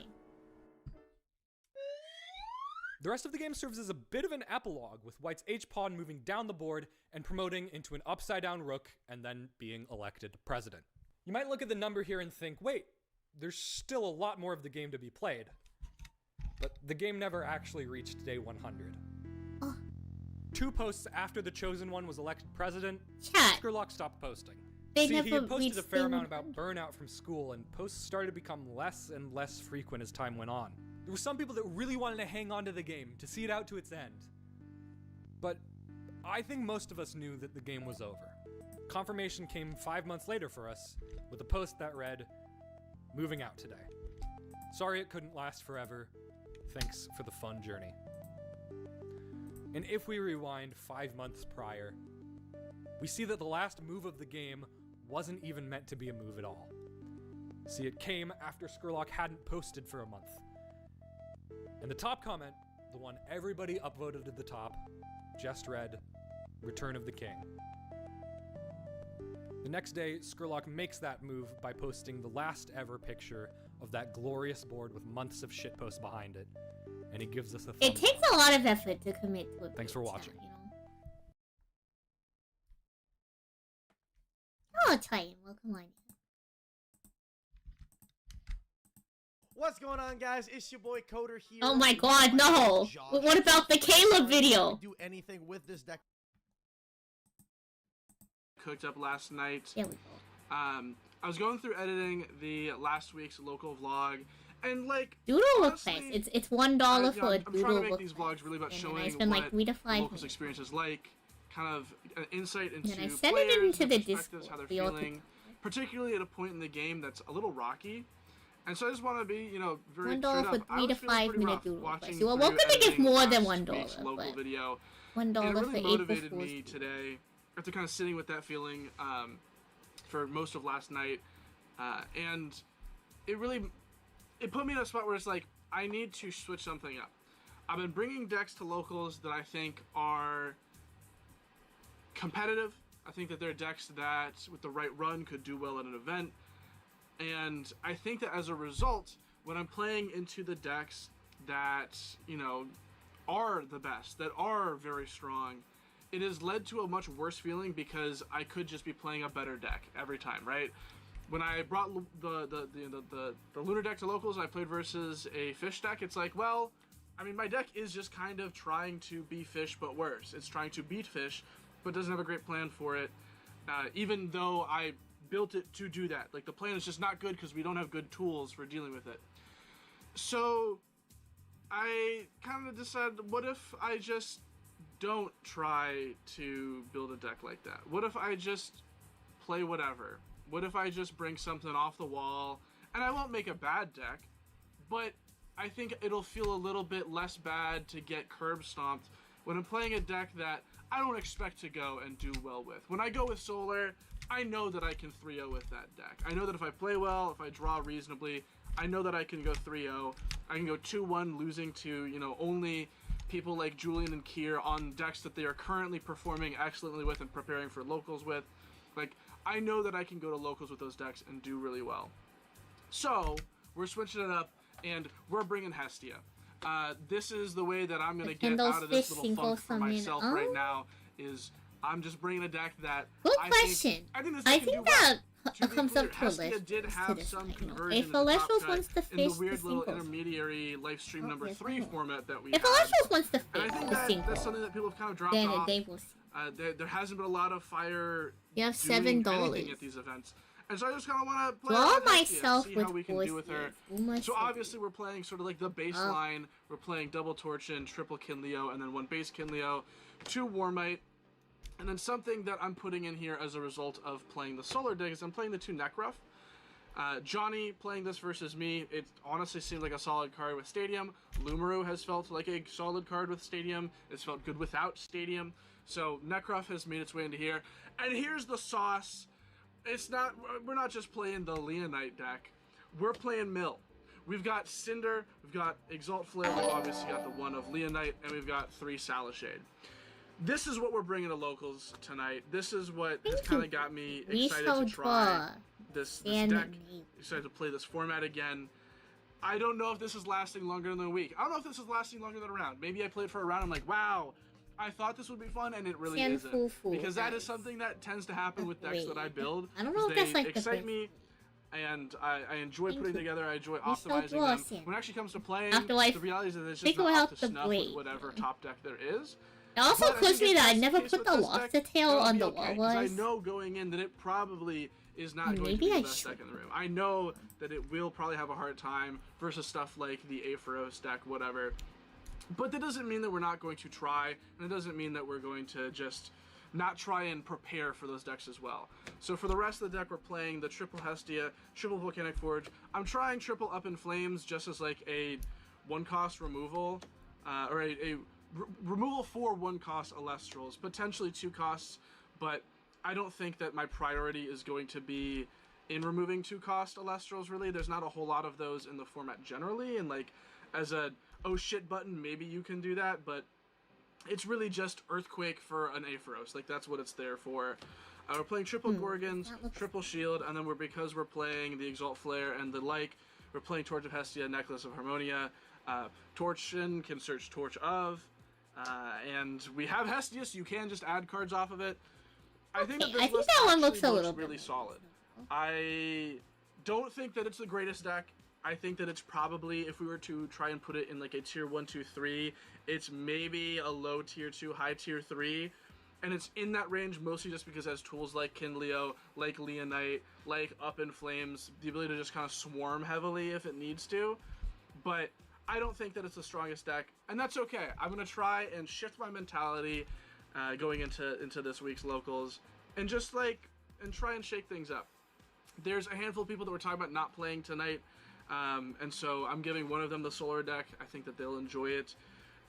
The rest of the game serves as a bit of an epilogue, with White's H-pawn moving down the board and promoting into an upside-down rook, and then being elected president. You might look at the number here and think, wait, there's still a lot more of the game to be played. But the game never actually reached day 100. 2 posts after the chosen one was elected president, Skurlock stopped posting. They See, he never had posted a reached fair day amount about burnout from school, and posts started to become less and less frequent as time went on. There were some people that really wanted to hang on to the game, to see it out to its end. But I think most of us knew that the game was over. Confirmation came 5 months later for us, with a post that read, "Moving out today. Sorry it couldn't last forever. Thanks for the fun journey." And if we rewind 5 months prior, we see that the last move of the game wasn't even meant to be a move at all. See, it came after Skurlock hadn't posted for a month. And the top comment, the one everybody upvoted at the top, just read, "Return of the King." The next day, Skurlock makes that move by posting the last ever picture of that glorious board with months of shitposts behind it. And he gives us a thumbs It takes a lot of effort to commit to it. Thanks for watching. Oh, Titan, welcome on. What's going on, guys? It's your boy Coder here. Oh my god, no! What about the Caleb video? Do anything with this deck? Cooked up last night. There we go. I was going through editing the last week's local vlog, and like Doodle request. It's $1 for a I'm Doodle trying to make request. these vlogs really about And showing then I spend what like 3 to 5 locals' minutes. experience is like, kind of an insight into And I send players, it into their the perspectives, Discord. how they're for y'all to- feeling, particularly at a point in the game that's a little rocky. And so I just want to be, very $1 straight for up. I 3 to was feeling 5 pretty minute rough Doodle watching requests. You are through welcome to give editing more than last $1, week's local but video. $1 and it for really April motivated Fool's me today after kind of sitting with that feeling for most of last night, and it put me in a spot where it's like I need to switch something up. I've been bringing decks to locals that I think are competitive. I think that they're decks that with the right run could do well at an event, and I think that as a result, when I'm playing into the decks that are the best, that are very strong, it has led to a much worse feeling because I could just be playing a better deck every time, right? When I brought the Lunar deck to locals and I played versus a fish deck, it's like, well, I mean, my deck is just kind of trying to be fish but worse. It's trying to beat fish, but doesn't have a great plan for it, even though I built it to do that. Like, the plan is just not good because we don't have good tools for dealing with it. So I kind of decided, what if I just don't try to build a deck like that? What if I just play whatever? What if I just bring something off the wall? And I won't make a bad deck, but I think it'll feel a little bit less bad to get curb stomped when I'm playing a deck that I don't expect to go and do well with. When I go with Solar, I know that I can 3-0 with that deck. I know that if I play well, if I draw reasonably, I know that I can go 3-0. I can go 2-1 losing to, only people like Julian and Kier on decks that they are currently performing excellently with and preparing for locals with. Like, I know that I can go to locals with those decks and do really well. So, we're switching it up, and we're bringing Hestia. This is the way that I'm going to get out of this little funk for myself right now, is I'm just bringing a deck that Good question. I think this I deck can think do well. that comes up to a Hestia list. did have some conversion If in the top Aleshos cut wants to in the fish weird the little singles. intermediary live stream number 3 format that we If had. Aleshos wants to And I fish think the that, singles, that's something that people have kind of dropped then off. they will see. There hasn't been a lot of fire You have doing $7. anything at these events. And so I just kind of want to play Draw around with Hestia, myself see with how we can do with her. voices. So obviously we're playing sort of like the baseline. We're playing double Torchin, triple Kinleo, and then 1 base Kinleo, 2 Warmite, and then something that I'm putting in here as a result of playing the Solar Dig is I'm playing the 2 Necruff. Johnny playing this versus me, it honestly seemed like a solid card with Stadium. Lumaru has felt like a solid card with Stadium. It's felt good without Stadium. So Necruff has made its way into here. And here's the sauce. We're not just playing the Leonite deck. We're playing Mill. We've got Cinder, we've got Exalt Flare, we've obviously got the 1 of Leonite, and we've got 3 Salashade. This is what we're bringing to locals tonight. This is what has kind of got me excited to try this deck. Excited to play this format again. I don't know if this is lasting longer than a week. I don't know if this is lasting longer than a round. Maybe I played for a round, I'm like, wow, I thought this would be fun, and it really isn't. Because that is something that tends to happen with decks that I build. I don't know if that's like excite me, and I enjoy putting together, I enjoy optimizing them. When it actually comes to playing, the reality is that it's just not up to snuff with whatever top deck there is. It also occurs to me that I never put the lobster tail on the wall was. I know going in that it probably is not going to be the best deck in the room. I know that it will probably have a hard time versus stuff like the Aephros deck, whatever. But that doesn't mean that we're not going to try, and it doesn't mean that we're going to just not try and prepare for those decks as well. So for the rest of the deck, we're playing the triple Hestia, triple Volcanic Forge. I'm trying triple Up in Flames just as like a 1-cost removal, or a removal for 1-cost Alestrals, potentially 2 costs, but I don't think that my priority is going to be in removing 2-cost Alestrals, really. There's not a whole lot of those in the format generally, and like as a oh shit button, maybe you can do that, but it's really just Earthquake for an Aephros. Like, that's what it's there for. We're playing triple Gorgons, triple Shield, and then because we're playing the Exalt Flare and the like, we're playing Torch of Hestia, Necklace of Harmonia. Torchin can search Torch of, and we have Hestia, so you can just add cards off of it. I think that this list one looks a little really solid. I don't think that it's the greatest deck. I think that it's probably, if we were to try and put it in like a tier 1, 2, 3, it's maybe a low tier 2, high tier 3. And it's in that range mostly just because it has tools like Kinleo, like Leonite, like Up in Flames, the ability to just kind of swarm heavily if it needs to. But I don't think that it's the strongest deck, and that's okay. I'm going to try and shift my mentality going into this week's locals, and just and try and shake things up. There's a handful of people that we're talking about not playing tonight, and so I'm giving one of them the Solar deck. I think that they'll enjoy it.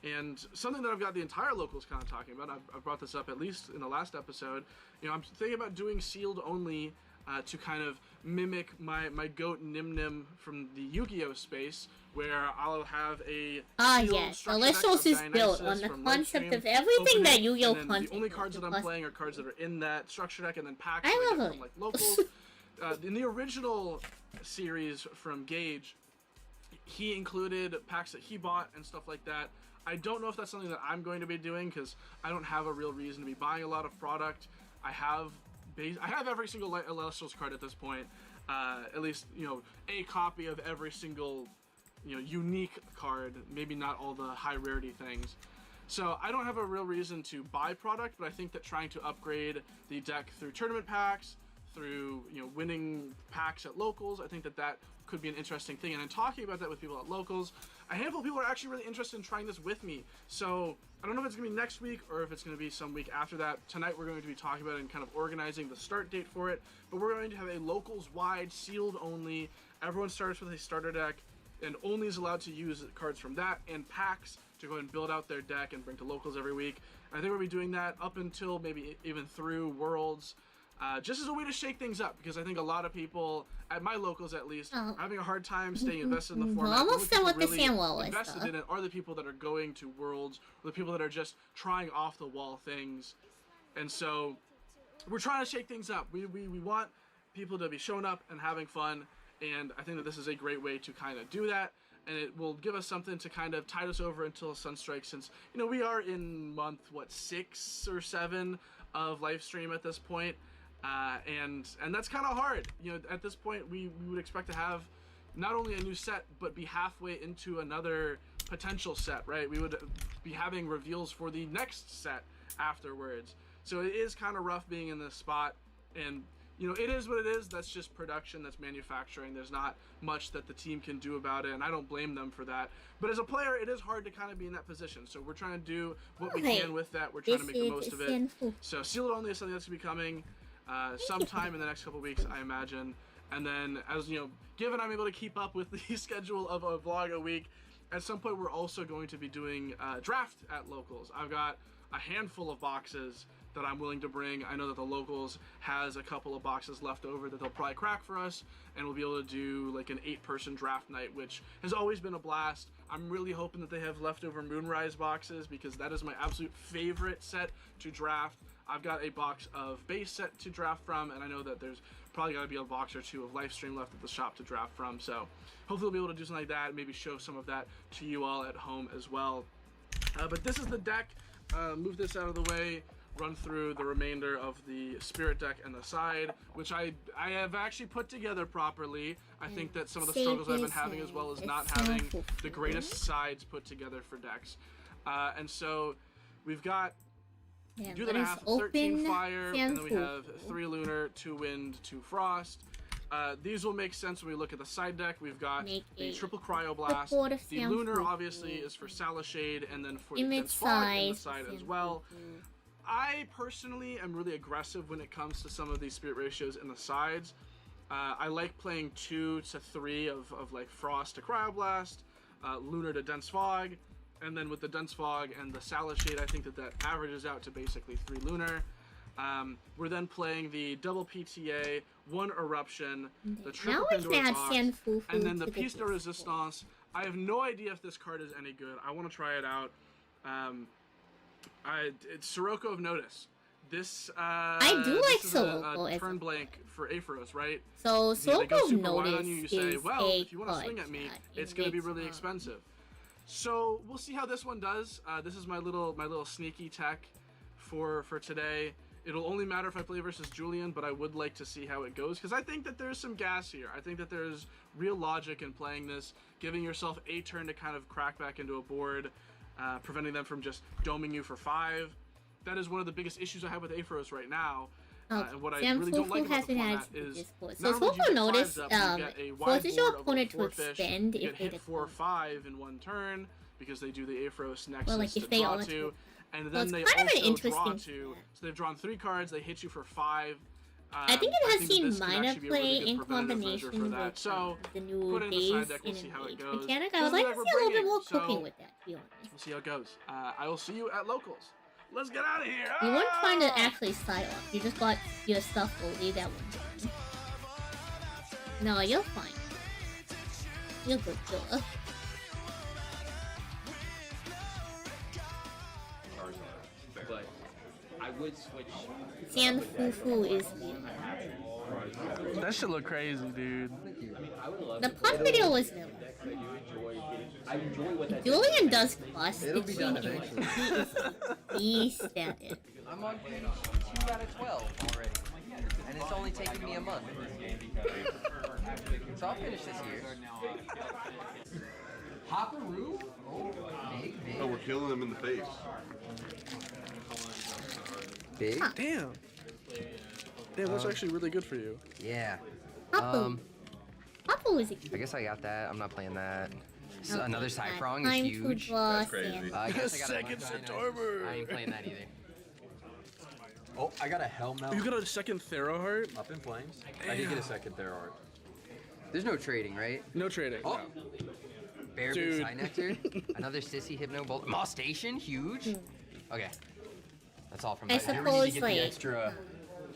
And something that I've got the entire locals kind of talking about, I've brought this up at least in the last episode, I'm thinking about doing sealed only to kind of mimic my goat Nim Nim from the Yu-Gi-Oh space, where I'll have a yes, Aleshos is built on the concept of everything that Yu-Gi-Oh content. The only cards that I'm playing are cards that are in that structure deck, and then packs that I get from like locals. In the original series from Gage, he included packs that he bought and stuff like that. I don't know if that's something that I'm going to be doing, because I don't have a real reason to be buying a lot of product. I have every single Alestrals card at this point, at least a copy of every single unique card, maybe not all the high rarity things. So I don't have a real reason to buy product, but I think that trying to upgrade the deck through tournament packs, through winning packs at locals, I think that could be an interesting thing. And in talking about that with people at locals, a handful of people are actually really interested in trying this with me. So I don't know if it's going to be next week or if it's going to be some week after that. Tonight we're going to be talking about it and kind of organizing the start date for it. But we're going to have a locals-wide, sealed only. Everyone starts with a starter deck, and only is allowed to use cards from that and packs to go and build out their deck and bring to locals every week. And I think we'll be doing that up until maybe even through Worlds. just as a way to shake things up, because I think a lot of people, at my locals at least, are having a hard time staying invested in the format. Almost The done only with the people Sandwall invested stuff. in it are the people that are going to Worlds, or the people that are just trying off the wall things. And so we're trying to shake things up. We want people to be showing up and having fun, and I think that this is a great way to kind of do that, and it will give us something to kind of tide us over until sun strikes, since, you know, we are in month, what, 6 or 7 of live stream at this point, and that's kind of hard. You know, at this point, we would expect to have not only a new set, but be halfway into another potential set, right? We would be having reveals for the next set afterwards. So it is kind of rough being in this spot, and you know, it is what it is. That's just production, that's manufacturing. There's not much that the team can do about it, and I don't blame them for that. But as a player, it is hard to kind of be in that position. So we're trying to do what we can with that. We're trying to make the most of it. So Sealed Only is something that's going to be coming sometime in the next couple weeks, I imagine. And then, as you know, given I'm able to keep up with the schedule of a vlog a week, at some point we're also going to be doing draft at locals. I've got a handful of boxes that I'm willing to bring. I know that the locals has a couple of boxes left over that they'll probably crack for us, and we'll be able to do like an 8-person draft night, which has always been a blast. I'm really hoping that they have leftover Moonrise boxes, because that is my absolute favorite set to draft. I've got a box of base set to draft from, and I know that there's probably got to be a box or two of live stream left at the shop to draft from, so hopefully we'll be able to do something like that and maybe show some of that to you all at home as well. But this is the deck. Move this out of the way, run through the remainder of the spirit deck and the side, which I have actually put together properly. I think that some of the struggles I've been having as well as not having the greatest sides put together for decks. And so we've got, do the math, 13 fire, and then we have 3 lunar, 2 wind, 2 frost. These will make sense when we look at the side deck. We've got the triple cryoblast. The lunar obviously is for Salashade, and then for the dense fog in the side as well. I personally am really aggressive when it comes to some of these spirit ratios in the sides. I like playing 2 to 3 of like frost to cryoblast, lunar to dense fog, and then with the dense fog and the Salashade, I think that averages out to basically 3 lunar. We're then playing the double PTA, 1 eruption, the triple Pandora box, and then the Piece de Resistance. I have no idea if this card is any good. I want to try it out. It's Sirocco of Notice. This I do like Sirocco. A turn blank for Aphros, right? So Sirocco of Notice you say, well, if you want to swing at me, it's going to be really expensive. So we'll see how this one does. This is my little sneaky tech for today. It'll only matter if I play versus Julian, but I would like to see how it goes, because I think that there's some gas here. I think that there's real logic in playing this, giving yourself a turn to kind of crack back into a board, preventing them from just doming you for 5. That is one of the biggest issues I have with Aphros right now. And what I really don't like about the format is so Sirocco Notice forces your opponent to expend if they hit 4 or 5 in 1 turn, because they do the Aphros Nexus well, like if to they draw all 2. And well, then they kind of an also interesting draw 2. So they've drawn 3 cards, they hit you for 5. I think it has seen this could minor actually be a play really good in preventative measure combination for that. with So the new put it in the base side deck, we'll and see how it age goes. mechanic. I This would is like what to we're see a little bit bringing, more so cooking with that, to be honest. We'll see how it goes. I will see you at locals. Let's get out of here. You weren't trying to actually side off. You just got your stuff fully that one. No, you're fine. You're good, girl. But I would switch. San Fufu is the That should look crazy, dude. The pot video was new. Julian does plus. It'll be done eventually. He is beast at it. I'm on page 2 out of 12 already, and it's only taken me a month. So I'll finish this year. Hopperoo? Oh, big. Oh, we're killing them in the face. Big? Damn. Damn, that's actually really good for you. Yeah. Hopper is I guess I got that. I'm not playing that. So Okay, another Cyprong time is to huge. draw That's crazy. Sand. I guess I got Second September. I ain't playing that either. Oh, I got a Hellmouth. You got a second Theroheart? Up in flames. I did get a second Theroheart. There's no trading, right? No trading. Oh. No. Bear Dude. Big Side Nectar. Another Sissy Hypno Bolt. Moss Station, huge. Okay. That's all from I that. suppose, Get like, the extra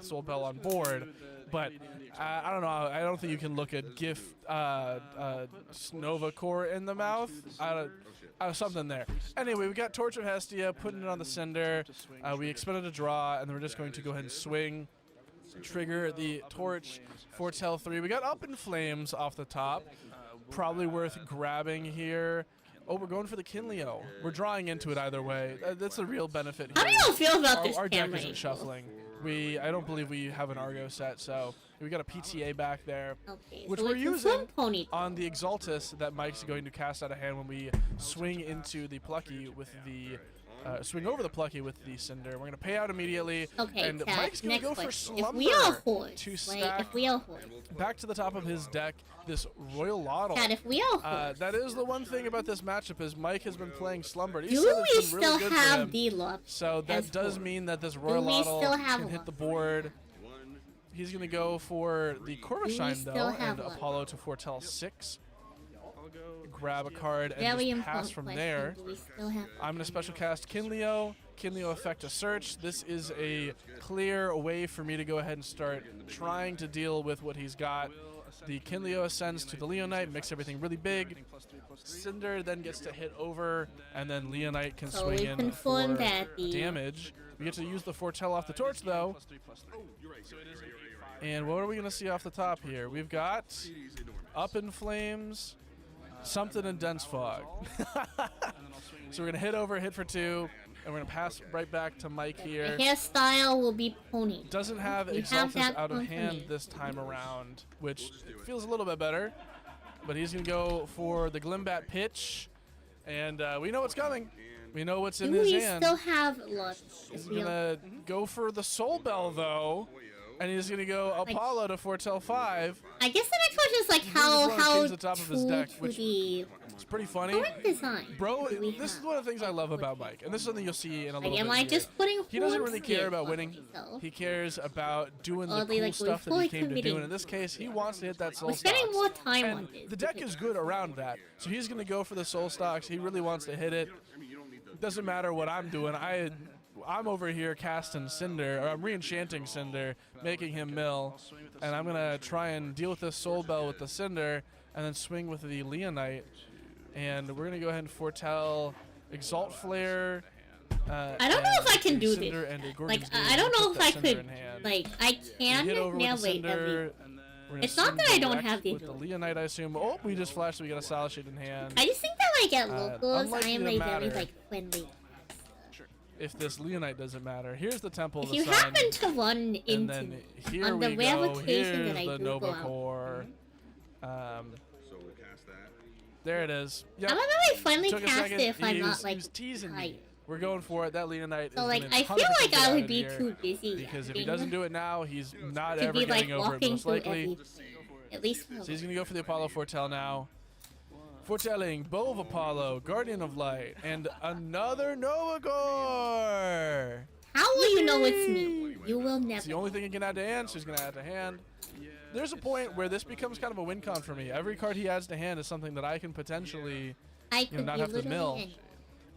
with Soul Bell on board, But I don't know. I don't think you can look at GIF Nova Core in the mouth. Something there. Anyway, we got Torch of Hestia, putting it on the Cinder. We expended a draw, and then we're just going to go ahead and swing. Trigger the Torch, Foretell 3. We got Up in Flames off the top. Probably worth grabbing here. Oh, we're going for the Kinleo. We're drawing into it either way. That's the real benefit here. How do you feel about this Our deck camera isn't shuffling. I don't believe we have an Argo set, so we got a PTA back there, which so we're it's a using pony. on the Exaltus that Mike's going to cast out of hand when we swing into the Plucky with the swing over the Plucky with the Cinder. We're going to pay out immediately. Okay, and Kat, Mike's going to go for question. Slumber If we are horse, to like, stack if we are horse. back to the top of his deck this Royal Lottle. Kat, if we are horse. That is the one thing about this matchup is Mike has been playing Slumber. Do we still have D-Luck? So that does mean that this Royal we Lottle still have can hit the board. He's going to go for the Corvashine, though, and Apollo to foretell 6. Grab a card and just pass from there. I'm going to special cast Kinleo. Kinleo effect a search. This is a clear way for me to go ahead and start trying to deal with what he's got. The Kinleo ascends to the Leonite, makes everything really big. Cinder then gets to hit over, and then Leonite can swing in for damage. We get to use the Foretell off the Torch, though. And what are we going to see off the top here? We've got Up in Flames, something in Dense Fog. So we're going to hit over, hit for 2, and we're going to pass right back to Mike here. The hairstyle will be pony. Doesn't have Exaltus out of hand this time around, which feels a little bit better. But he's going to go for the Glimbat pitch, and we know what's coming. We know what's in his hand. We still have luck. He's going to go for the Soul Bell, though. And he's gonna go Apollo to foretell 5. I guess the next question is like how the top of his deck, which it's pretty funny. Design Bro, this is one of the things I love about Mike, and this is something you'll see in a little bit. Am I just putting? He doesn't really care about winning. He cares about doing the cool stuff that he came to do. And in this case, he wants to hit that Soul Stocks. We're spending more time on this. The deck is good around that, so he's gonna go for the Soul Stocks. He really wants to hit it. It doesn't matter what I'm doing. I'm over here casting Cinder, or I'm re-enchanting Cinder, making him mill, and I'm going to try and deal with this Soul Bell with the Cinder, and then swing with the Leonite, and we're going to go ahead and foretell Exalt Flare. I don't know if I can do this. Like, I don't know if I could, like, I can now wait. It's not that I don't have the ability. With the Leonite, I assume. Oh, we just flashed, so we got a Solid Shade in hand. I just think that, like, at locals, I am, like, very, like, friendly. If this Leonite doesn't matter, here's the Temple of the Sun. If you happen to run into on the rare occasion that I the do Nova go out. Core. So we'll cast that. There it is. Yep. I'm gonna really finally cast it if I'm not like he's teasing me. We're going for it. That Leonite so, is like, I feel like I would be too busy. Because if he doesn't do it now, he's not ever getting over it, most likely. At least. So he's gonna go for the Apollo Foretell now. Foretelling Bow of Apollo, Guardian of Light, and another Nova Core! How will you know it's me? You will never. It's the only thing he can add to hand, so he's going to add to hand. There's a point where this becomes kind of a win con for me. Every card he adds to hand is something that I can potentially not have to mill.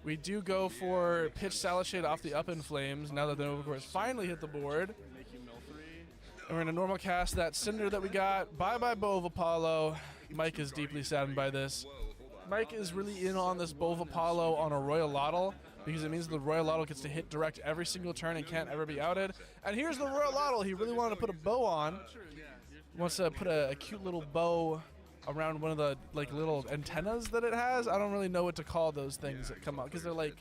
We do go for Pitch Salad Shade off the Up in Flames, now that the Nova Core has finally hit the board. And we're going to normal cast that Cinder that we got. Bye-bye Bow of Apollo. Mike is deeply saddened by this. Mike is really in on this Bow of Apollo on a Royal Lottle because it means the Royal Lottle gets to hit direct every single turn and can't ever be outed. And here's the Royal Lottle he really wanted to put a bow on. He wants to put a cute little bow around one of the little antennas that it has. I don't really know what to call those things that come out because they're like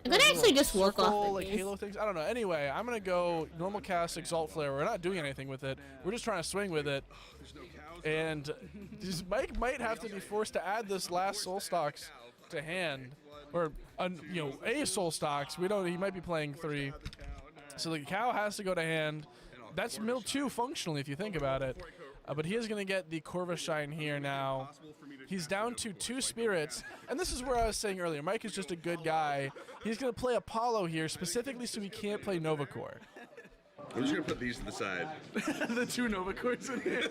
I'm gonna actually just work off like halo things. I don't know. Anyway, I'm gonna go normal cast Exalt Flare. We're not doing anything with it. We're just trying to swing with it. And Mike might have to be forced to add this last Soul Stocks to hand, or a Soul Stocks. We don't. He might be playing 3, so the cow has to go to hand. That's mill 2 functionally if you think about it. But he is going to get the Corvashine here now. He's down to 2 spirits, and this is where I was saying earlier. Mike is just a good guy. He's going to play Apollo here specifically so he can't play Nova Core. I'm just going to put these to the side. The 2 Nova Cores in here.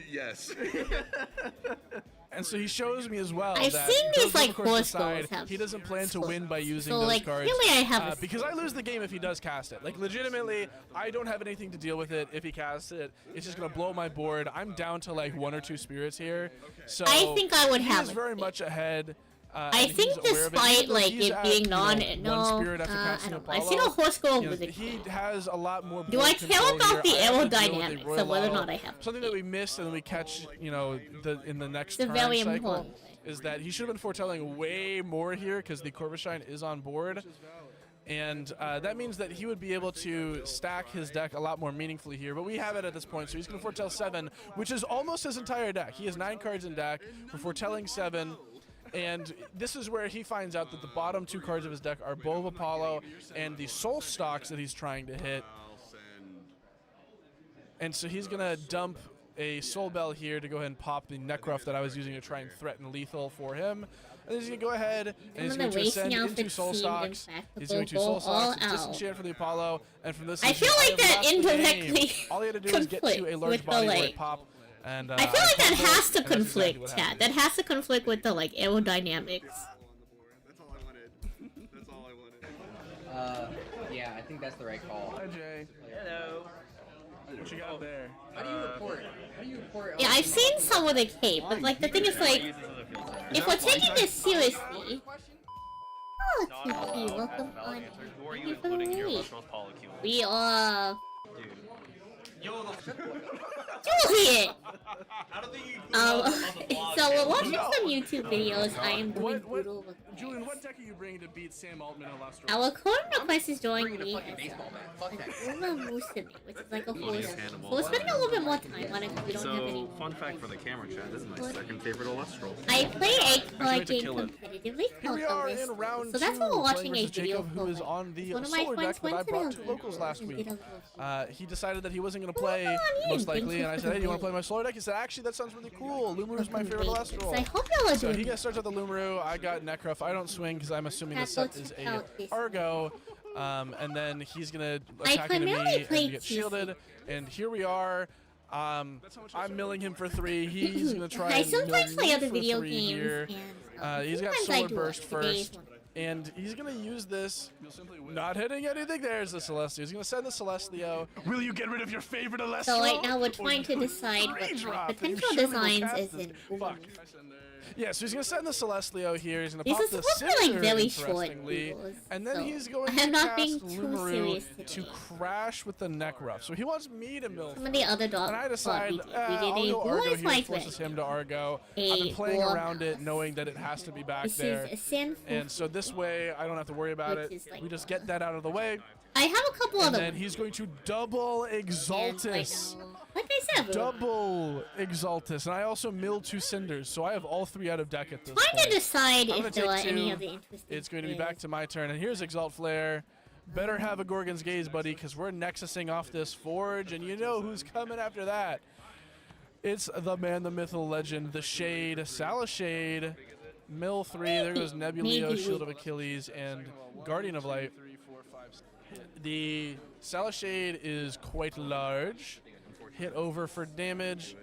Yes. And so he shows me as well I've that seen these, those like, of course horse decide girls have he doesn't plan to skulls. win by using So, those like, cards. really I have a because I lose the game if he does cast it. Like, legitimately, I don't have anything to deal with it if he casts it. It's just going to blow my board. I'm down to, like, 1 or 2 spirits here. So I think I would have He's it. very much ahead. I think despite like it being one spirit after I casting don't know. I've Apollo, seen a horse girl you know, with a he has a lot more. Do I board care control about the here. I have to deal with aerodynamics Royal of whether or Auto. not I have Something that we missed and then we catch, you know, in the next It's a turn very cycle important is that he should have been foretelling way more here because the Corvishine is on board. And that means that he would be able to stack his deck a lot more meaningfully here. But we have it at this point, so he's going to foretell 7, which is almost his entire deck. He has 9 cards in deck for foretelling 7. And this is where he finds out that the bottom 2 cards of his deck are Bow of Apollo and the Soul Stalks that he's trying to hit. And so he's going to dump a Soul Bell here to go ahead and pop the Necruff that I was using to try and threaten lethal for him. And he's going to go ahead and he's going to ascend into Soul Stalks. He's going to Soul Stalks, disenchant for the Apollo, and from this I feel like that indirectly all he had to do is get to a large body board pop. And, I feel like that has to conflict, chat. That has to conflict with the like aerodynamics. Yeah, I think that's the right call. Hi, Jay. Hello. What you got there? How do you report? How do you report? Yeah, I've seen some with a cape, but like the thing is like, if we're taking this seriously. Oh, QP, welcome on. Thank you for the raid. We are. Juliet! So we're watching some YouTube videos. I am doing Doodle with Julian, what deck are you bringing to beat Sam Altman and Lester? Our current request is joining me as Uma Musumi, which is like a horse. So we're spending a little bit more time on it because we don't have any. Fun fact for the camera chat, this is my second favorite Olestral. I play a card game competitively called Olestral. So that's why we're watching a video who is on the one of my solar deck friends that I went to brought the to locals last week. He decided that he wasn't going to play, most likely, and I said, hey, do you want to play my solar deck? He said, actually, that sounds really cool. Lumaru is my favorite Olestral. I hope y'all are So doing he gets started with the Lumaru. I got Necruff. I don't swing because I'm assuming the set is a Argo. And then he's going to attack into me and get shielded. And here we are. I'm milling him for 3. He's going to try and mill me for 3 here. He's got Solar Burst first. And he's going to use this, not hitting anything. There's the Celestial. He's going to send the Celestial. Will you get rid of your favorite Celestial? So right now we're trying to decide what potential designs is in. Yeah, so he's going to send the Celestial here. He's going to These pop are the supposed to be like very interestingly. short Doodles, And then so he's going I am to not being cast too Lumaru serious to crash with the Necruff. So he wants me to mill. Some of the other dogs. And I decide, we did I'll a go Argo boys here, like forces him to Argo. A I've been playing war around it, knowing that it has to be back This there. is a sinful And so this way, I don't have to worry about Which it. is like- We just get that out of the way. I have a couple And other then ones. he's going to double Exaltus. Like I said, Double Exaltus. And I also mill 2 Cinders, so I have all 3 out of deck at this point. trying to decide I'm if gonna there are take any 2. other interesting. It's going to be back to my turn. And here's Exalt Flare. Better have a Gorgon's Gaze, buddy, because we're nexusing off this Forge, and you know who's coming after that. It's the man, the myth, the legend, the Shade, Salashade, Mill 3. There goes Nebuleo, Shield of Achilles, and Guardian of Light. The Salashade is quite large. Hit over for damage.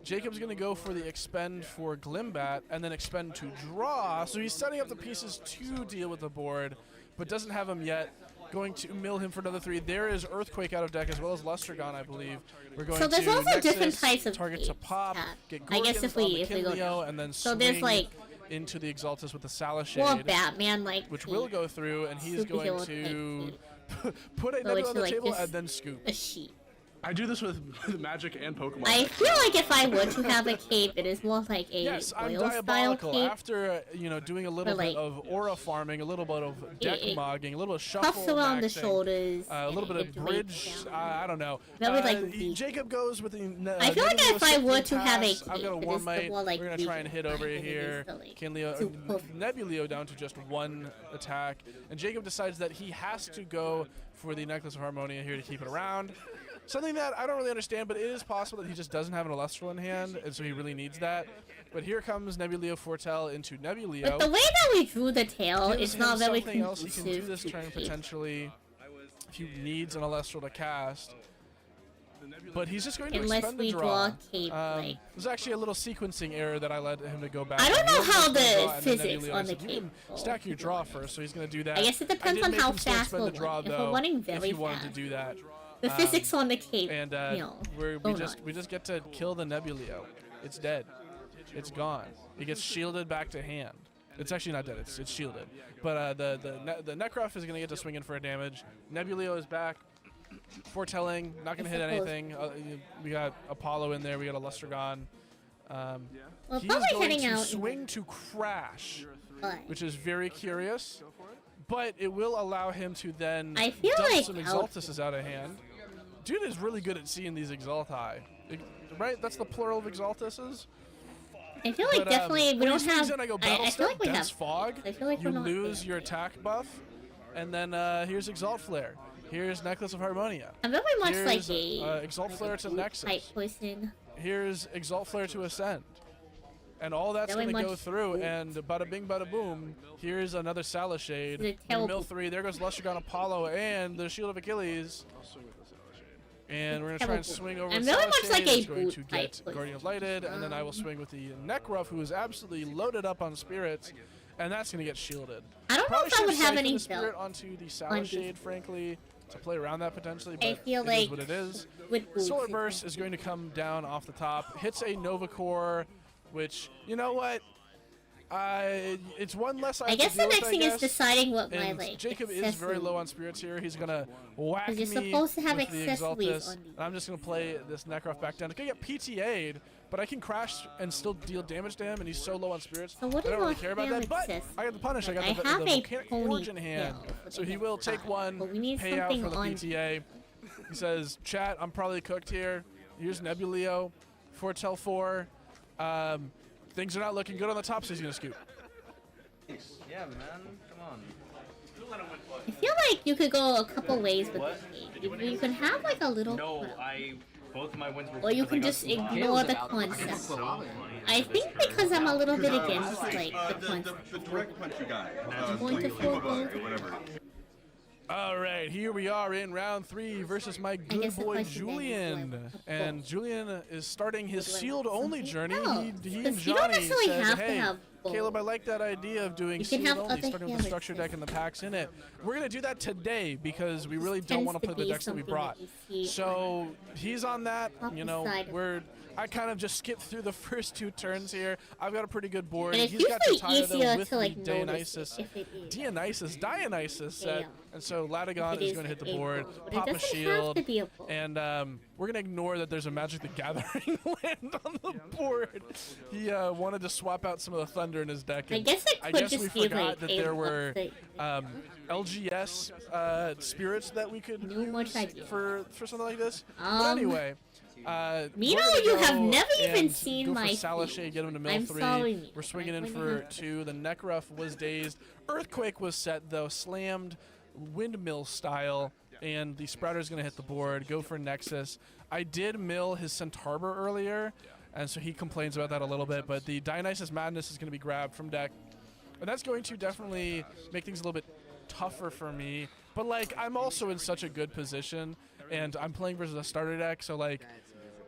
Jacob's going to go for the expend for Glimbat and then expend to draw. So he's setting up the pieces to deal with the board, but doesn't have them yet. Going to mill him for another 3. There is Earthquake out of deck as well as Lustergon, I believe. We're going So there's to also Nexus, different types of target to pop, get I guess if we Gorgons on the go Kinleo, down. and then So swing there's like into the Exaltus with the Salashade. more Batman like Which will go through, and he's going superhero to put a So Nebula it's on the like table just and then scoop. a sheet. I do this with Magic and Pokemon. I feel like if I were to have a cape, it is more like a Yes, I'm oil style diabolical. cape. After doing a little like- bit of aura farming, a little bit of deck it mogging, a little bit of shuffle puffs around the maxing, shoulders. a little bit of and it weighs bridge. down. I don't know. Very, like, weak. Jacob goes with the. I feel like Nebuleo if I were to have a pass. I've cape, got a it War is the Might. more, like, We're gonna try and hit over weak than it is here. the, like, Kinleo, super- Nebuleo down to just 1 attack, and Jacob decides that he has to go for the Necklace of Harmonia here to keep it around. Something that I don't really understand, but it is possible that he just doesn't have an Elestral in hand, and so he really needs that. But here comes Nebuleo Fortell into Nebuleo. But the way that we drew the tail, Gives it's him not very something else he can do conducive this to turn cape. potentially if he needs an Elestral to cast. but he's just going to Unless expend the we draw. draw cape, like... There's actually a little sequencing error that I let him to go back. I don't know how the draw, physics on the cape. Stack your draw first, so he's going to do that. I guess it depends on how fast we're draw, running. If though, we're running very if he wanted fast, to do that. the physics on the cape, and you know, we just get to kill the Nebuleo. It's dead. It's gone. It gets shielded back to hand. It's actually not dead. It's shielded. But the Necrof is going to get to swing in for a damage. Nebuleo is back. Foretelling, not going to hit anything. We got Apollo in there. We got a Lustragon. He's going to swing to crash, which is very curious. But it will allow him to then dump some Exaltuses out of hand. Dude is really good at seeing these Exalti. Right? That's the plural of Exaltuses? I feel like definitely we don't have. I feel like we have fog. I feel like you we're not lose your attack buff, and then here's Exalt Flare. Here's Necklace of Harmonia. I'm very much here's, like a Exalt Flare to Nexus. type person. Here's Exalt Flare to Ascend, and all that's going to go through. And bada bing, bada boom. Here's another Salashade. Mill 3. There goes Lustragon Apollo and the Shield of Achilles. And we're going to try and swing over with Salashade. He's going to get Guardian of Lighted, and then I will swing with the Necruff, who is absolutely loaded up on spirits, and that's going to get shielded. I don't know if I would have any spirit onto the Salashade, frankly, to play around that potentially, but I feel it like is what it is. With Solar Burst is going to come down off the top, hits a Nova Core, which, you know what? It's one less I guess the next thing is deciding what my like. Jacob is very low on spirits here. He's gonna whack me you're supposed to have with the accessories Exaltus. on And I'm just gonna play this Necrof back down. It's gonna get PTA'd, but I can crash and still deal damage to him, and he's so low on spirits. So what I don't really care about that. But access? I got the punish. I got the Volcanic Forge in hand, so he will take one, pay out for the PTA. He says, "Chat, I'm probably cooked here. Here's Nebuleo, Foretell 4. Things are not looking good on the top, so he's gonna scoop." Yeah, man. Come on. I feel like you could go a couple ways with the cape. You can have like a little. No, both of my wins were. Or you can just ignore the concept. I think because I'm a little bit against like the concept. The direct punch you got. I'm going to forego. All right, here we are in round 3 versus my good boy Julian, and Julian is starting his sealed-only journey. He and Johnny said, "Hey, Caleb, I like that idea of doing sealed-only, starting with the structure deck and the packs in it. We're gonna do that today because we really don't want to play the decks that we brought. So he's on that. You know, I kind of just skipped through the first 2 turns here. I've got a pretty good board. And it's He's got easier with to like Dionysus set, and so Latigon is going to hit the board, pop a shield, and we're going to ignore that there's a Magic the Gathering land on the board. He wanted to swap out some of the Thunder in his deck. I guess we forgot that there were LGS spirits that we could use for something like this. But anyway. Meanwhile, you have never even seen my Salashade, get him to mill 3. We're swinging in for 2. The Necruff was dazed. Earthquake was set, though. Slammed windmill style. And the Sprouter's going to hit the board. Go for Nexus. I did mill his Centarbor earlier, and so he complains about that a little bit. But the Dionysus Madness is going to be grabbed from deck. And that's going to definitely make things a little bit tougher for me. But, like, I'm also in such a good position. And I'm playing versus a starter deck, so, like...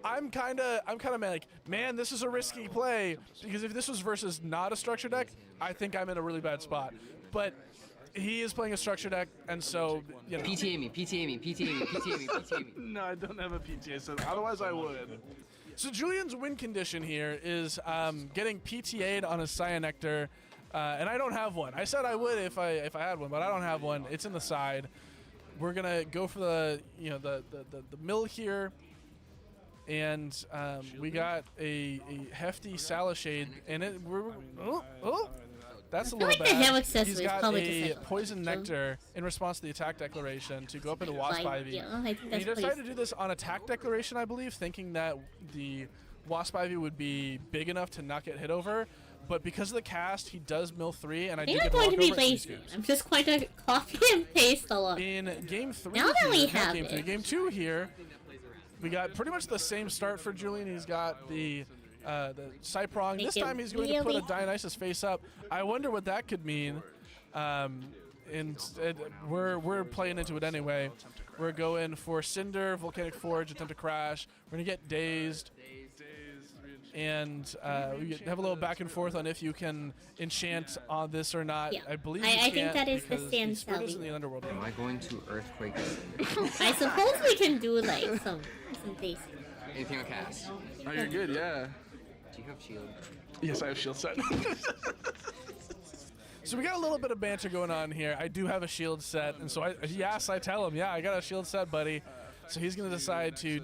I'm kind of like, man, this is a risky play, because if this was versus not a structure deck, I think I'm in a really bad spot. But he is playing a structure deck, and so, you know. PTA me. No, I don't have a PTA, so otherwise I would. So Julian's win condition here is getting PTA'd on a Cyanectar, and I don't have one. I said I would if I had one, but I don't have one. It's in the side. We're gonna go for the mill here. And we got a hefty Salashade in it. That's a little bad. He's got a Poison Nectar in response to the attack declaration to go up into Wasp Ivy. He decided to do this on attack declaration, I believe, thinking that the Wasp Ivy would be big enough to not get hit over. But because of the cast, he does mill 3, and I did get going to be lazy. I'm just going to copy and paste a lot. In game 3, now that we have game 2 here. We got pretty much the same start for Julian. He's got the Cyprong. This time he's going to put a Dionysus face up. I wonder what that could mean. we're playing into it anyway. We're going for Cinder, Volcanic Forge, Attempt to Crash. We're gonna get Dazed. And we have a little back and forth on if you can enchant on this or not. Yeah. I believe I think that is the sand spirit is in the underworld. Am I going to earthquake? I suppose we can do like some basic. Anything on cast? Oh, you're good, yeah. Do you have shield? Yes, I have shield set. So we got a little bit of banter going on here. I do have a shield set, and so I tell him, yeah, I got a shield set, buddy. So he's gonna decide to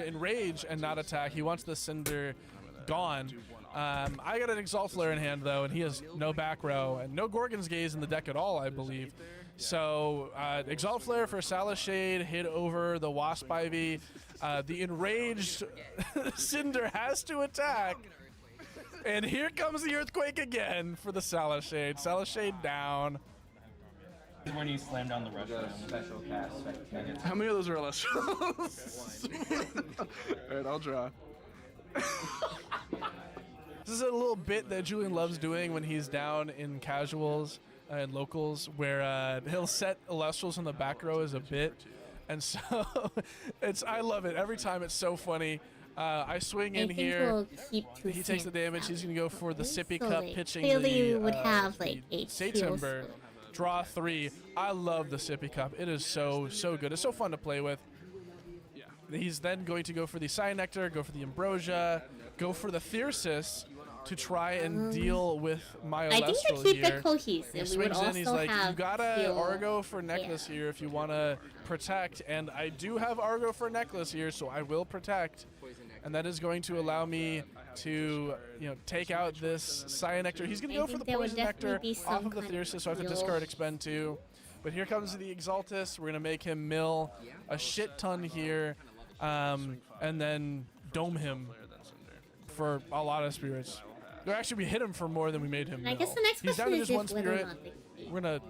enrage and not attack. He wants the Cinder gone. I got an Exalt Flare in hand though, and he has no back row and no Gorgon's Gaze in the deck at all, I believe. So Exalt Flare for Salashade, hit over the Wasp Ivy. The enraged Cinder has to attack. And here comes the Earthquake again for the Salashade. Salashade down. When you slam down the rush special cast. How many of those are Celestials? Alright, I'll draw. This is a little bit that Julian loves doing when he's down in casuals and locals, where he'll set Celestials in the back row as a bit. And so I love it. Every time it's so funny. I swing in here. He takes the damage. He's going to go for the Sippy Cup, pitching clearly would have like 8 September. Draw 3. I love the Sippy Cup. It is so good. It's so fun to play with. Yeah. He's then going to go for the Cyanectar, go for the Ambrosia, go for the Thyrsus to try and deal with my I think to keep it cohesive, he we would swings in, he's also like, have you gotta heal. Argo for Necklace here if you want to protect, and I do have Argo for Necklace here, so I will protect. And that is going to allow me to, take out this Cyanectar. He's going to go for the Poison Nectar off of the Thyrsus, so I have to discard Expend 2. But here comes the Exaltus. We're going to make him mill a shit ton here, and then dome him for a lot of spirits. No, actually, we hit him for more than we made him mill. I guess the next He's down question to is just if one whether or spirit. not they We're going to...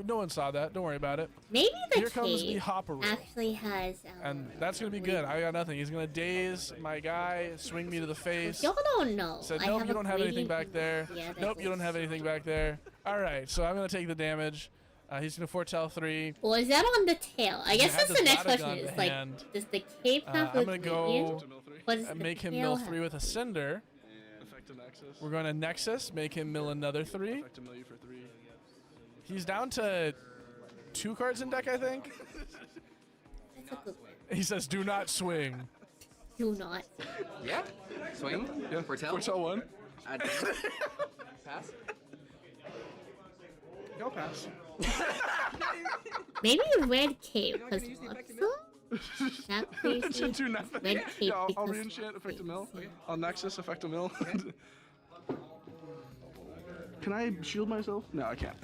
No one saw that. Don't worry about it. Maybe the Here comes the cave Hopper. actually has. And that's going to be good. I got nothing. He's going to daze my guy, swing me to the face. Y'all don't know. Said, I nope, have you don't have anything back there. Yeah, that's Nope, you don't have anything back there. All right, so I'm going to take the damage. He's going to foretell 3. Well, is that on the tail? I guess that's the next question. Is Is like, does the cave have I'm going to go and make him mill 3 with a Cinder. We're going to Nexus, make him mill another 3. He's down to 2 cards in deck, I think. He says, do not swing. Do not. Yeah. Swing. Yeah. Foretell. Foretell 1. Pass. Go pass. Maybe Red Cave, because Not crazy. Enchant 2 nothing. Red Cape I'll because re-enchant, effect a mill. I'll Nexus, effect a mill. Can I shield myself? No, I can't.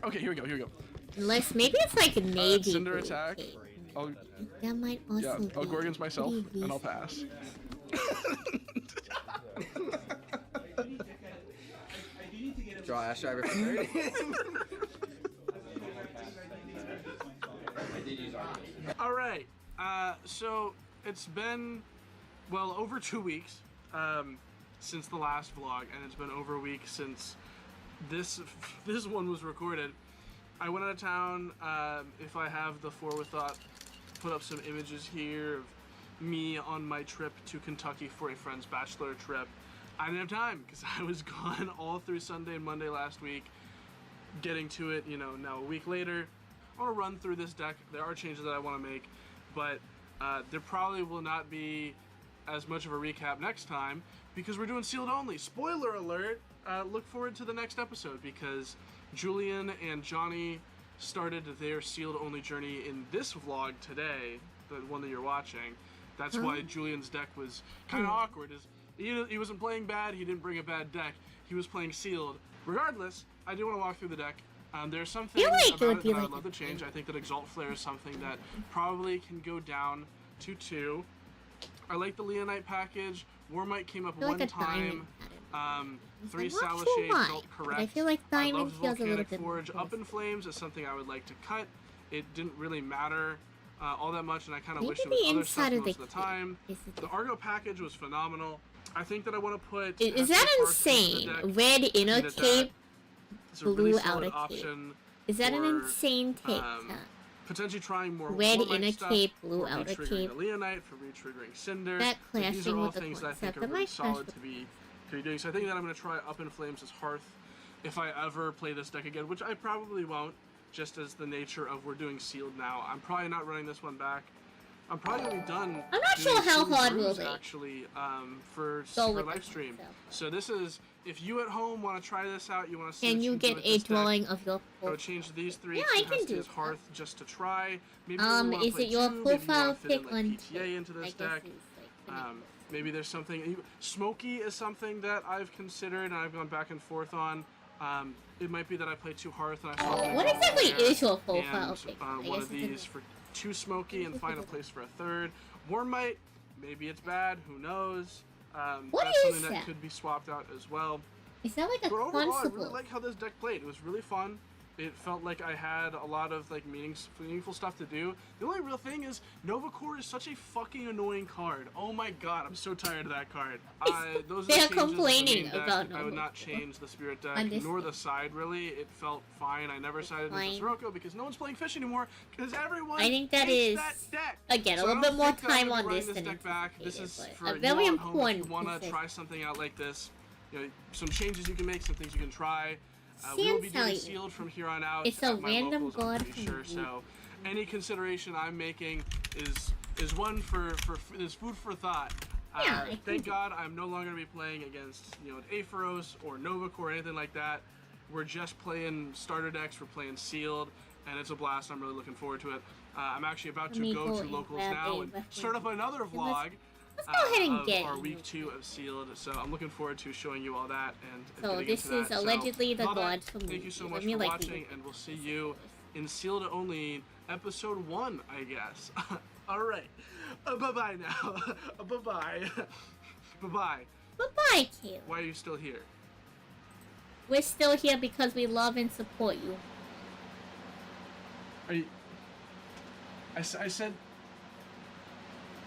Okay, here we go. Unless maybe it's like a navy. Cinder attack. That might also I'll Gorgon's myself, and I'll pass. Draw Ash Driver for 30. All right. So it's been, well, over 2 weeks since the last vlog, and it's been over a week since this one was recorded. I went out of town. If I have the forethought, put up some images here of me on my trip to Kentucky for a friend's bachelor trip. I didn't have time because I was gone all through Sunday and Monday last week. Getting to it, now a week later. I want to run through this deck. There are changes that I want to make, but there probably will not be as much of a recap next time because we're doing sealed only. Spoiler alert! Look forward to the next episode because Julian and Johnny started their sealed only journey in this vlog today, the one that you're watching. That's why Julian's deck was kind of awkward. He wasn't playing bad, he didn't bring a bad deck, he was playing sealed. Regardless, I do want to walk through the deck. There's some things about it that I would love to change. I think that Exalt Flare is something that probably can go down to 2. I like the Leonite package. Warmite came up one time. 3 Salashade felt correct. I feel like Diamond I loved feels a little Volcanic bit Forge. Up in Flames is something I would like to cut. It didn't really matter all that much, and I kind of wish it was other stuff most of the time. The Argo package was phenomenal. I think that I want to put... Is that insane? Red inner cape It's a really blue solid outer option. Is that an for, insane take? Potentially trying more Red Warmite inner stuff, cape, blue for outer re-triggering cape. the Leonite, for re-triggering Cinder. That These are clashing all with the things that I think concept. are That really might solid clash to be doing. So I think that I'm going to try Up in Flames as Hearth if I ever play this deck again, which I probably won't, just as the nature of we're doing Sealed now. I'm probably not running this one back. I'm probably going to be done. I'm not sure how hard will they actually for go with live stream. So this is, if you at home want to try this out, you want to see Can what you can do get with a this deck, drawing of your go change these three Yeah, I can do as Hearth just to try. Maybe is it your profile pick on PTA into this deck? Maybe there's something. Smoky is something that I've considered and I've gone back and forth on. It might be that I play 2 Hearth and I swap What exactly is your profile and, pick? one of these for 2 Smoky and find a place for a 3rd. Warmite, maybe it's bad. Who knows? What that's is something that that? could be swapped out as well. Is that like a But overall, I constable? really like how this deck played. It was really fun. It felt like I had a lot of like meaningful stuff to do. The only real thing is Nova Core is such a fucking annoying card. Oh my god, I'm so tired of that card. Those They're are the changes to the complaining main deck. about I would Nova not Core. change the Spirit deck Understand. nor the side really. It felt fine. I never sided Fine. into Sirocco because no one's playing Fish anymore because everyone I think that hates is that deck. again So a I little don't bit more think that I'm time gonna on run this this than deck back. This is anticipated, for but a you very all at home if important you want to decision. try something out like this. You know, some changes you can make, some things you can try. We will be doing Santon. Sealed from here on out. It's a at my random locals, I'm god pretty from sure. the So, any consideration I'm making is one for is food for thought. Yeah, I can thank do God I'm no longer gonna be playing against Aepharos or Nova Core or anything like that. We're just playing starter decks. We're playing Sealed, and it's a blast. I'm really looking forward to it. I'm actually about to go to locals now and start up another vlog. Let's go ahead and of get our it. week 2 of Sealed, so I'm looking forward to showing you all that and So getting this into is that. allegedly the all that, gods from Thank you so movie. much Let me, for like, watching, read and we'll see you in Sealed Only episode 1, I guess. All right, bye-bye now. Bye-bye. Bye-bye. Bye-bye, Caleb. Why are you still here? We're still here because we love and support you. Are you... I said...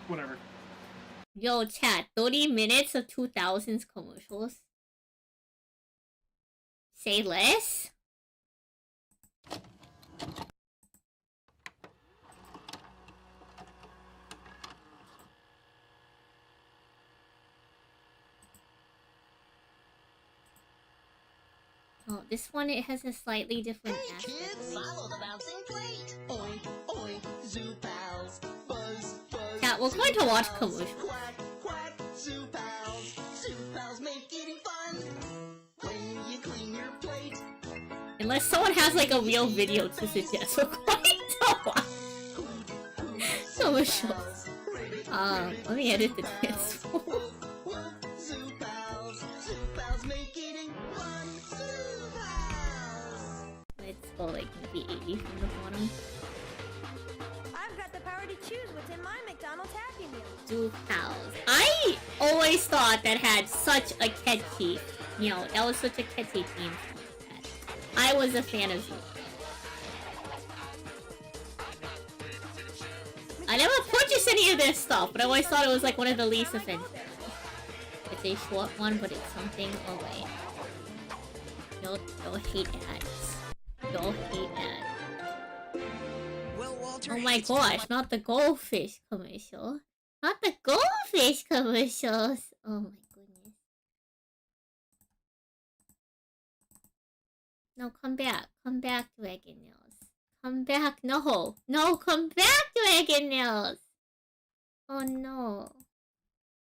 Whatever. Yo, chat, 30 minutes of 2000s commercials. Say less? Oh, this one, it has a slightly different aspect. Follow the bouncing plate. Oink, oink, zoo pals. Buzz, buzz. Chat, we're going to watch commercials. Quack, quack, zoo pals. Zoo pals make eating fun. When you clean your plate. Unless someone has like a real video to suggest, we're going to watch commercials. Let me edit the transform. Zoo pals. Zoo pals make eating fun. Zoo pals. Let's go like maybe 80 from the bottom. I've got the power to choose what's in my McDonald's Happy Meal. Zoo Pals. I always thought that had such a catchy, that was such a catchy theme. I was a fan of Zoo. I never purchased any of this stuff, but I always thought it was like one of the least offensive. It's a short one, but it's something. Oh wait. You'll hate ads. You'll hate ads. Well, Walter, Oh my gosh, not the goldfish commercial. Not the goldfish commercials. Oh my goodness. No, come back. Come back, Dragon Nails. Come back. No. No, come back, Dragon Nails. Oh no.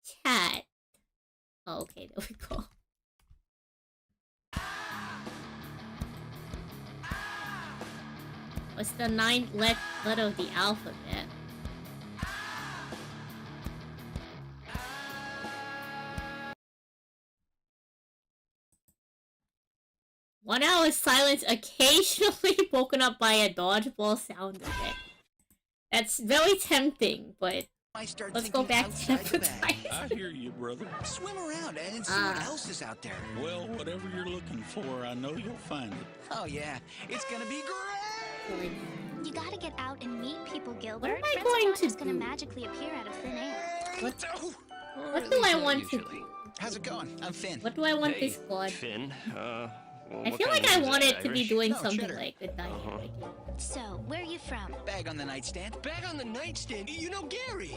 Chat. Oh, okay, there we go. What's the 9th letter of the alphabet? One hour silence occasionally broken up by a dodgeball sound effect. That's very tempting, but let's go back to advertising. I hear you, brother. Swim around and see what else is out there. Well, whatever you're looking for, I know you'll find it. Oh yeah, it's gonna be great. You gotta get out and meet people, Gilbert. What am I Friends going are not to just gonna do? magically appear out of thin air. What do I want to do? How's it going? I'm Finn. What do I want this god? Finn, I feel like I want it to be doing something like Good Night. So, where are you from? Bag on the nightstand. Bag on the nightstand? You know Gary.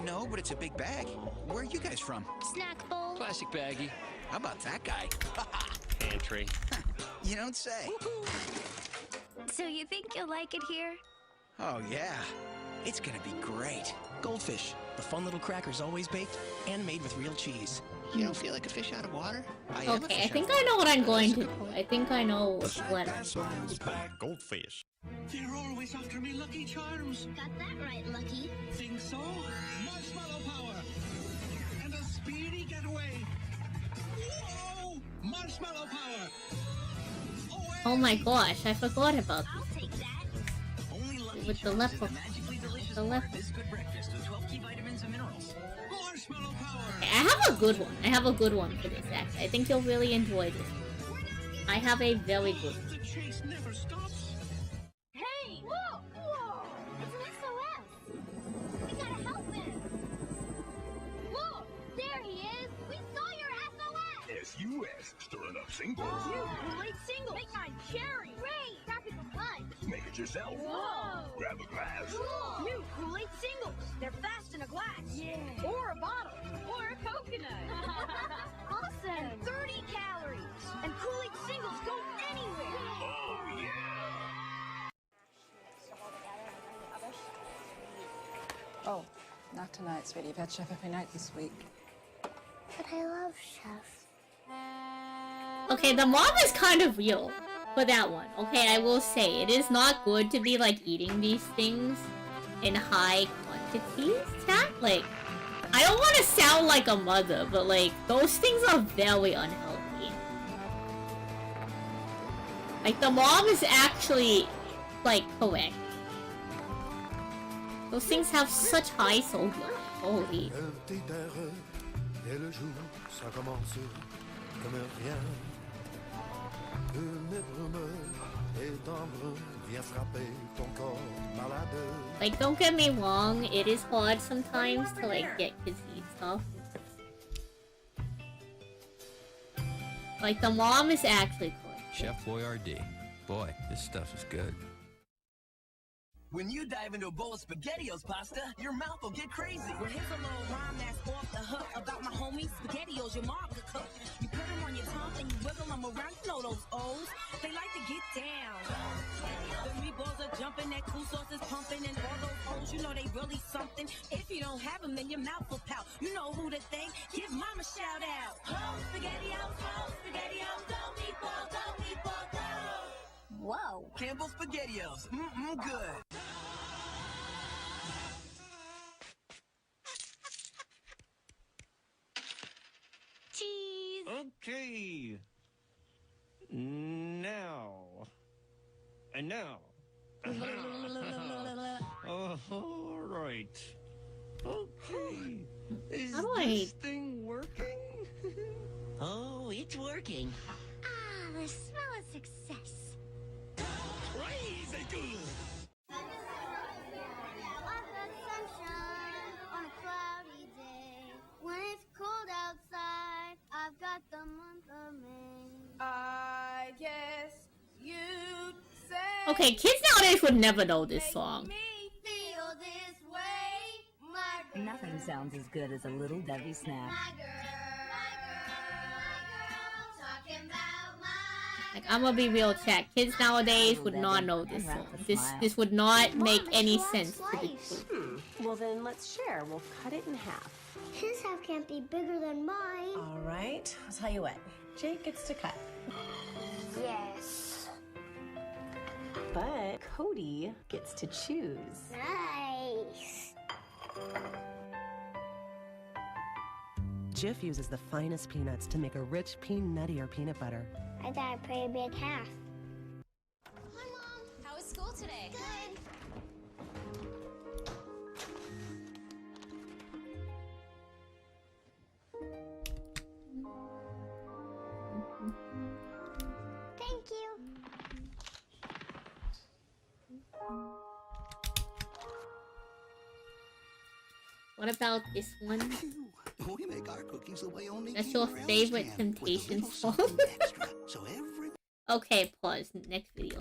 No, but it's a big bag. Where are you guys from? Snack bowl. Classic baggie. How about that guy? Pantry. You don't say. So you think you'll like it here? Oh, yeah. It's gonna be great. Goldfish. The fun little crackers always baked and made with real cheese. You don't feel like a fish out of water? Okay, I think I know what I'm going to do. I think I know what I'm going to do. Goldfish. You're always after me, Lucky Charms. Got that right, Lucky. Think so? Marshmallow power. And a speedy getaway. Whoa! Marshmallow power. Oh my gosh, I forgot about I'll take that. Only Lucky with the Charms left is hook. magically delicious The left. this good breakfast with 12 key vitamins and minerals. Marshmallow power. Okay, I have a good one. I have a good one for this act. I think you'll really enjoy this. I have a very good one. The chase never stops. Hey! Whoa! Whoa! It's an SOS! We gotta help him! Whoa! There he is! We saw your SOS! SUS, stirring up singles. New Kool-Aid single! Make mine cherry! Great! Rapid lunch! Make it yourself. Whoa! Grab a glass. Cool. New Kool-Aid singles. They're fast in a glass. Yeah. Or a bottle. Or a coconut. Awesome! And 30 calories. And Kool-Aid singles go anywhere. Oh, yeah. Oh, not tonight, sweetie. You've had chef every night this week. But I love Chef. Okay, the mob is kind of real for that one. Okay, I will say, it is not good to be, like, eating these things in high quantities, chat. Like, I don't want to sound like a mother, but, like, those things are very unhealthy. Like, the mob is actually, like, correct. Those things have such high sodium. Holy. Et le jour, ça commence comme rien. Une brume et un brume vient frapper ton corps malade. Like, don't get me wrong, it is hard sometimes to, like, get kids to eat stuff. Like, the mom is actually correct. Chef Boyardee. Boy, this stuff is good. When you dive into a bowl of SpaghettiOs pasta, your mouth will get crazy. Well, here's a little rhyme that's off the hook about my homie SpaghettiOs, your mom could cook. You put them on your tongue and you wiggle them around. You know those O's, they like to get down. The meatballs are jumping, that cool sauce is pumping, and all those O's, you know they really something. If you don't have them, then your mouth will pout. You know who to thank, give mama a shout out. Ho, SpaghettiOs, go meatball, go meatball, go. Whoa. Campbell's SpaghettiOs, good. Cheese! Okay. Now. And now. All right. Okay. Is this thing working? Oh, it's working. Ah, the smell of success. Crazy good. On a cloudy day, when it's cold outside, I've got the month of May. I guess you'd say. Okay, kids nowadays would never know this song. Feel this way, my girl. Nothing sounds as good as a little Debbie snack. Talking about my Like, I'm gonna be real, chat. Kids nowadays would not know this song. This would not make any sense to the kids. Well, then let's share. We'll cut it in half. His half can't be bigger than mine. All right. I'll tell you what. Jake gets to cut. Yes. But Cody gets to choose. Nice. Jif uses the finest peanuts to make a rich, nuttier peanut butter. I got a pretty big half. Hi, Mom. How was school today? Good. Thank you. What about this one? We make our cookies the way only That's your Keebler Elves favorite can, with a Temptation little song? something extra, so every Okay, pause. Next video.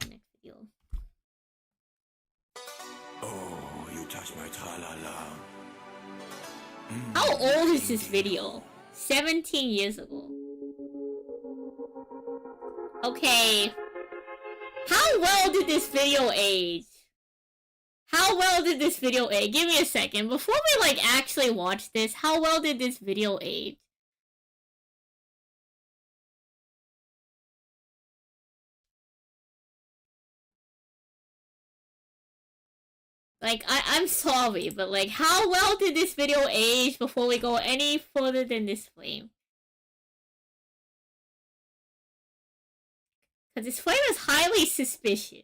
Oh, you touch my tra-la-la. How old is this video? 17 years ago. Okay. How well did this video age? Give me a second. Before we, like, actually watch this, how well did this video age? Like, I'm sorry, but, like, how well did this video age before we go any further than this frame? Because this frame is highly suspicious.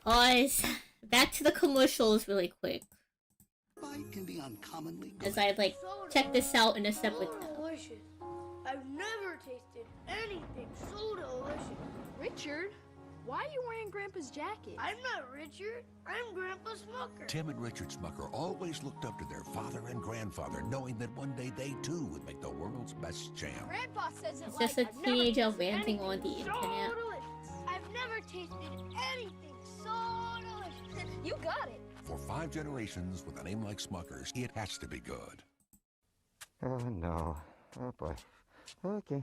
Pause. Back to the commercials really quick. Can be uncommonly good. As I, like, check this out in a separate tab. Delicious. I've never tasted anything so delicious. Richard, why are you wearing Grandpa's jacket? I'm not Richard. I'm Grandpa Smucker. Tim and Richard Smucker always looked up to their father and grandfather, knowing that one day they too would make the world's best jam. Grandpa says It's just a teenager ranting on the internet. I've never tasted anything so delicious. You got it. For 5 generations with a name like Smucker's, it has to be good. Oh no. Oh boy. Okay.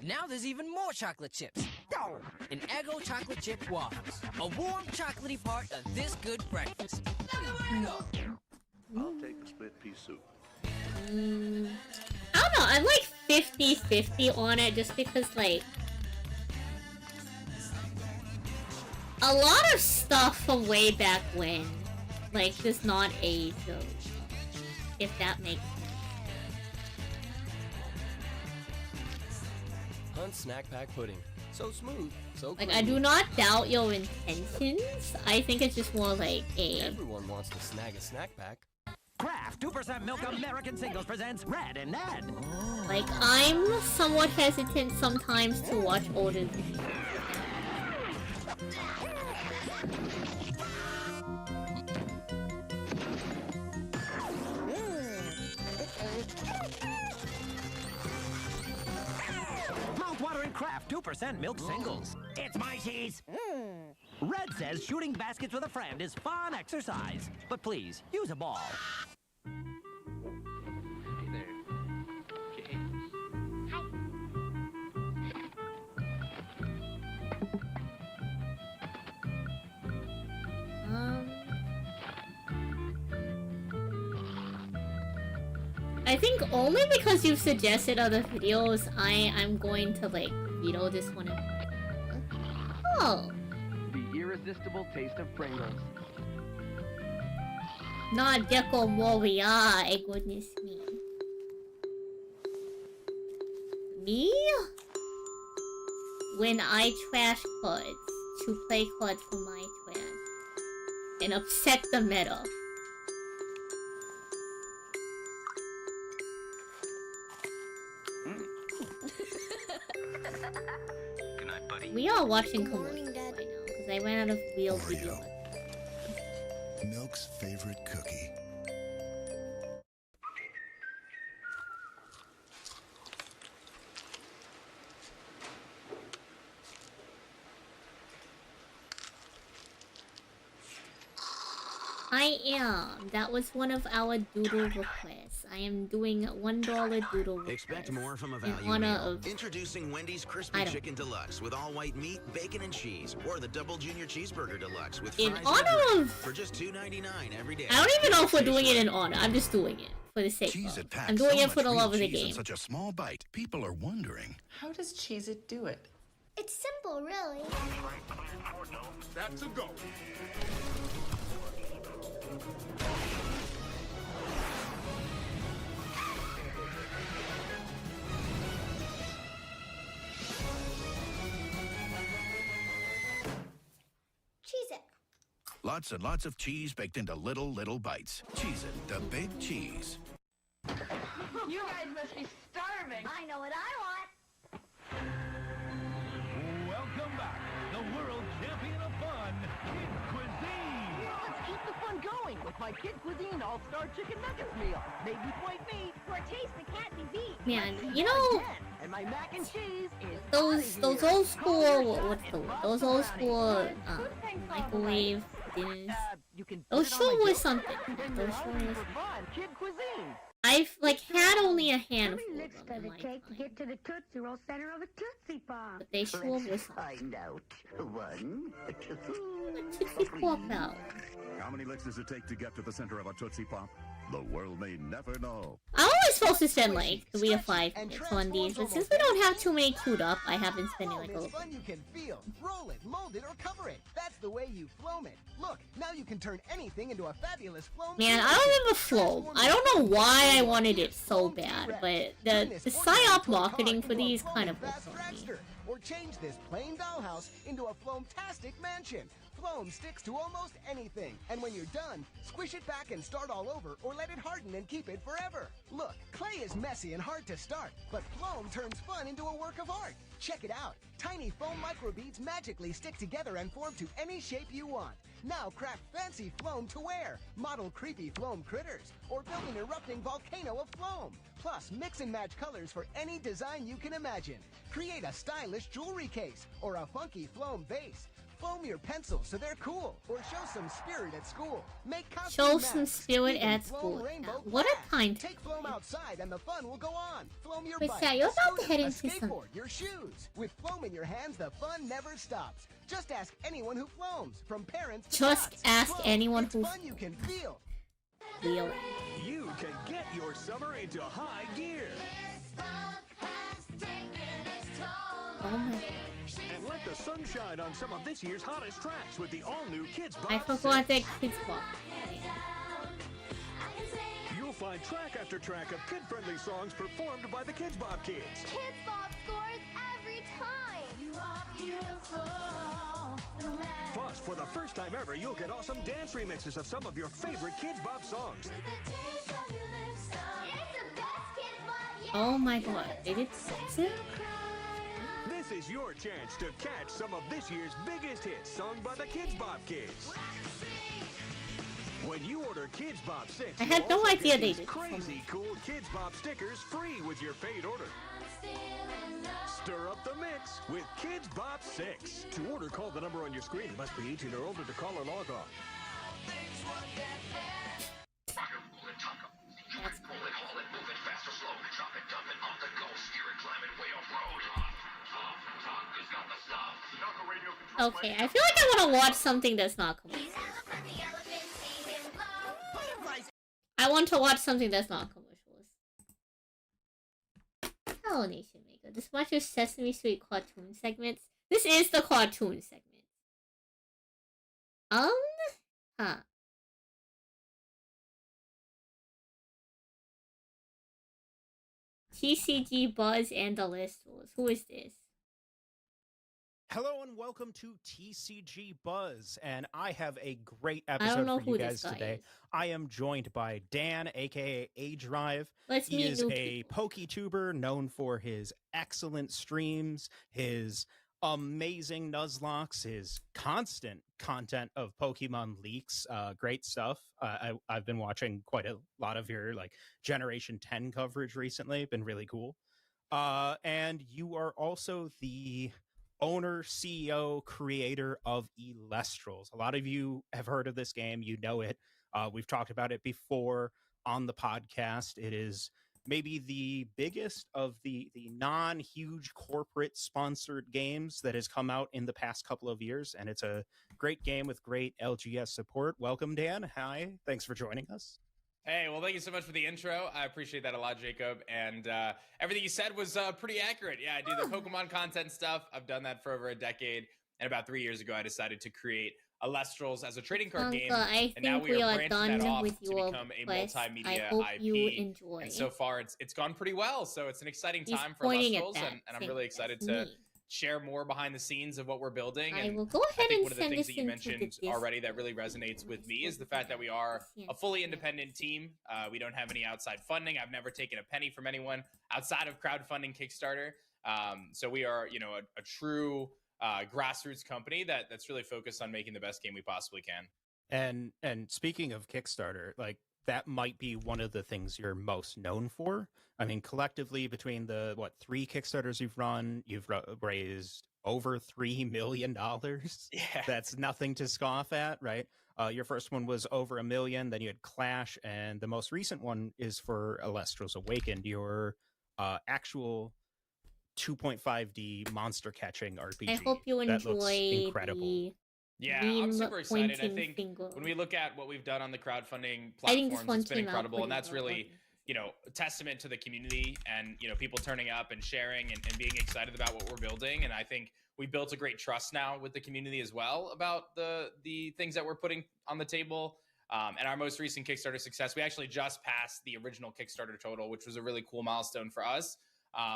Now there's even more chocolate chips. An Eggo chocolate chip waffles. A warm chocolatey part of this good breakfast. I'll take the split pea soup. I don't know, I'm like 50-50 on it just because, like, a lot of stuff from way back when, like, does not age, though, if that makes sense. Hunt snack pack pudding. So smooth, so Like, I do not doubt your intentions. I think it's just more like a... Everyone wants to snag a snack pack. Kraft 2% Milk American Singles presents Red and Ned. Like, I'm somewhat hesitant sometimes to watch older videos. Mouth-watering Kraft 2% Milk Singles. It's my cheese. Red says shooting baskets with a friend is fun exercise, but please use a ball. Hey there. Okay. I think only because you've suggested other videos, I'm going to, like, veto this one. Oh. The irresistible taste of Pringles. Not Gecko Warrior, goodness me. Me? When I trash cards to play cards for my trash and upset the meta. Good night, buddy. We are watching commercials right now because I ran out of real video. Milk's favorite cookie. I am. That was one of our doodle requests. I am doing $1 doodle requests. Expect more from a in value honor meal. of... Introducing Wendy's Crispy Chicken Deluxe with all white meat, bacon, and cheese, or the Double Junior Cheeseburger Deluxe with In fries honor and drink of... for just $2.99 every day. I don't even know if we're doing it in honor. I'm just doing it for the sake of. I'm doing it for the love of the game. Such a small bite. People are wondering. How does Cheez-It do it? It's simple, really. That's a go. Cheez-It. Lots and lots of cheese baked into little bites. Cheez-It, the big cheese. You guys must be starving. I know what I want. Welcome back, the world champion of fun, Kid the fun going with my Kid Cuisine All-Star Chicken Nuggets meal. Made with white meat. For a taste that can't be beat. Man, you know, And my mac and cheese is those old school, what's the word? Those old school microwave dinners. Those sure was something. Those sure was. Kid Cuisine. I've like had only a handful of them in my Cake to get to the Tootsie Roll center of a Tootsie Pop. but they sure was something. Find out. One, two, Tootsie Pop out. How many licks does it take to get to the center of a Tootsie Pop? The world may never know. I'm always supposed to spend like 3 or 5 minutes on these, but since we don't have too many queued up, I have been spending like a little. Fun you can feel, roll it, mold it, or cover it. That's the way you floam it. Look, now you can turn anything into a fabulous floam. Man, I don't remember Floam. I don't know why I wanted it so bad, but the psyop marketing for these kind of works on me. Or change this plain dollhouse into a floam-tastic mansion. Floam sticks to almost anything, and when you're done, squish it back and start all over, or let it harden and keep it forever. Look, clay is messy and hard to start, but Floam turns fun into a work of art. Check it out. Tiny foam microbeads magically stick together and form to any shape you want. Now craft fancy Floam to wear, model creepy Floam critters, or build an erupting volcano of Floam. Plus, mix and match colors for any design you can imagine. Create a stylish jewelry case, or a funky Floam vase. Foam your pencils so they're cool, or show some spirit at school. Make Show some spirit at school. What a kind of Take Floam outside and the fun will go on. Floam your Wait, bike, Sal, you're about to head a into some- skateboard, your shoes. With Floam in your hands, the fun never stops. Just ask anyone who floams, from parents to Just tots. ask Floam, anyone it's who fun you can feel. Really? You can get your summer into high gear. Oh my god. And let the sun shine on some of this year's hottest tracks with the all-new Kids Bop. I forgot that Kids Bop. You'll find track after track of kid-friendly songs performed by the Kids Bop Kids. Kids Bop scores every time. You are beautiful. Plus, for the first time ever, you'll get awesome dance remixes of some of your favorite Kids Bop songs. It's the best Kids Bop yet. Oh my god. They did it? This is your chance to catch some of this year's biggest hits sung by the Kids Bop Kids. When you order Kids Bop 6, I had you'll no also idea get they these did crazy cool Kids Bop stickers free with your paid order. Stir up the mix with Kids Bop 6. To order, call the number on your screen. Must be 18 or older to call or log on. Okay, I feel like I want to watch something that's not commercial. I want to watch something that's not commercials. Hello, Nation Maker. This much of Sesame Street cartoon segments. This is the cartoon segment. Huh. TCG Buzz and the Listrals. Who is this? Hello and welcome to TCG Buzz, and I have a great I don't episode know for who you this guys guy today. is. I am joined by Dan, aka A-Drive. Let's he meet is new a PokeTuber known for his excellent streams, his amazing Nuzlocke, his constant content of Pokemon leaks. Great stuff. I've been watching quite a lot of your like Generation 10 coverage recently. Been really cool. And you are also the owner, CEO, creator of Elestrals. A lot of you have heard of this game. You know it. We've talked about it before on the podcast. It is maybe the biggest of the non-huge corporate sponsored games that has come out in the past couple of years. And it's a great game with great LGS support. Welcome, Dan. Hi. Thanks for joining us. Hey, well, thank you so much for the intro. I appreciate that a lot, Jacob. And everything you said was pretty accurate. Yeah, I do the Pokemon content stuff. I've done that for over a decade. And about 3 years ago, I decided to create Elestrals as a trading card game. I And now think we are branching done that off with to your become a quest. multimedia I hope IP. you enjoy. And so far, it's gone pretty well. So it's an exciting He's time for pointing at Elestrals. that, And I'm saying really excited that's to me. share more behind the scenes of what we're building. I And will go I ahead think and one of the send things this that you into the mentioned already that really resonates with me is the fact that we are a fully independent team. We don't have any outside funding. I've never taken a penny from anyone outside of crowdfunding Kickstarter. So we are, a true grassroots company that's really focused on making the best game we possibly can. And speaking of Kickstarter, like that might be one of the things you're most known for. I mean, collectively between the 3 Kickstarters you've run, you've raised over $3 million. Yeah, that's nothing to scoff at, right? Your first one was over $1 million. Then you had Clash, and the most recent one is for Illustrious Awakened, your actual 2.5D monster catching RPG. I hope you that looks enjoy incredible. the Yeah, I'm meme super excited. I pointing think finger. when we look at what we've done on the crowdfunding I think this platforms, one it's been came out incredible, and pretty that's well. really, you know, a testament to the community and, you know, people turning up and sharing and being excited about what we're building. And I think we built a great trust now with the community as well about the things that we're putting on the table. And our most recent Kickstarter success, we actually just passed the original Kickstarter total, which was a really cool milestone for us.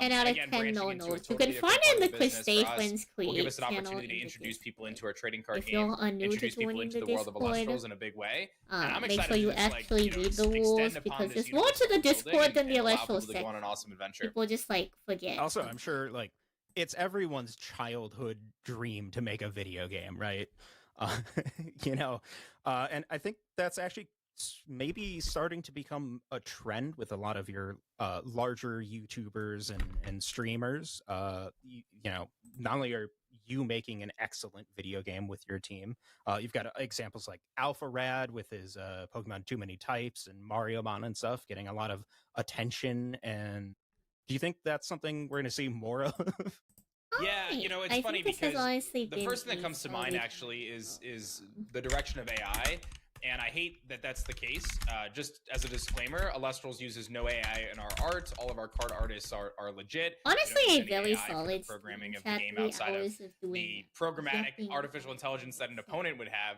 10 out of 10 no notes. You can find it in the Chris Staples Create will give us an channel opportunity to in the introduce people into Discord. our trading card If game, you're new to introduce people joining into the the world of Discord, Illustrials in a big way. And I'm make excited sure you to just, actually like, you know, read the rules, extend upon because this there's more universe to the that we're Discord building than the and allow Electro people to set. go on an awesome adventure. People just like forget. Also, I'm sure like it's everyone's childhood dream to make a video game, right? You know, and I think that's actually maybe starting to become a trend with a lot of your larger YouTubers and streamers. You know, not only are you making an excellent video game with your team, you've got examples like Alpha Rad with his Pokemon Too Many Types and Mario Mon and stuff getting a lot of attention. And do you think that's something we're going to see more of? Yeah, you know, it's I funny think this has because honestly the been first thing that a comes to mind solid- actually is the direction of AI. And I hate that that's the case. Just as a disclaimer, Illustrials uses no AI in our art. All of our card artists are legit. Honestly, We a don't use any very AI for the solid programming of the chat, game 3 outside of hours of doing the programmatic Yapping. artificial intelligence that an opponent would have.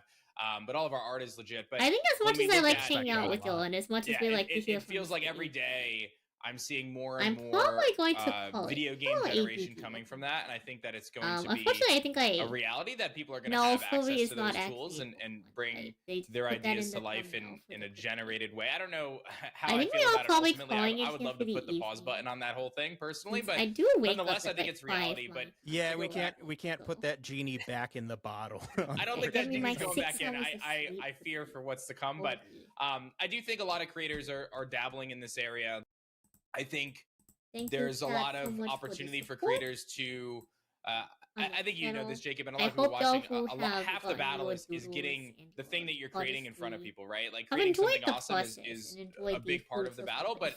But all of our art is legit. But I think as when much we as I look like at, hanging out with y'all, and as much as we like to hear it from feels the like every day I'm seeing more and I'm more probably going to call it. video game Call it generation APP. coming from that, and I think that it's going to be Unfortunately, I think a reality that people are going to No, have fully access is to not those tools actually and bring they their put that ideas in to the life thumbnail in a generated way. I don't know how I I think feel we are about it probably ultimately. calling I it would here love for to the put the pause button on that whole thing personally, but I do wake nonetheless, up I think at it's reality. But Yeah, we can't put that genie back in the bottle. I don't think that me my genie's going 6 back in. hours of I fear for what's to come, but I do think a lot of creators are dabbling in this area. I think there's a lot of opportunity for creators to I think you know this, Jacob, and a lot of people watching. Half the battle is getting the thing that you're creating in front of people, right? Like creating something awesome is a big part of the battle, but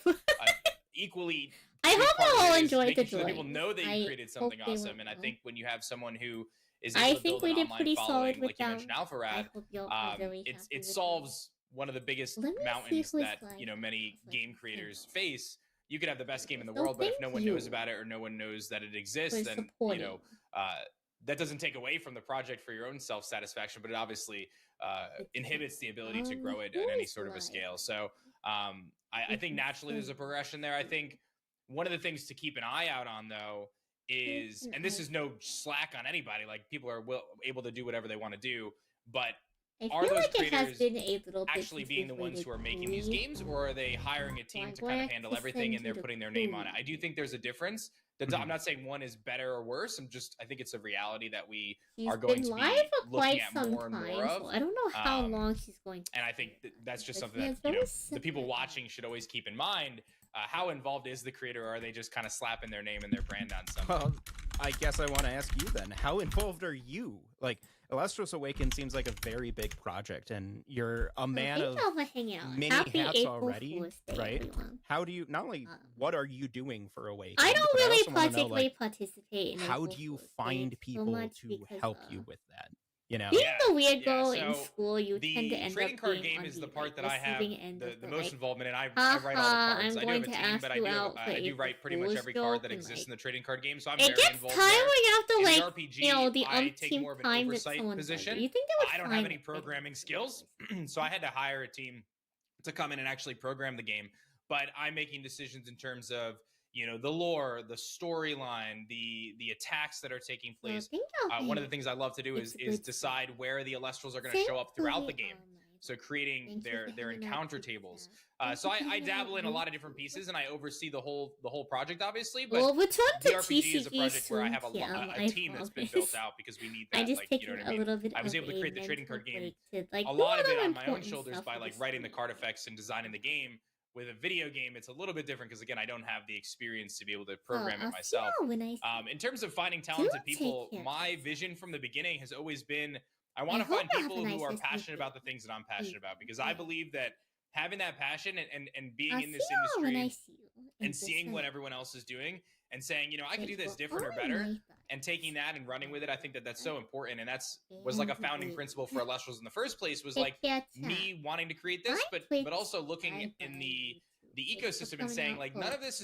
equally, I hope you all enjoyed the making sure that people drawings. know that you I created something hope they awesome. went And I well. think when you have someone who is I able to think build we an did online pretty following, solid with like you mentioned, them. Alpha I Rad, hope y'all are very it happy with solves one of the biggest Let me see mountains who's that live. you know many game creators face. You could have the best game in the So world, but if thank no one you knows about it or no one knows that it exists, for then you supporting. know that doesn't take away from the project for your own self-satisfaction, but it obviously inhibits the ability to grow it at any sort of a scale. So I think naturally there's a progression there. I think one of the things to keep an eye out on, though, is, and this is no slack on anybody, like people are able to do whatever they want to do, but I are feel those like it has creators been a little bit actually being the ones who are making these games, or are they hiring a team to kind of handle everything and they're putting their name on it? I do think there's a difference. I'm not saying one is better or worse. I think it's a reality that we are going to be looking at more and more of. So I don't know how long she's going to. And I think that's just But something he that has very the people watching should always keep in mind. How involved is the creator, or are they just kind of slapping their name and their brand on something? Well, I guess I want to ask you then, how involved are you? Like, Illustrious Awakened seems like a very big project, and you're a man of many Happy hats April already, Fool's Day, right? everyone. How do you, not only what are you doing for Awakened, I don't but really also wanna know, particularly like, participate in how April do you Fool's Day find so people much to because, help you with that? You know, being the weird girl in so school, you the tend to end trading up card being game on is the the part that like, I have receiving end of the most like, involvement in. I haha, write all the cards. I'm I do going have a to team, ask but you I out for do April write pretty much Fool's every card joke that and, exists like, in the trading card game. So I'm it very gets involved tiring there. after In like the RPG, you know the I take more umpteenth of an time that oversight someone does position. it. You think they would I don't find have any it programming skills, so I had to hire a team to come in and actually program the game. But I'm making decisions in terms of the lore, the storyline, the attacks that are taking place. One of the things I love to do is decide where the Illustrials are going to show up throughout the game. So creating Thank you for their hanging out, encounter Pizza. tables. Thank So you for I hanging out, dabble in a lot of Luke. different pieces, and I oversee the whole project, obviously. But We'll return to DRPG is a TCG project where I soon, have Kim, a I team that's been built promise. out because we need I that. just Like, you taking know what a I mean? little bit I was of able to a create the trading mental card game. break to like A do lot of it other on my own important shoulders stuff by for like the writing the stream. card effects and designing the game. With a video game, it's a little bit different because again, I don't have the experience to be able to So program it I'll see myself. you when I see you. In terms of finding Do talented take people, care. my vision from the beginning has always been I I want to hope find you have a people nice who are rest of your passionate day. about the things that I'm passionate about because I Yeah. believe that having that passion and being I'll in see this you when I industry see you. And and seeing listen, what everyone else is doing and saying, you know, I could do thanks this for different or all better my and taking that and running with it, I think that that's so important. And that's thoughts was like a and founding ways. principle for Illustrials in the first place was Take like care, chat. me wanting to create this, Bye, but Twitch. also looking Bye, in bye, the YouTube. Thanks for ecosystem and coming saying out, like none of folks. this